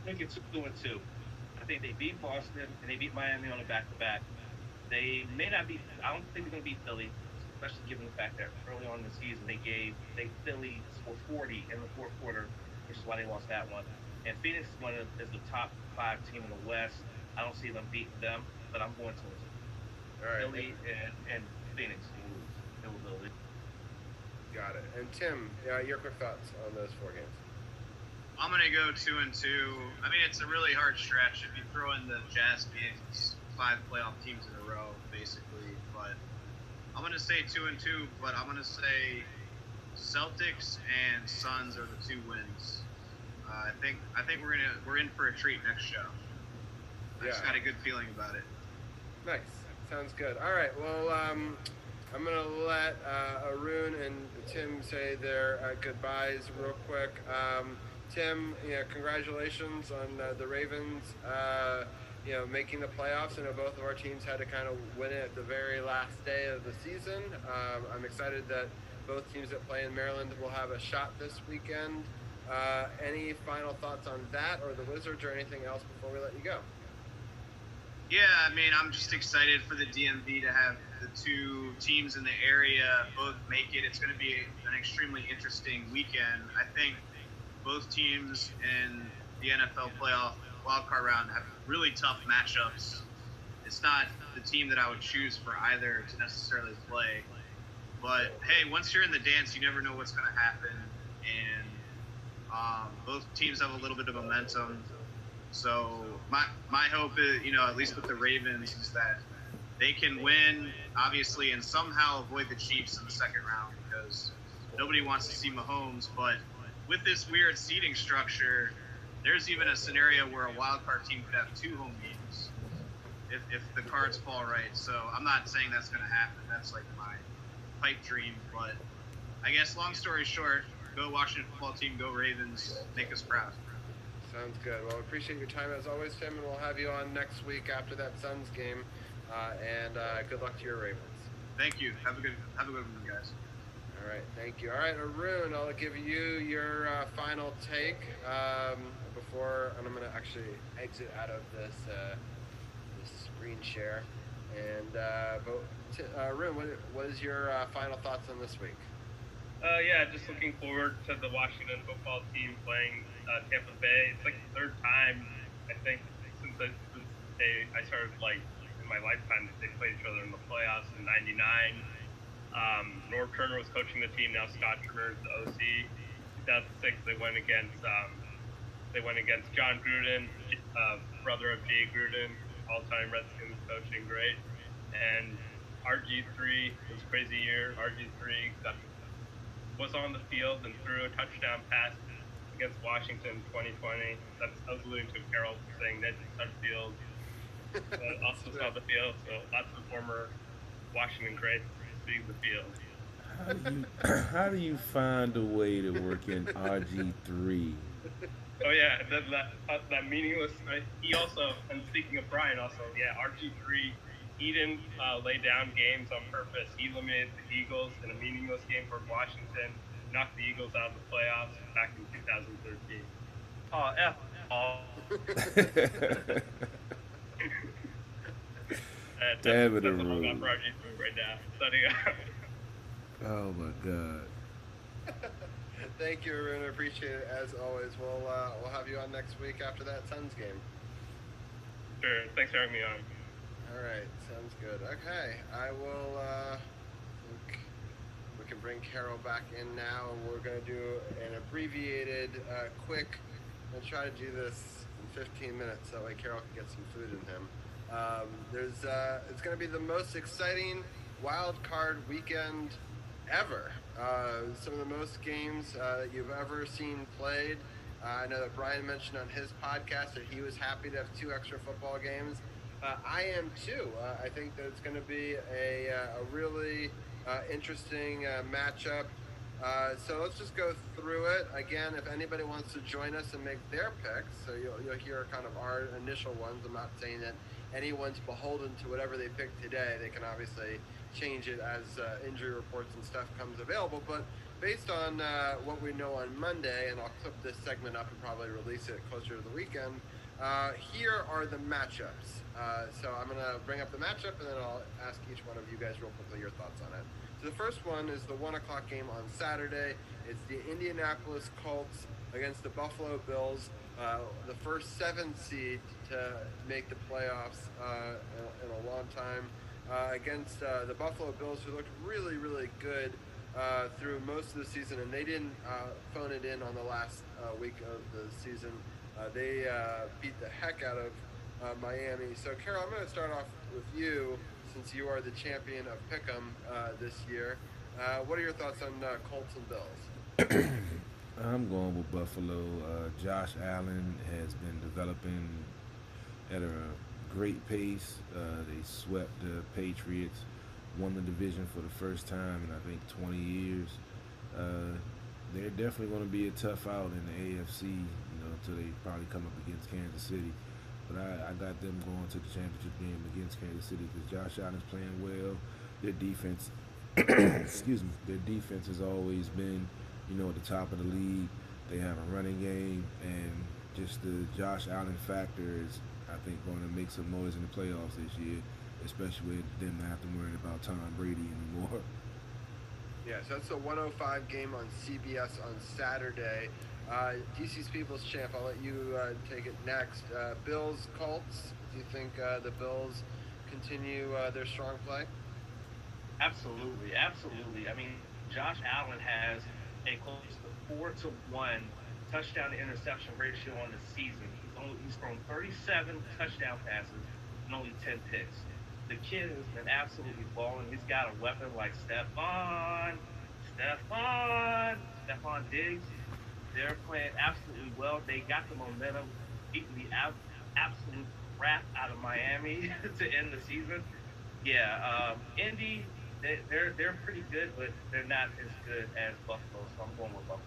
I think it's 2-2. I think they beat Boston and they beat Miami on a back-to-back. They may not beat. I don't think they're going to beat Philly, especially given the fact that early on in the season they Philly scored 40 in the 4th quarter, which is why they lost that one. And Phoenix is the top 5 team in the West. I don't see them beating them, but I'm going to lose. All right. Philly and Phoenix will lose. Got it. And Tim, your quick thoughts on those 4 games. I'm going to go 2-2. It's a really hard stretch if you throw in the Jazz being 5 playoff teams in a row, basically. But I'm gonna say 2-2, but I'm gonna say Celtics and Suns are the 2 wins. I think we're in for a treat next show. I just got a good feeling about it. Nice. Sounds good. All right. Well, I'm going to let Arun and Tim say their goodbyes real quick. Tim, congratulations on the Ravens, making the playoffs. I know both of our teams had to kind of win it at the very last day of the season. I'm excited that both teams that play in Maryland will have a shot this weekend. Any final thoughts on that or the Wizards or anything else before we let you go? Yeah, I mean, I'm just excited for the DMV to have the 2 teams in the area both make it. It's going to be an extremely interesting weekend. I think both teams in the NFL playoff wildcard round have really tough matchups. It's not the team that I would choose for either to necessarily play. But, hey, once you're in the dance, you never know what's going to happen. And both teams have a little bit of momentum. So my hope is, at least with the Ravens, is that they can win, obviously, and somehow avoid the Chiefs in the second round because nobody wants to see Mahomes. But with this weird seeding structure, there's even a scenario where a wild card team could have 2 home games if the cards fall right. So I'm not saying that's going to happen. That's like my pipe dream. But I guess long story short, go Washington football team, go Ravens, make us proud. Sounds good. Well, appreciate your time as always, Tim, and we'll have you on next week after that Suns game. And good luck to your Ravens. Thank you. Have a good one, guys. All right. Thank you. All right, Arun, I'll give you your final take before, and I'm going to actually exit out of this screen share. And Arun, what is your final thoughts on this week? Just looking forward to the Washington football team playing Tampa Bay. It's like the 3rd time, I think, since I started, in my lifetime that they played each other in the playoffs in '99. Norv Turner was coaching the team. Now Scott Turner is the OC. 2006, they went against John Gruden, brother of Jay Gruden, all-time Redskins coaching, great. And RG3 was a crazy year. RG3 was on the field and threw a touchdown pass against Washington in 2020. I was alluding to Carol saying that touch field, but also saw the field. So lots of former Washington greats seeing the field. How do you find a way to work in RG3? Oh yeah, that meaningless. He also, and speaking of Brian, RG3. He didn't lay down games on purpose. He eliminated the Eagles in a meaningless game for Washington, knocked the Eagles out of the playoffs back in 2013. Oh, F all. Damn it, that's all I got for RG3 right now. Setting up. Oh, my God. Thank you, Arun. I appreciate it, as always. We'll have you on next week after that Suns game. Sure. Thanks for having me on. All right, sounds good. Okay, I will think we can bring Carol back in now, and we're going to do an abbreviated, quick, we'll try to do this in 15 minutes, so that way Carol can get some food in him. It's going to be the most exciting wild card weekend ever. Some of the most games you've ever seen played. I know that Brian mentioned on his podcast that he was happy to have 2 extra football games. I am too. I think that it's going to be a really interesting matchup. So let's just go through it. Again, if anybody wants to join us and make their picks, so you'll hear kind of our initial ones. I'm not saying that anyone's beholden to whatever they pick today. They can obviously change it as injury reports and stuff comes available. But based on what we know on Monday, and I'll clip this segment up and probably release it closer to the weekend, here are the matchups. So I'm going to bring up the matchup, and then I'll ask each one of you guys real quickly your thoughts on it. So the first one is the 1 o'clock game on Saturday. It's the Indianapolis Colts against the Buffalo Bills, the first 7 seed to make the playoffs in a long time, against the Buffalo Bills, who looked really, really good through most of the season, and they didn't phone it in on the last week of the season. They beat the heck out of Miami. So, Carol, I'm going to start off with you. since you are the champion of Pick'em this year, what are your thoughts on Colts and Bills? I'm going with Buffalo. Josh Allen has been developing at a great pace. They swept the Patriots, won the division for the first time in I think 20 years. They're definitely going to be a tough out in the AFC, until they probably come up against Kansas City. But I got them going to the championship game against Kansas City because Josh Allen's playing well. Their defense, excuse me, their defense has always been, at the top of the league. They have a running game, and just the Josh Allen factor is, I think, going to make some noise in the playoffs this year, especially with them not having to worry about Tom Brady anymore. Yeah, so that's the 105 game on CBS on Saturday. DC's People's Champ, I'll let you take it next. Bills, Colts, do you think the Bills continue their strong play? Absolutely. I mean, Josh Allen has a close to 4-to-1 touchdown to interception ratio on the season. He's thrown 37 touchdown passes and only 10 picks. The kid has been absolutely balling. He's got a weapon like Stephon Diggs. They're playing absolutely well. They got the momentum, beating the absolute crap out of Miami to end the season. Yeah, Indy, they're pretty good, but they're not as good as Buffalo, so I'm going with Buffalo.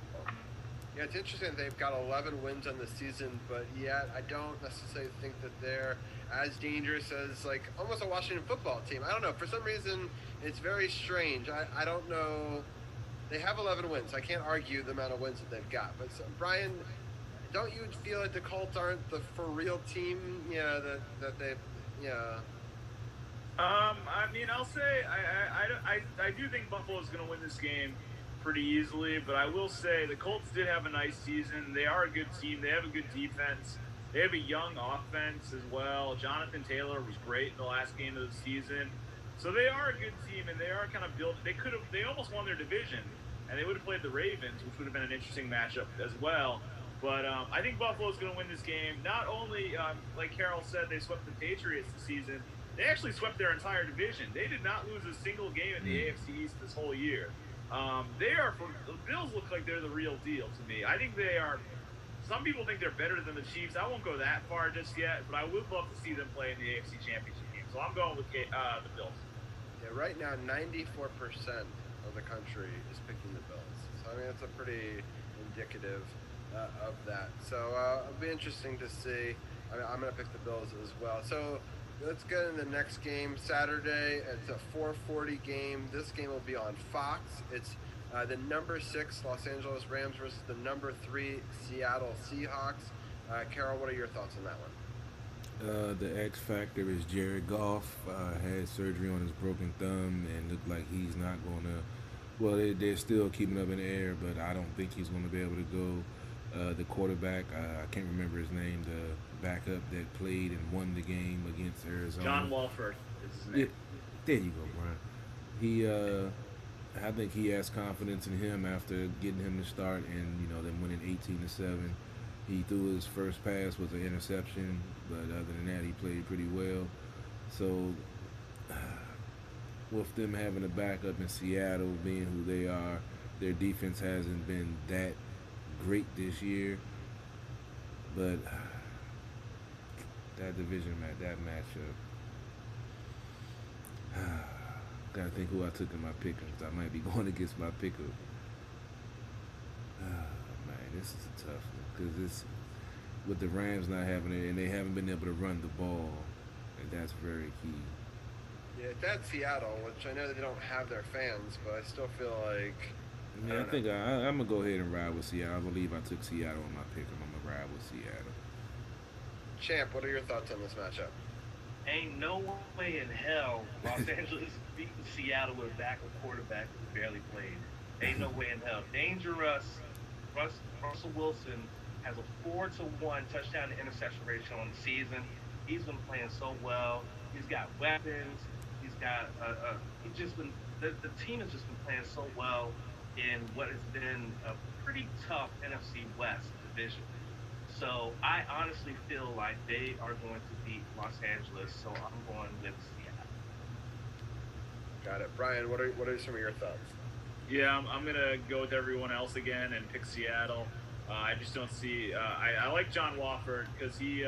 Yeah, it's interesting. They've got 11 wins on the season, but yet I don't necessarily think that they're as dangerous as almost a Washington football team. I don't know. For some reason, it's very strange. I don't know. They have 11 wins. I can't argue the amount of wins that they've got. But Brian, don't you feel like the Colts aren't the for real team? That they. I mean, I'll say I do think Buffalo's going to win this game pretty easily, but I will say the Colts did have a nice season. They are a good team. They have a good defense. They have a young offense as well. Jonathan Taylor was great in the last game of the season. So they are a good team, and they are kind of built. They almost won their division, and they would have played the Ravens, which would have been an interesting matchup as well. But I think Buffalo's going to win this game. Not only, like Carol said, they swept the Patriots this season, they actually swept their entire division. They did not lose a single game in the AFC East this whole year. The Bills look like they're the real deal to me. I think they are. Some people think they're better than the Chiefs. I won't go that far just yet, but I would love to see them play in the AFC Championship game. So I'm going with the Bills. Yeah, right now 94% of the country is picking the Bills. So I mean, it's a pretty indicative of that. So it'll be interesting to see. I'm going to pick the Bills as well. So let's get in the next game. Saturday, it's a 4:40 game. This game will be on Fox. It's the number 6 Los Angeles Rams versus the number 3 Seattle Seahawks. Carol, what are your thoughts on that one? The X factor is Jared Goff. Had surgery on his broken thumb and looked like he's not going to. Well, they're still keeping up in the air, but I don't think he's going to be able to go. The quarterback, I can't remember his name, the backup that played and won the game against Arizona. John Walford is his name. Yeah, there you go, Brian. I think he has confidence in him after getting him to start and, them winning 18-7. He threw his first pass with an interception, but other than that, he played pretty well. So, with them having a backup in Seattle, being who they are, their defense hasn't been that great this year. But that division match, that matchup, gotta think who I took in my pick 'cause I might be going against my pick. Man, this is a tough one because it's with the Rams not having it and they haven't been able to run the ball, and that's very key. Yeah, that's Seattle, which I know they don't have their fans, but I still feel like. Yeah, I think I'm gonna go ahead and ride with Seattle. I believe I took Seattle on my pick, and I'm gonna ride with Seattle. Champ, what are your thoughts on this matchup? Ain't no way in hell Los Angeles beating Seattle with a backup quarterback who barely played. Ain't no way in hell. Dangerous. Russell Wilson has a 4-to-1 touchdown to interception ratio on the season. He's been playing so well. He's got weapons. He's got the team has just been playing so well in what has been a pretty tough NFC West division. So I honestly feel like they are going to beat Los Angeles, so I'm going with Seattle. Got it. Brian, what are some of your thoughts? Yeah, I'm going to go with everyone else again and pick Seattle. I just don't see. I like John Wofford because he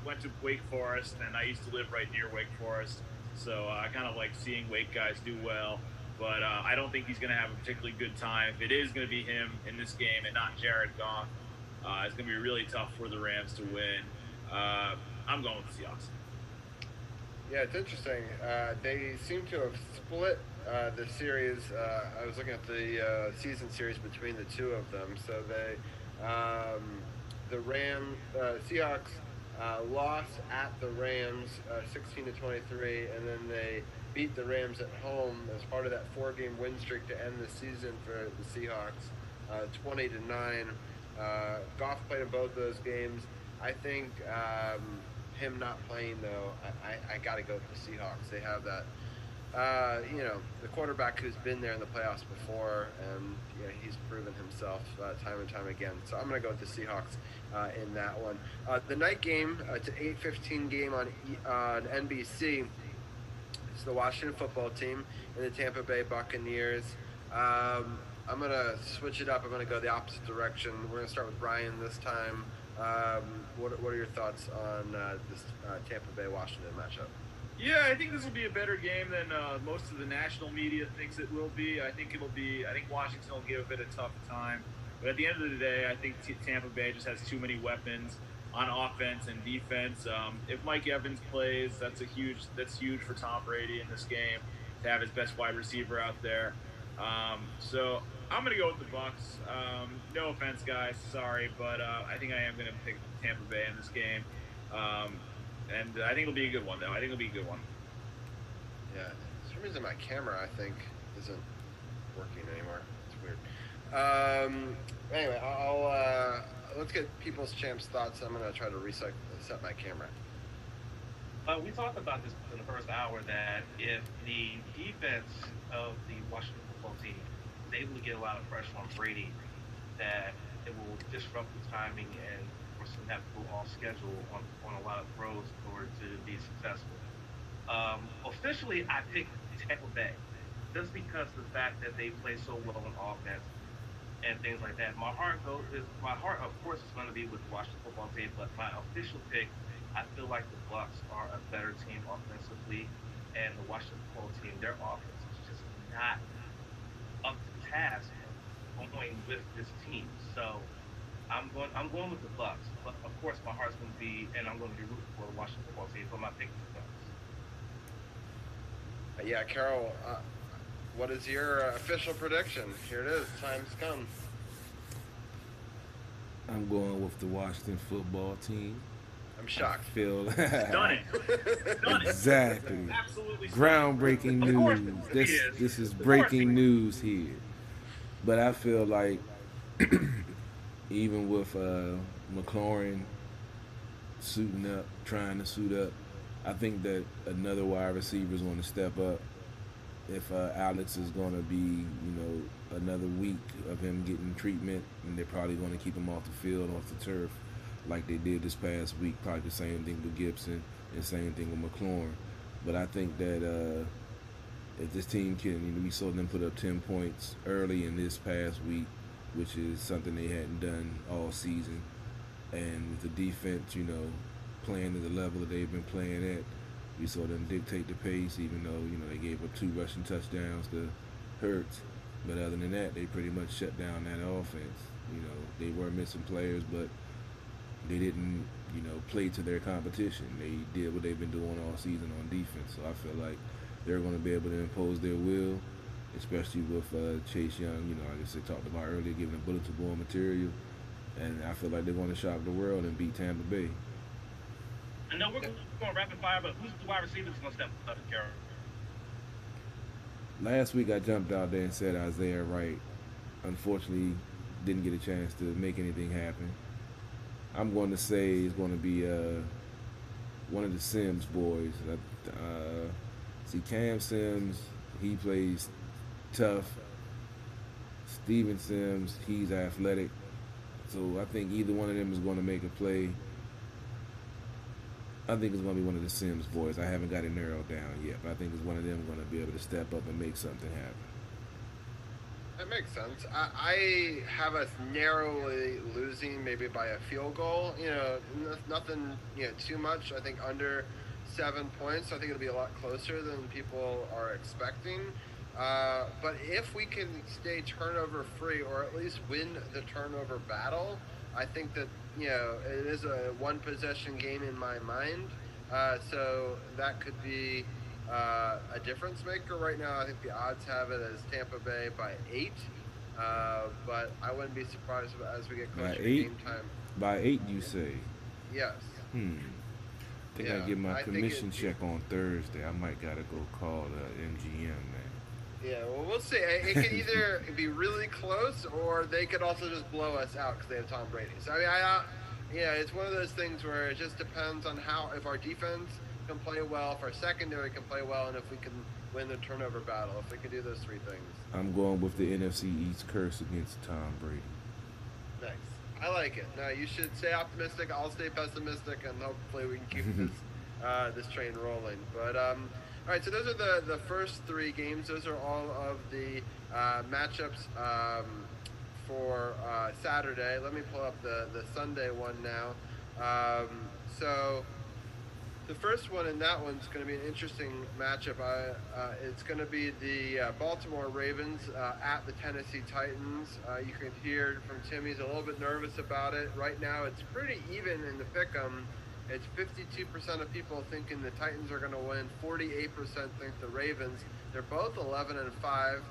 went to Wake Forest, and I used to live right near Wake Forest, so I kind of like seeing Wake guys do well. But I don't think he's going to have a particularly good time. If it is going to be him in this game and not Jared Goff, it's going to be really tough for the Rams to win. I'm going with the Seahawks. Yeah, it's interesting. They seem to have split the series. I was looking at the season series between the two of them. So the Seahawks lost at the Rams 16-23, and then they beat the Rams at home as part of that 4-game win streak to end the season for the Seahawks, 20-9. Goff played in both those games. I think him not playing, though, I got to go with the Seahawks. They have that, the quarterback who's been there in the playoffs before, and he's proven himself time and time again. So I'm going to go with the Seahawks in that one. The night game, it's an 8:15 game on NBC. It's the Washington football team and the Tampa Bay Buccaneers. I'm going to switch it up. I'm going to go the opposite direction. We're going to start with Brian this time. What are your thoughts on this Tampa Bay-Washington matchup? Yeah, I think this will be a better game than most of the national media thinks it will be. I think Washington will give it a tough time. But at the end of the day, I think Tampa Bay just has too many weapons on offense and defense. If Mike Evans plays, that's huge for Tom Brady in this game to have his best wide receiver out there. So I'm going to go with the Bucs. No offense, guys. Sorry, but I think I am going to pick Tampa Bay in this game. And I think it'll be a good one, though. Yeah, for some reason my camera, I think, isn't working anymore. It's weird. Anyway, let's get People's Champs thoughts. I'm going to try to set my camera. We talked about this in the first hour, that if the defense of the Washington football team is able to get a lot of pressure on Brady, that it will disrupt the timing and force him to have to go off schedule on a lot of throws in order to be successful. Officially, I picked Tampa Bay just because of the fact that they play so well on offense and things like that. My heart, of course, is going to be with the Washington football team, but my official pick, I feel like the Bucs are a better team offensively, and the Washington football team, their offense is just not up to task going with this team. So I'm going with the Bucs, but of course my heart's going to be, and I'm going to be rooting for the Washington football team, so I'm not picking the Bucs. Yeah, Carol, what is your official prediction? Here it is. Time's come. I'm going with the Washington football team. I'm shocked. I feel Done it. Exactly. Absolutely. Groundbreaking news. This is breaking news here. But I feel like even with McLaurin suiting up, trying to suit up, I think that another wide receiver is going to step up. If Alex is going to be, another week of him getting treatment, and they're probably going to keep him off the field, off the turf, like they did this past week. Probably the same thing with Gibson and same thing with McLaurin. But I think that if this team can, we saw them put up 10 points early in this past week, which is something they hadn't done all season. And with the defense, playing at the level that they've been playing at, we saw them dictate the pace, even though, they gave up 2 rushing touchdowns to Hurts. But other than that, they pretty much shut down that offense. They were missing players, but they didn't, play to their competition. They did what they've been doing all season on defense. So I feel like they're going to be able to impose their will, especially with Chase Young, like I said, talked about earlier, giving a bulletin board material. And I feel like they're going to shock the world and beat Tampa Bay. I know we're going rapid fire, but who's the wide receiver that's going to step up, Carol? Last week I jumped out there and said Isaiah Wright. Unfortunately, didn't get a chance to make anything happen. I'm going to say it's going to be one of the Sims boys. See, Cam Sims, he plays tough. Steven Sims, he's athletic. So I think either one of them is going to make a play. I think it's going to be one of the Sims boys. I haven't got it narrowed down yet, but I think it's one of them going to be able to step up and make something happen. That makes sense. I have us narrowly losing, maybe by a field goal. Nothing, too much. I think under 7 points. I think it'll be a lot closer than people are expecting. But if we can stay turnover free, or at least win the turnover battle, I think that it is a one possession game in my mind. So that could be a difference maker. Right now, I think the odds have it as Tampa Bay by 8. But I wouldn't be surprised as we get closer to game time. By 8, you say? Yes. I think I get my commission check on Thursday. I might gotta go call the MGM, man. Yeah, well, we'll see. It could either be really close, or they could also just blow us out because they have Tom Brady. So I mean, it's one of those things where it just depends on if our defense can play well, if our secondary can play well, and if we can win the turnover battle. If we can do those 3 things. I'm going with the NFC East curse against Tom Brady. Nice. I like it. Now, you should stay optimistic. I'll stay pessimistic, and hopefully we can keep this train rolling. But all right, so those are the first 3 games. Those are all of the matchups for Saturday. Let me pull up the Sunday one now. So the first one, and that one's going to be an interesting matchup. It's going to be the Baltimore Ravens at the Tennessee Titans. You can hear from Tim, he's a little bit nervous about it. Right now, it's pretty even in the pick'em. It's 52% of people thinking the Titans are going to win. 48% think the Ravens. They're both 11-5.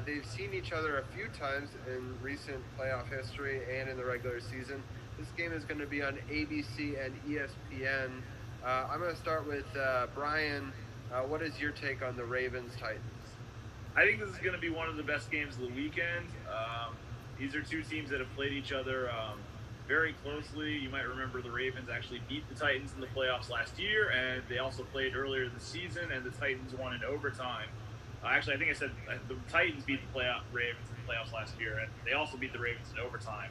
They've seen each other a few times in recent playoff history and in the regular season. This game is going to be on ABC and ESPN. I'm going to start with Brian. What is your take on the Ravens-Titans? I think this is going to be one of the best games of the weekend. These are 2 teams that have played each other very closely. You might remember the Ravens actually beat the Titans in the playoffs last year, and they also played earlier this season, and the Titans won in overtime. Actually, I think I said the Titans beat the Ravens in the playoffs last year, and they also beat the Ravens in overtime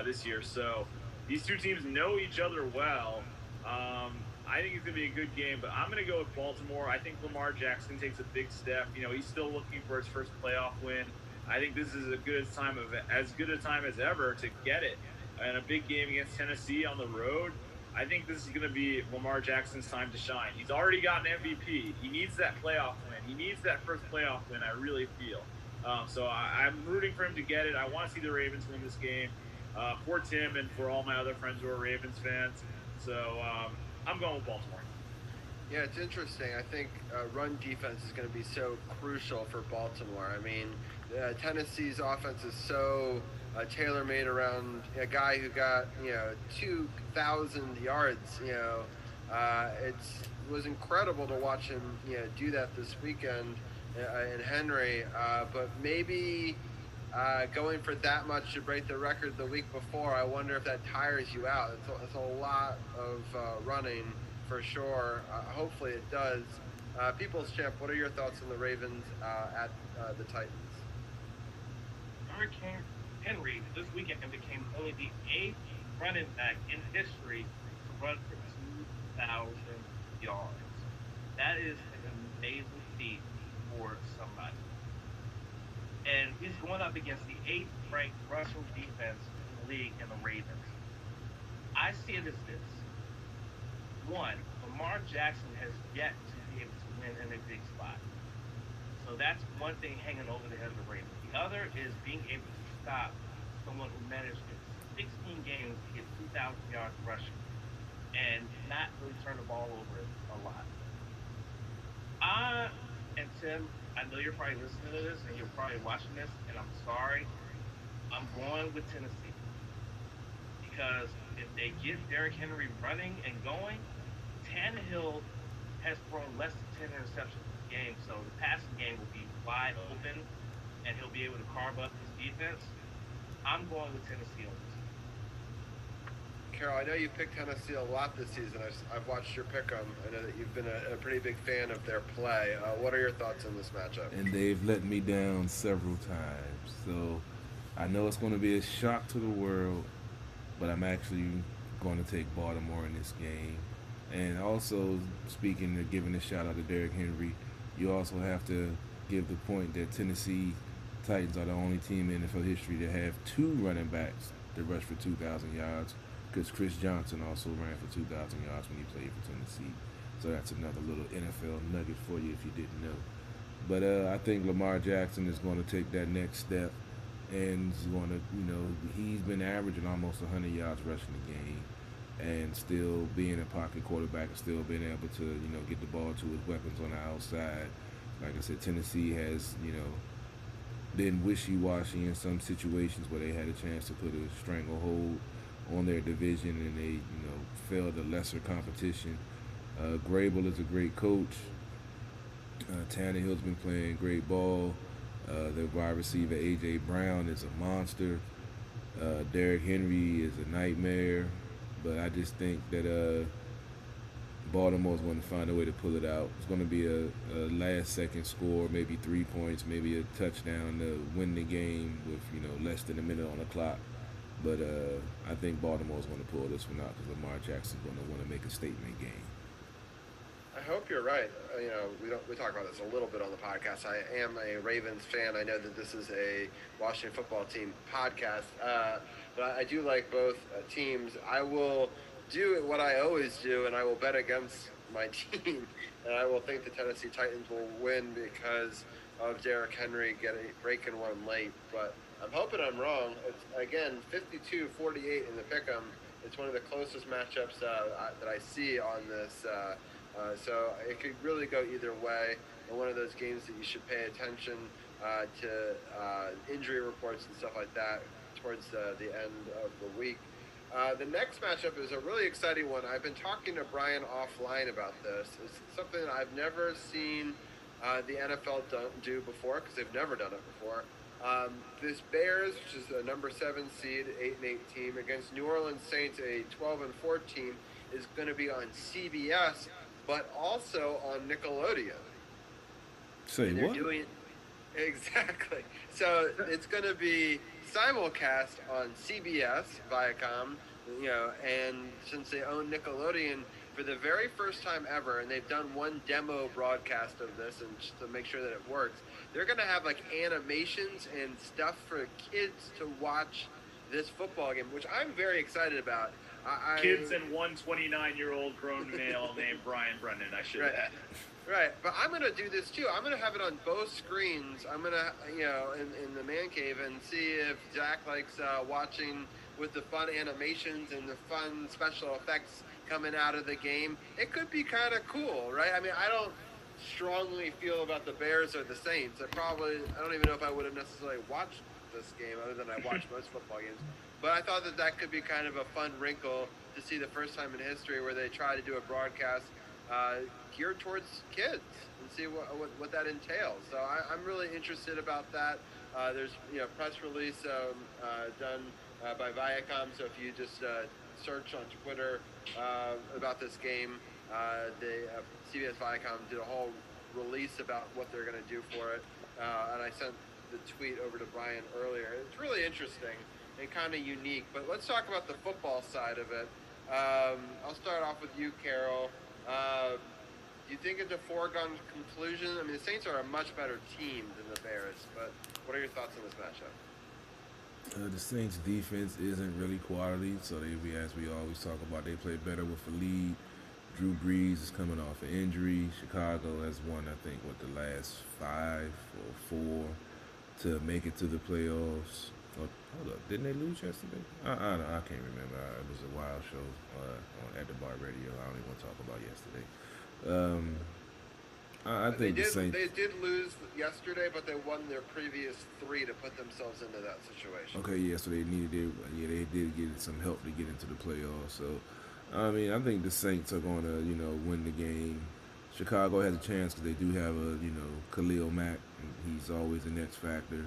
this year. So these 2 teams know each other well. I think it's going to be a good game, but I'm going to go with Baltimore. I think Lamar Jackson takes a big step. He's still looking for his first playoff win. I think this is as good a time as ever to get it. And a big game against Tennessee on the road, I think this is going to be Lamar Jackson's time to shine. He's already got an MVP. He needs that playoff win. He needs that first playoff win, I really feel. So I'm rooting for him to get it. I want to see the Ravens win this game for Tim and for all my other friends who are Ravens fans. So I'm going with Baltimore. Yeah, it's interesting. I think run defense is going to be so crucial for Baltimore. I mean, Tennessee's offense is so tailor-made around a guy who got 2,000 yards. It was incredible to watch him do that this weekend in Henry. But maybe going for that much to break the record the week before, I wonder if that tires you out. It's a lot of running for sure. Hopefully it does. People's Champ, what are your thoughts on the Ravens at the Titans? Hurricane Henry this weekend became only the 8th running back in history to run for 2,000 yards. That is an amazing feat for somebody. And he's going up against the 8th ranked rushing defense in the league in the Ravens. I see it as this. 1, Lamar Jackson has yet to be able to win in a big spot. So that's one thing hanging over the head of the Ravens. The other is being able to stop someone who managed in 16 games to get 2,000 yards rushing and not really turn the ball over a lot. And Tim, I know you're probably listening to this and you're probably watching this, and I'm sorry. I'm going with Tennessee. Because if they get Derrick Henry running and going, Tannehill has thrown less than 10 interceptions this game, so the passing game will be wide open, and he'll be able to carve up his defense. I'm going with Tennessee on this. Carol, I know you picked Tennessee a lot this season. I've watched your pick 'em. I know that you've been a pretty big fan of their play. What are your thoughts on this matchup? And they've let me down several times. So I know it's going to be a shock to the world, but I'm actually going to take Baltimore in this game. And also, speaking of giving a shout out to Derrick Henry, you also have to give the point that Tennessee Titans are the only team in NFL history to have two running backs that rush for 2,000 yards, because Chris Johnson also ran for 2,000 yards when he played for Tennessee. So that's another little NFL nugget for you if you didn't know. But I think Lamar Jackson is going to take that next step, and he's going to, he's been averaging almost 100 yards rushing the game, and still being a pocket quarterback and still being able to, get the ball to his weapons on the outside. Like I said, Tennessee has, been wishy-washy in some situations where they had a chance to put a stranglehold on their division, and they, failed the lesser competition. Grable is a great coach. Tannehill's been playing great ball. The wide receiver A.J. Brown is a monster. Derrick Henry is a nightmare. But I just think that Baltimore's going to find a way to pull it out. It's going to be a last-second score, maybe 3 points, maybe a touchdown to win the game with, less than a minute on the clock. But I think Baltimore's going to pull this one out because Lamar Jackson's going to want to make a statement game. I hope you're right. We talk about this a little bit on the podcast. I am a Ravens fan. I know that this is a Washington football team podcast, but I do like both teams. I will do what I always do, and I will bet against my team, and I will think the Tennessee Titans will win because of Derrick Henry breaking one late. But I'm hoping I'm wrong. It's, again, 52-48 in the pick'em. It's one of the closest matchups that I see on this. So it could really go either way. And one of those games that you should pay attention to injury reports and stuff like that towards the end of the week. The next matchup is a really exciting one. I've been talking to Brian offline about this. It's something that I've never seen the NFL do before, because they've never done it before. This Bears, which is a number 7 seed, 8-8 team, against New Orleans Saints, a 12-4 team, is going to be on CBS, but also on Nickelodeon. Say what? Exactly. So it's going to be simulcast on CBS, Viacom, and since they own Nickelodeon, for the very first time ever, and they've done one demo broadcast of this and just to make sure that it works, they're going to have like animations and stuff for kids to watch this football game, which I'm very excited about. Kids and one 29-year-old grown male named Brian Brennan, I should add. Right, but I'm going to do this too. I'm going to have it on both screens. I'm going to, in the man cave and see if Zach likes watching with the fun animations and the fun special effects coming out of the game. It could be kind of cool, right? I mean, I don't strongly feel about the Bears or the Saints. I don't even know if I would have necessarily watched this game other than I watch most football games. But I thought that could be kind of a fun wrinkle to see the first time in history where they try to do a broadcast geared towards kids and see what that entails. So I'm really interested about that. There's press release done by Viacom. So if you just search on Twitter about this game, CBS Viacom did a whole release about what they're going to do for it. And I sent the tweet over to Brian earlier. It's really interesting and kind of unique. But let's talk about the football side of it. I'll start off with you, Carol. Do you think it's a foregone conclusion? I mean, the Saints are a much better team than the Bears, but what are your thoughts on this matchup? The Saints' defense isn't really quality, so as we always talk about, they play better with a lead. Drew Brees is coming off an injury. Chicago has won, I think, the last 5 or 4 to make it to the playoffs. Oh, hold up, didn't they lose yesterday? I can't remember. It was a wild show at the bar radio. I don't even want to talk about yesterday. I think they did lose yesterday, but they won their previous 3 to put themselves into that situation. Okay, yeah, so they did get some help to get into the playoffs. So, I mean, I think the Saints are going to, win the game. Chicago has a chance because they do have Khalil Mack. He's always an X factor.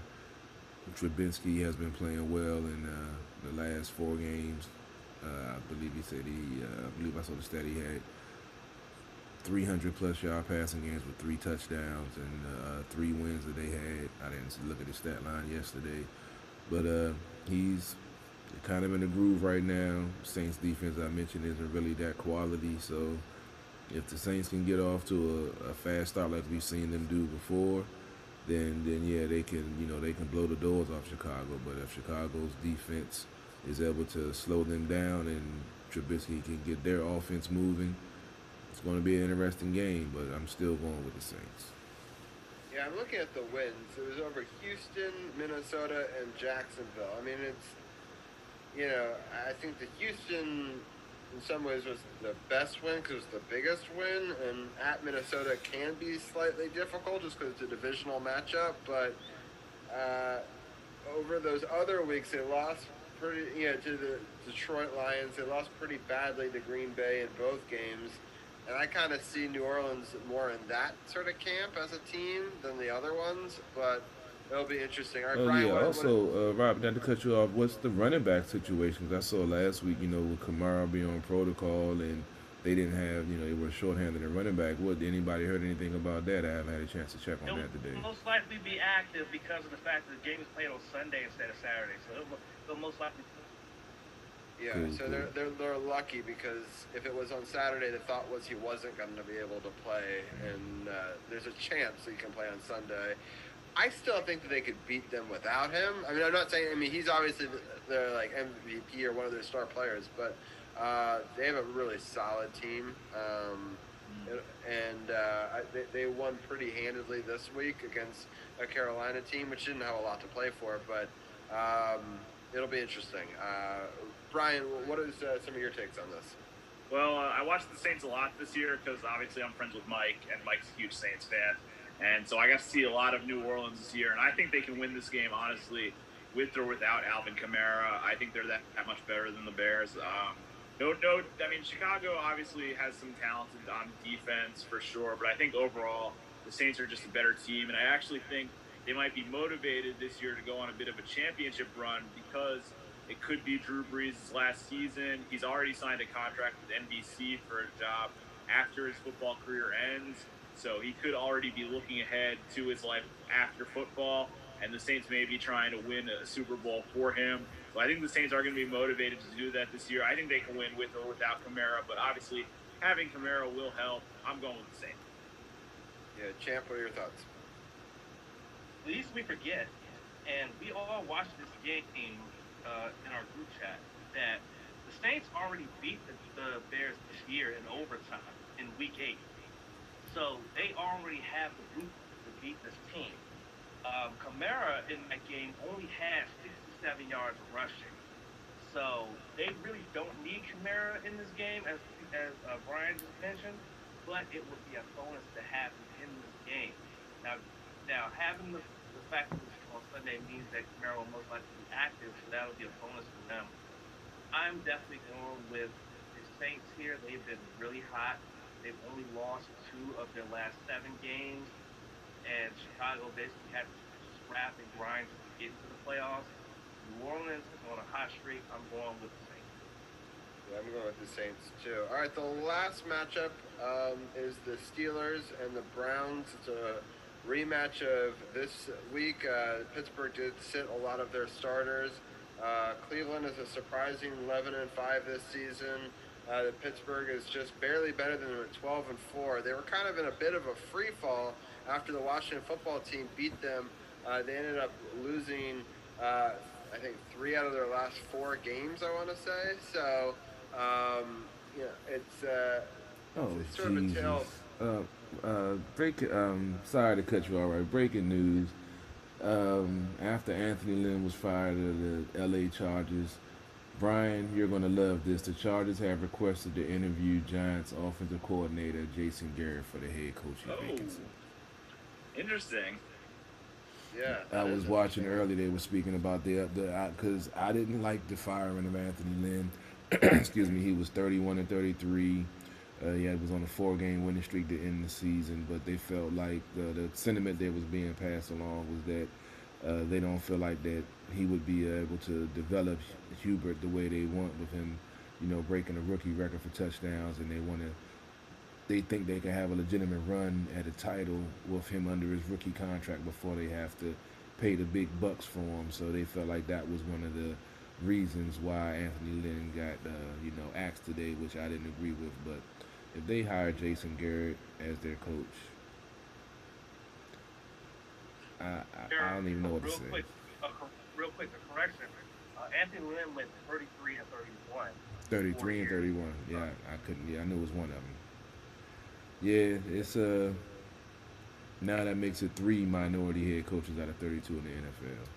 Trubisky has been playing well in the last 4 games. I believe I saw the stat he had 300-plus yard passing games with 3 touchdowns and 3 wins that they had. I didn't look at his stat line yesterday, but he's They're kind of in a groove right now. Saints defense, I mentioned, isn't really that quality. So if the Saints can get off to a fast start like we've seen them do before, then yeah, they can blow the doors off Chicago. But if Chicago's defense is able to slow them down and Trubisky can get their offense moving, it's going to be an interesting game. But I'm still going with the Saints. Yeah, I'm looking at the wins. It was over Houston, Minnesota, and Jacksonville. I mean, I think the Houston, in some ways, was the best win because it's the biggest win, and at Minnesota can be slightly difficult just because it's a divisional matchup. But over those other weeks, they lost to the Detroit Lions. They lost pretty badly to Green Bay in both games. And I kind of see New Orleans more in that sort of camp as a team than the other ones, but it'll be interesting. All right, Brian, Rob, not to cut you off, what's the running back situation? 'Cause I saw last week, with Kamara being on protocol and they didn't have, they were shorthanded in running back. Anybody heard anything about that? I haven't had a chance to check on that today. They'll most likely be active because of the fact that the game is played on Sunday instead of Saturday, so they'll most likely. Yeah, cool. They're lucky because if it was on Saturday, the thought was he wasn't going to be able to play, and there's a chance he can play on Sunday. I still think that they could beat them without him. I mean, I'm not saying. I mean, he's obviously their like MVP or one of their star players, but they have a really solid team, they won pretty handedly this week against a Carolina team, which didn't have a lot to play for, but it'll be interesting. Brian, what is some of your takes on this? Well, I watched the Saints a lot this year because obviously I'm friends with Mike, and Mike's a huge Saints fan. And so I got to see a lot of New Orleans this year, and I think they can win this game, honestly, with or without Alvin Kamara. I think they're that much better than the Bears. I mean, Chicago obviously has some talent on defense for sure, but I think overall the Saints are just a better team, and I actually think they might be motivated this year to go on a bit of a championship run because it could be Drew Brees' last season. He's already signed a contract with NBC for a job after his football career ends, so he could already be looking ahead to his life after football, and the Saints may be trying to win a Super Bowl for him. So I think the Saints are going to be motivated to do that this year. I think they can win with or without Kamara, but obviously having Kamara will help. I'm going with the Saints. Yeah, Champ, what are your thoughts? Least we forget, and we all watched this game in our group chat, that the Saints already beat the Bears this year in overtime in Week 8. So they already have the blueprint to beat this team. Kamara in that game only had 67 yards rushing. So they really don't need Kamara in this game, as Brian just mentioned, but it would be a bonus to have him in this game. Now having the fact that it's on Sunday means that Kamara will most likely be active, so that'll be a bonus for them. I'm definitely going with the Saints here. They've been really hot. They've only lost 2 of their last 7 games, and Chicago basically had to scrap and grind to get to the playoffs. New Orleans is on a hot streak. I'm going with the Saints. Yeah, I'm going with the Saints too. All right, the last matchup is the Steelers and the Browns. It's a rematch of this week. Pittsburgh did sit a lot of their starters. Cleveland is a surprising 11-5 this season. Pittsburgh is just barely better than them at 12-4. They were kind of in a bit of a free fall after the Washington football team beat them. They ended up losing, I think, 3 out of their last 4 games, I want to say. So, it's sort of a tale. Sorry to cut you all right. Breaking news. After Anthony Lynn was fired of the LA Chargers, Brian, you're going to love this. The Chargers have requested to interview Giants offensive coordinator Jason Garrett for the head coaching vacancy. Interesting. Yeah. I was watching earlier. They were speaking about because I didn't like the firing of Anthony Lynn. Excuse me. He was 31-33. He was on a 4-game winning streak to end the season, but they felt like the sentiment that was being passed along was that they don't feel like that he would be able to develop Hubert the way they want with him, breaking a rookie record for touchdowns, and they think they can have a legitimate run at a title with him under his rookie contract before they have to pay the big bucks for him. So they felt like that was one of the reasons why Anthony Lynn got axed today, which I didn't agree with. But if they hire Jason Garrett as their coach, I don't even know what to say. Real quick, a correction. Anthony Lynn went 33 and 31. 33 and 31. Yeah, I couldn't. Yeah, I knew it was one of them. Yeah, it's now that makes it 3 minority head coaches out of 32 in the NFL.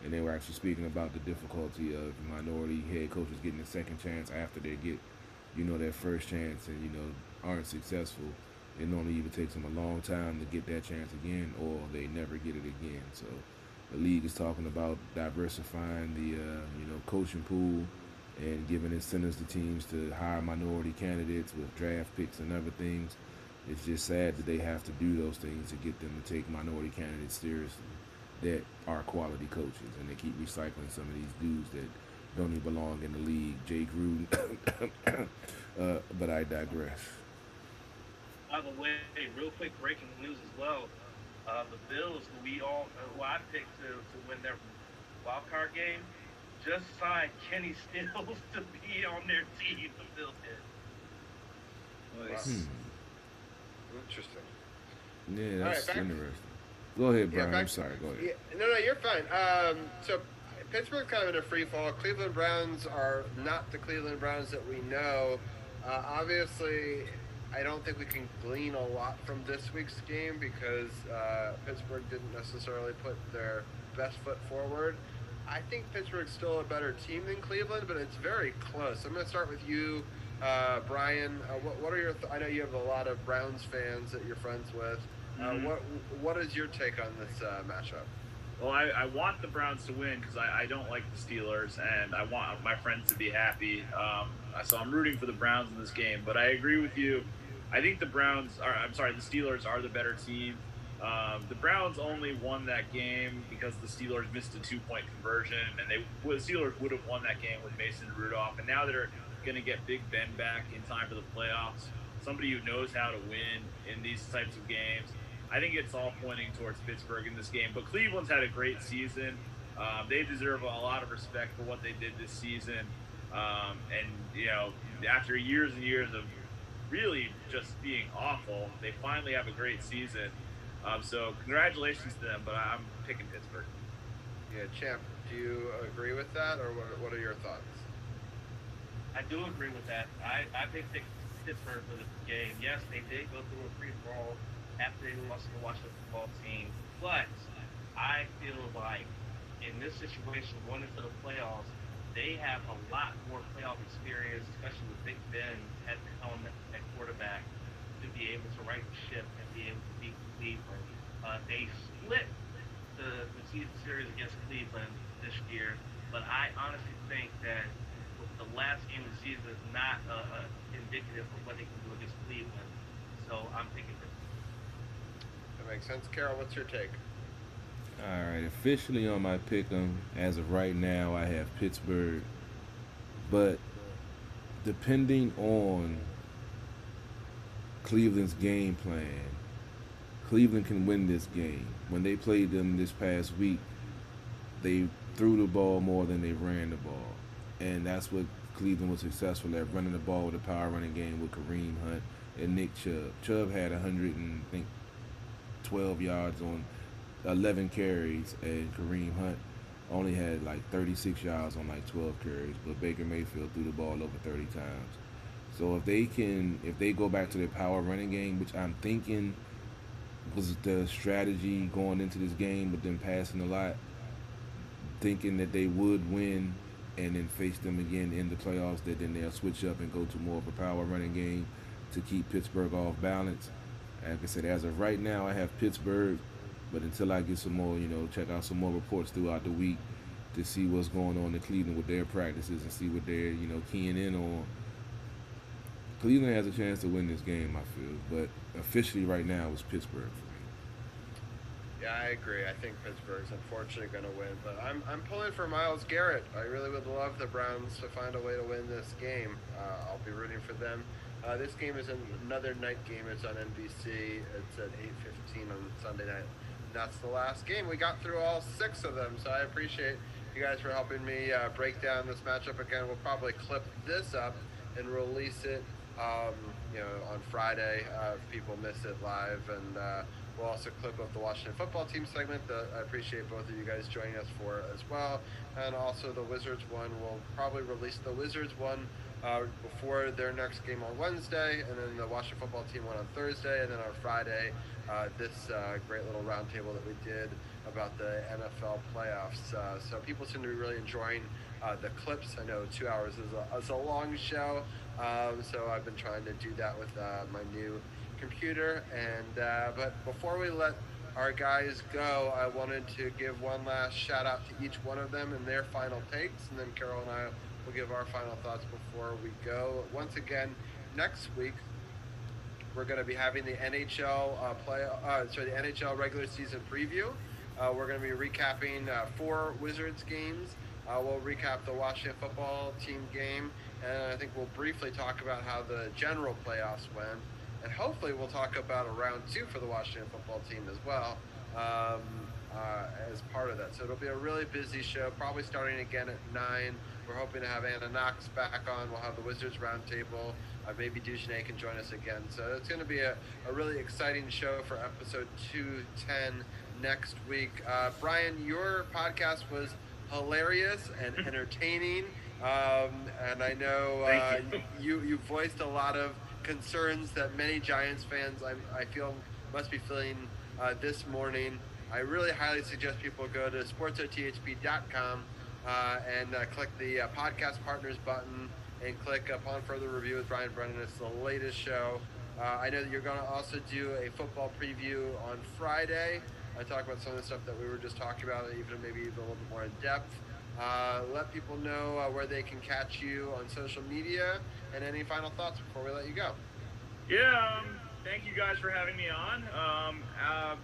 And they were actually speaking about the difficulty of minority head coaches getting a second chance after they get, their first chance and, aren't successful. It normally either takes them a long time to get that chance again or they never get it again. So the league is talking about diversifying the, coaching pool and giving incentives to teams to hire minority candidates with draft picks and other things. It's just sad that they have to do those things to get them to take minority candidates seriously that are quality coaches, and they keep recycling some of these dudes that don't even belong in the league. Jay Gruden, but I digress. By the way, real quick breaking news as well. The Bills, who I picked to win their wild card game, just signed Kenny Stills to be on their team. The Bills did. Nice. Interesting. Yeah, that's right, interesting. Go ahead, Brian. Yeah, I'm sorry. Go ahead. Yeah, no, you're fine. So Pittsburgh's kind of in a free fall. Cleveland Browns are not the Cleveland Browns that we know. Obviously, I don't think we can glean a lot from this week's game because Pittsburgh didn't necessarily put their best foot forward. I think Pittsburgh's still a better team than Cleveland, but it's very close. I'm going to start with you, Brian. What are your? I know you have a lot of Browns fans that you're friends with. What is your take on this matchup? Well, I want the Browns to win because I don't like the Steelers, and I want my friends to be happy. So I'm rooting for the Browns in this game. But I agree with you. I think the Steelers are the better team. The Browns only won that game because the Steelers missed a 2-point conversion, and the Steelers would have won that game with Mason Rudolph. And now they're going to get Big Ben back in time for the playoffs. Somebody who knows how to win in these types of games. I think it's all pointing towards Pittsburgh in this game. But Cleveland's had a great season. They deserve a lot of respect for what they did this season. After years and years of really just being awful, they finally have a great season. So congratulations to them, but I'm picking Pittsburgh. Yeah, Champ, do you agree with that, or what are your thoughts? I do agree with that. I picked Pittsburgh for the game. Yes, they did go through a free fall after they lost to the Washington football team, but I feel like in this situation, going into the playoffs, they have a lot more playoff experience, especially with Big Ben at the helm at quarterback, to be able to right the ship and be able to beat Cleveland. They split the season series against Cleveland this year, but I honestly think that the last game of the season is not indicative of what they can do against Cleveland. So I'm thinking this. That makes sense. Carol, what's your take? All right, officially on my pick'em, as of right now, I have Pittsburgh. But depending on Cleveland's game plan, Cleveland can win this game. When they played them this past week, they threw the ball more than they ran the ball. And that's what Cleveland was successful at, running the ball with a power running game with Kareem Hunt and Nick Chubb. Chubb had 112 yards on 11 carries, and Kareem Hunt only had like 36 yards on like 12 carries, but Baker Mayfield threw the ball over 30 times. So if they go back to their power running game, which I'm thinking was the strategy going into this game, but then passing a lot, thinking that they would win and then face them again in the playoffs, that then they'll switch up and go to more of a power running game to keep Pittsburgh off balance. Like I said, as of right now, I have Pittsburgh, but until I get some more, check out some more reports throughout the week to see what's going on in Cleveland with their practices and see what they're, keying in on. Cleveland has a chance to win this game, I feel, but officially right now it's Pittsburgh for me. Yeah, I agree. I think Pittsburgh's unfortunately going to win, but I'm pulling for Myles Garrett. I really would love the Browns to find a way to win this game. I'll be rooting for them. This game is another night game. It's on NBC. It's at 8:15 on Sunday night. That's the last game. We got through all 6 of them, so I appreciate you guys for helping me break down this matchup again. We'll probably clip this up and release it, on Friday if people miss it live, and we'll also clip up the Washington football team segment that I appreciate both of you guys joining us for as well, and also the Wizards one. We'll probably release the Wizards one before their next game on Wednesday, and then the Washington football team one on Thursday, and then on Friday, this great little roundtable that we did about the NFL playoffs. So people seem to be really enjoying the clips. I know 2 hours is a long show, so I've been trying to do that with my new computer. And but before we let our guys go, I wanted to give one last shout out to each one of them and their final takes, and then Carol and I will give our final thoughts before we go. Once again, next week we're going to be having the NHL the NHL regular season preview. We're going to be recapping 4 Wizards games. We'll recap the Washington football team game, and I think we'll briefly talk about how the general playoffs went, and hopefully we'll talk about a round 2 for the Washington football team as well as part of that. So it'll be a really busy show, probably starting again at 9. We're hoping to have Anna Knox back on. We'll have the Wizards Roundtable. Maybe Dugenay can join us again. So it's going to be a really exciting show for episode 210 next week. Brian, your podcast was hilarious and entertaining. And I know you voiced a lot of concerns that many Giants fans, I feel, must be feeling this morning. I really highly suggest people go to sportsothp.com and click the podcast partners button and click upon further review with Brian Brennan. It's the latest show. I know that you're going to also do a football preview on Friday. I talk about some of the stuff that we were just talking about, even maybe even a little bit more in depth. Let people know where they can catch you on social media, and any final thoughts before we let you go. Yeah, thank you guys for having me on.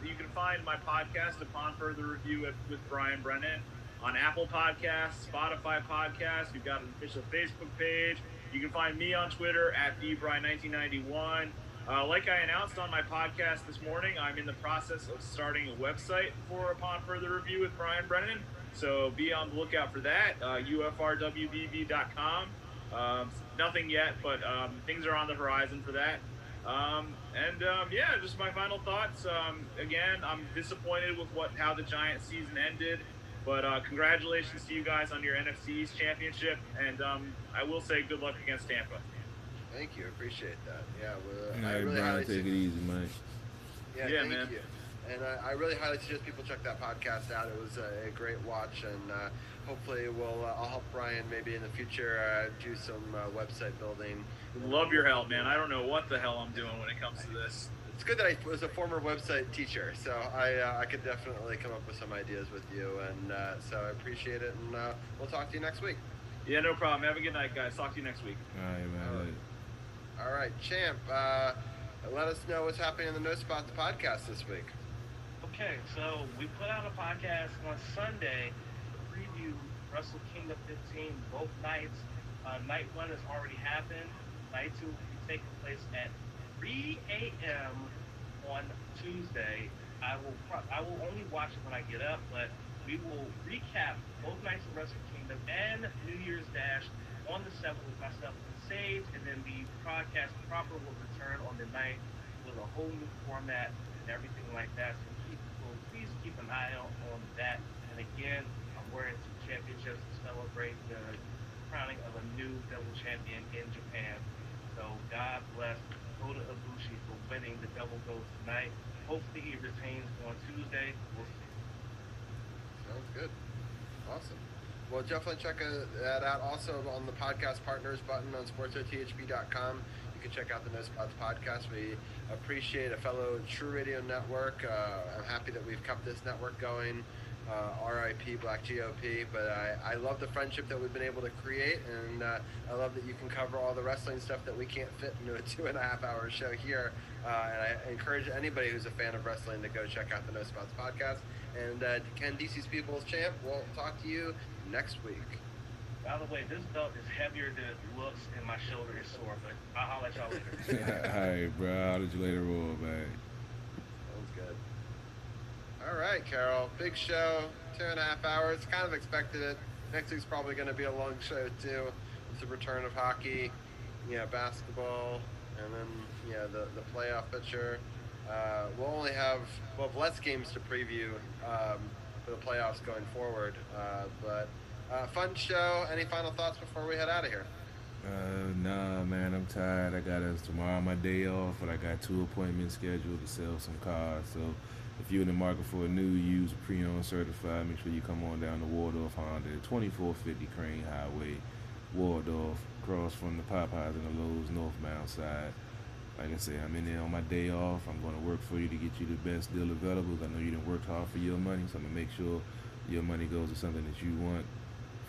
You can find my podcast, Upon Further Review, with Brian Brennan, on Apple Podcasts, Spotify Podcasts. We've got an official Facebook page. You can find me on Twitter at @BBrian1991. Like I announced on my podcast this morning, I'm in the process of starting a website for Upon Further Review with Brian Brennan. So be on the lookout for that, ufrwbb.com. Nothing yet, but things are on the horizon for that. Just my final thoughts. Again, I'm disappointed with how the Giants season ended, but congratulations to you guys on your NFC East championship, and I will say good luck against Tampa. Thank you, appreciate that. Yeah, I really Brian, take it easy, man. Yeah, thank you. And I really highly suggest people check that podcast out. It was a great watch, and hopefully I'll help Brian maybe in the future do some website building. Love your help, man. I don't know what the hell I'm doing when it comes to this. It's good that I was a former website teacher, so I could definitely come up with some ideas with you, and so I appreciate it, and we'll talk to you next week. Yeah, no problem. Have a good night, guys. Talk to you next week. All right, man. All right, Champ, let us know what's happening in the No Spots podcast this week. Okay, so we put out a podcast on Sunday to preview Wrestle Kingdom 15 both nights. Night 1 has already happened. Night 2 will be taking place at 3 a.m. on Tuesday. I will only watch it when I get up, but we will recap both nights of Wrestle Kingdom and New Year's Dash on the 7th with myself and Sage, and then the podcast proper will return on the 9th with a whole new format and everything like that. So please keep an eye out on that. And again, I'm wearing 2 championships to celebrate the crowning of a new double champion in Japan. So God bless Kota Ibushi for winning the double gold tonight. Hopefully he retains on Tuesday. We'll see. Sounds good. Awesome. Well, definitely check that out. Also on the podcast partners button on sportsothp.com. You can check out the No Spots podcast. We appreciate a fellow True Radio network. I'm happy that we've kept this network going. RIP Black GOP, but I love the friendship that we've been able to create, and I love that you can cover all the wrestling stuff that we can't fit into a 2.5-hour show here. And I encourage anybody who's a fan of wrestling to go check out the No Spots podcast. And Ken, DC's People's Champ, we'll talk to you next week. By the way, this belt is heavier than it looks, and my shoulder is sore, but I'll let y'all later. All right, bro. I'll let you later, man. Sounds good. All right, Carol. Big show, 2.5 hours. Kind of expected it. Next week's probably going to be a long show too. It's the return of hockey, basketball, and then the playoff picture. We'll have less games to preview for the playoffs going forward. But fun show. Any final thoughts before we head out of here? Nah, man, I'm tired. I got tomorrow my day off, but I got 2 appointments scheduled to sell some cars. So if you're in the market for a new used pre-owned certified, make sure you come on down to Waldorf Honda, 2450 Crane Highway, Waldorf, across from the Popeyes and the Lowe's northbound side. Like I say, I'm in there on my day off. I'm going to work for you to get you the best deal available. I know you done worked hard for your money, so I'm going to make sure your money goes to something that you want,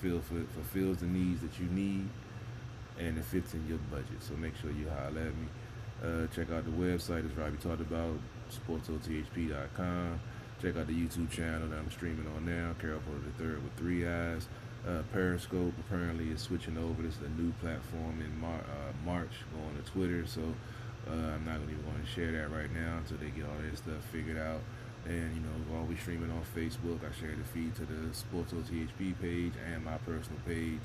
fulfills the needs that you need, and it fits in your budget. So make sure you holler at me. Check out the website, as Robbie talked about, sportsothp.com. Check out the YouTube channel that I'm streaming on now, Carol Porter III with 3 eyes. Periscope apparently is switching over. This is a new platform in March, going to Twitter. So I'm not even going to share that right now until they get all that stuff figured out. And, we're always streaming on Facebook. I share the feed to the Sports OTHP page and my personal page.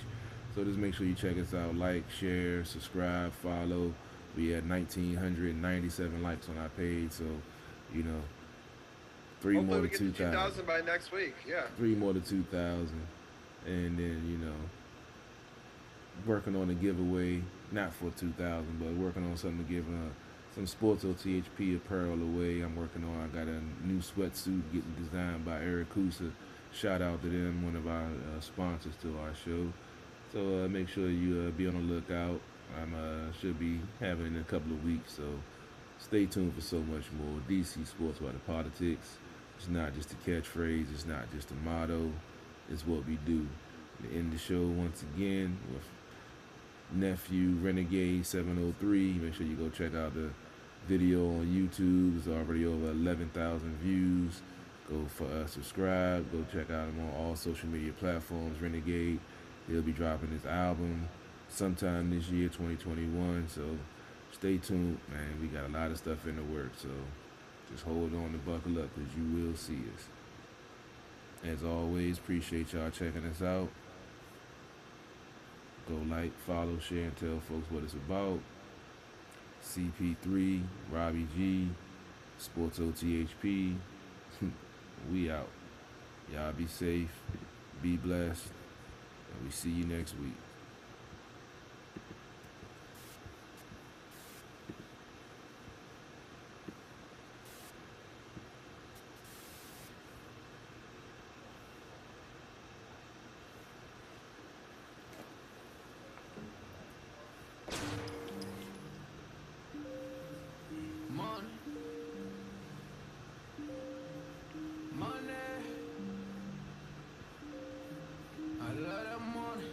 So just make sure you check us out. Like, share, subscribe, follow. We had 1,997 likes on our page. So, 3 more to 2,000. 2,000 by next week, yeah. 3 more to 2,000. And then, working on a giveaway, not for 2,000, but working on something to give some Sports OTHP apparel away. I got a new sweatsuit getting designed by Eric Kusa. Shout out to them, one of our sponsors to our show. So make sure you be on the lookout. Should be having it in a couple of weeks, so stay tuned for so much more. DC Sports by the Politics. It's not just a catchphrase, it's not just a motto, it's what we do. To end the show once again with nephew Renegade 703. Make sure you go check out the video on YouTube. It's already over 11,000 views. Go subscribe. Go check out him on all social media platforms. Renegade. He'll be dropping his album sometime this year, 2021. So stay tuned, man. We got a lot of stuff in the works. So just hold on and buckle up, because you will see us. As always, appreciate y'all checking us out. Go like, follow, share, and tell folks what it's about. CP3, RobbieG, Sports OTHP. We out. Y'all be safe, be blessed, and we see you next week. I love that money.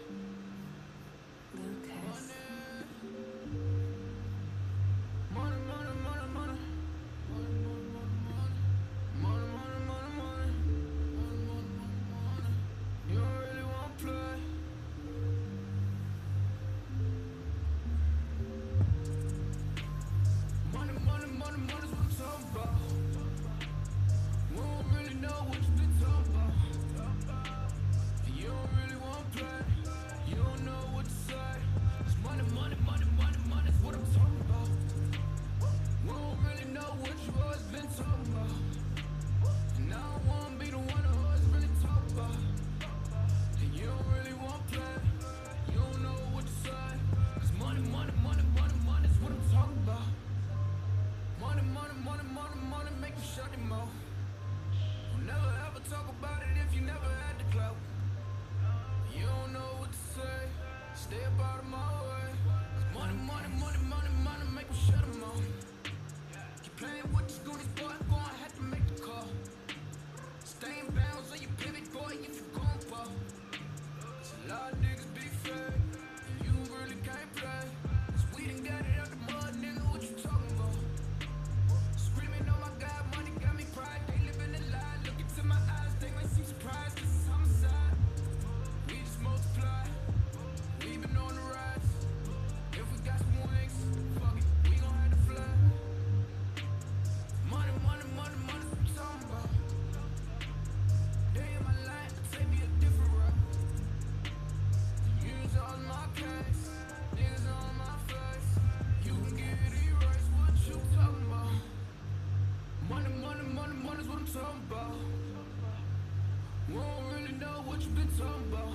talking about.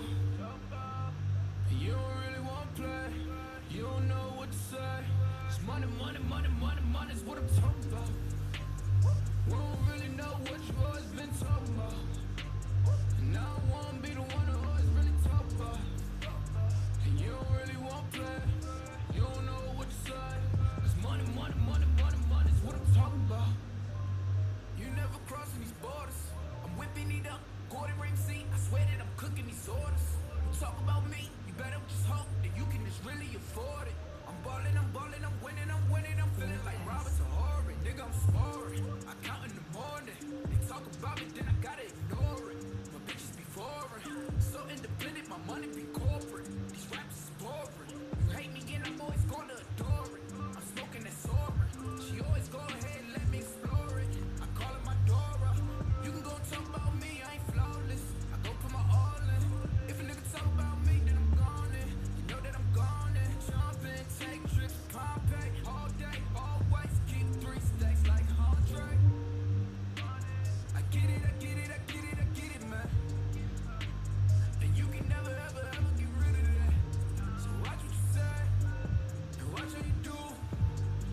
You don't really want to play. You don't know what to say. It's money, money, money, money, money is what I'm talking about. We don't really know what you always been talking about. And I don't want to be the one who always really talk about. And you don't really want to play. You don't know what to say. It's money, money, money, money, money is what I'm talking about. You never crossing these borders. I'm whipping it up, Gordon Ramsay. I swear that I'm cooking these orders. You talk about me, you better just hope that you can just really afford it. I'm balling, I'm balling, I'm winning, I'm winning. I'm feeling like Robert to Horry. Nigga, I'm sparring. I count in the morning. They talk about me, then I gotta ignore it. My bitches be foreign. So independent, my money be corporate. These rappers is boring. You hate me and I'm always gonna adore it. I'm smoking that soaring. She always go ahead and let me explore it. I call it my Dora. You can go talk about me, I ain't flawless. I go put my all in. If a nigga talk about me, then I'm gone in. You know that I'm gone in. Jump in, take trips, Pompeii. All day, always keep 3 stacks like Andre. I get it, I get it, I get it, I get it, man. And you can never, ever, ever get rid of that. So watch what you say, and watch how you do.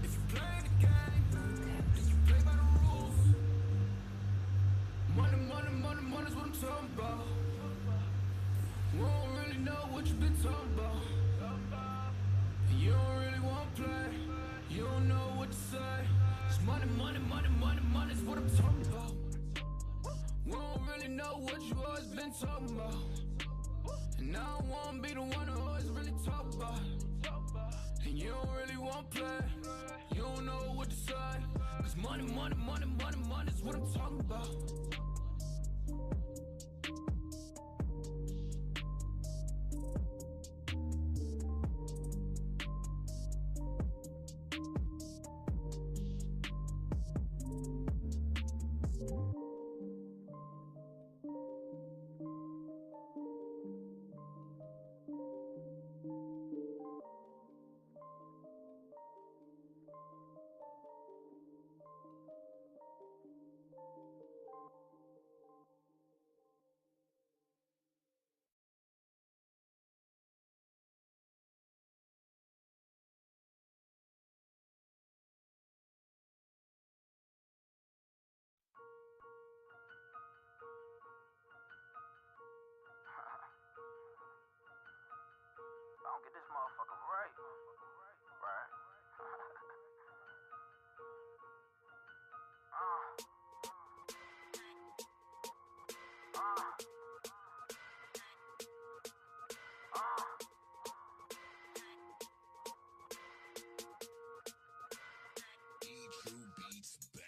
If you play the game, then you play by the rules. Money, money, money, money's what I'm talking about. We don't really know what you've been talking about. You don't really want to play. You don't know what to say. It's money, money, money, money, money's what I'm talking about. We don't really know what you always been talking about. And I don't want to be the one who always really talk about. And you don't really want to play. You don't know what to say. Cause money, money, money, money, money's what I'm talking about. I don't get this motherfucker right. Right.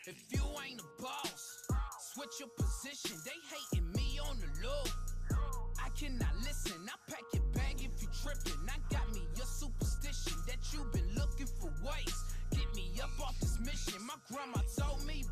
If you ain't a boss, switch your position. They hating me on the low. I cannot listen. I pack your bag if you trippin'. I got me your superstition that you been looking for ways. Get me up off this mission. My grandma told me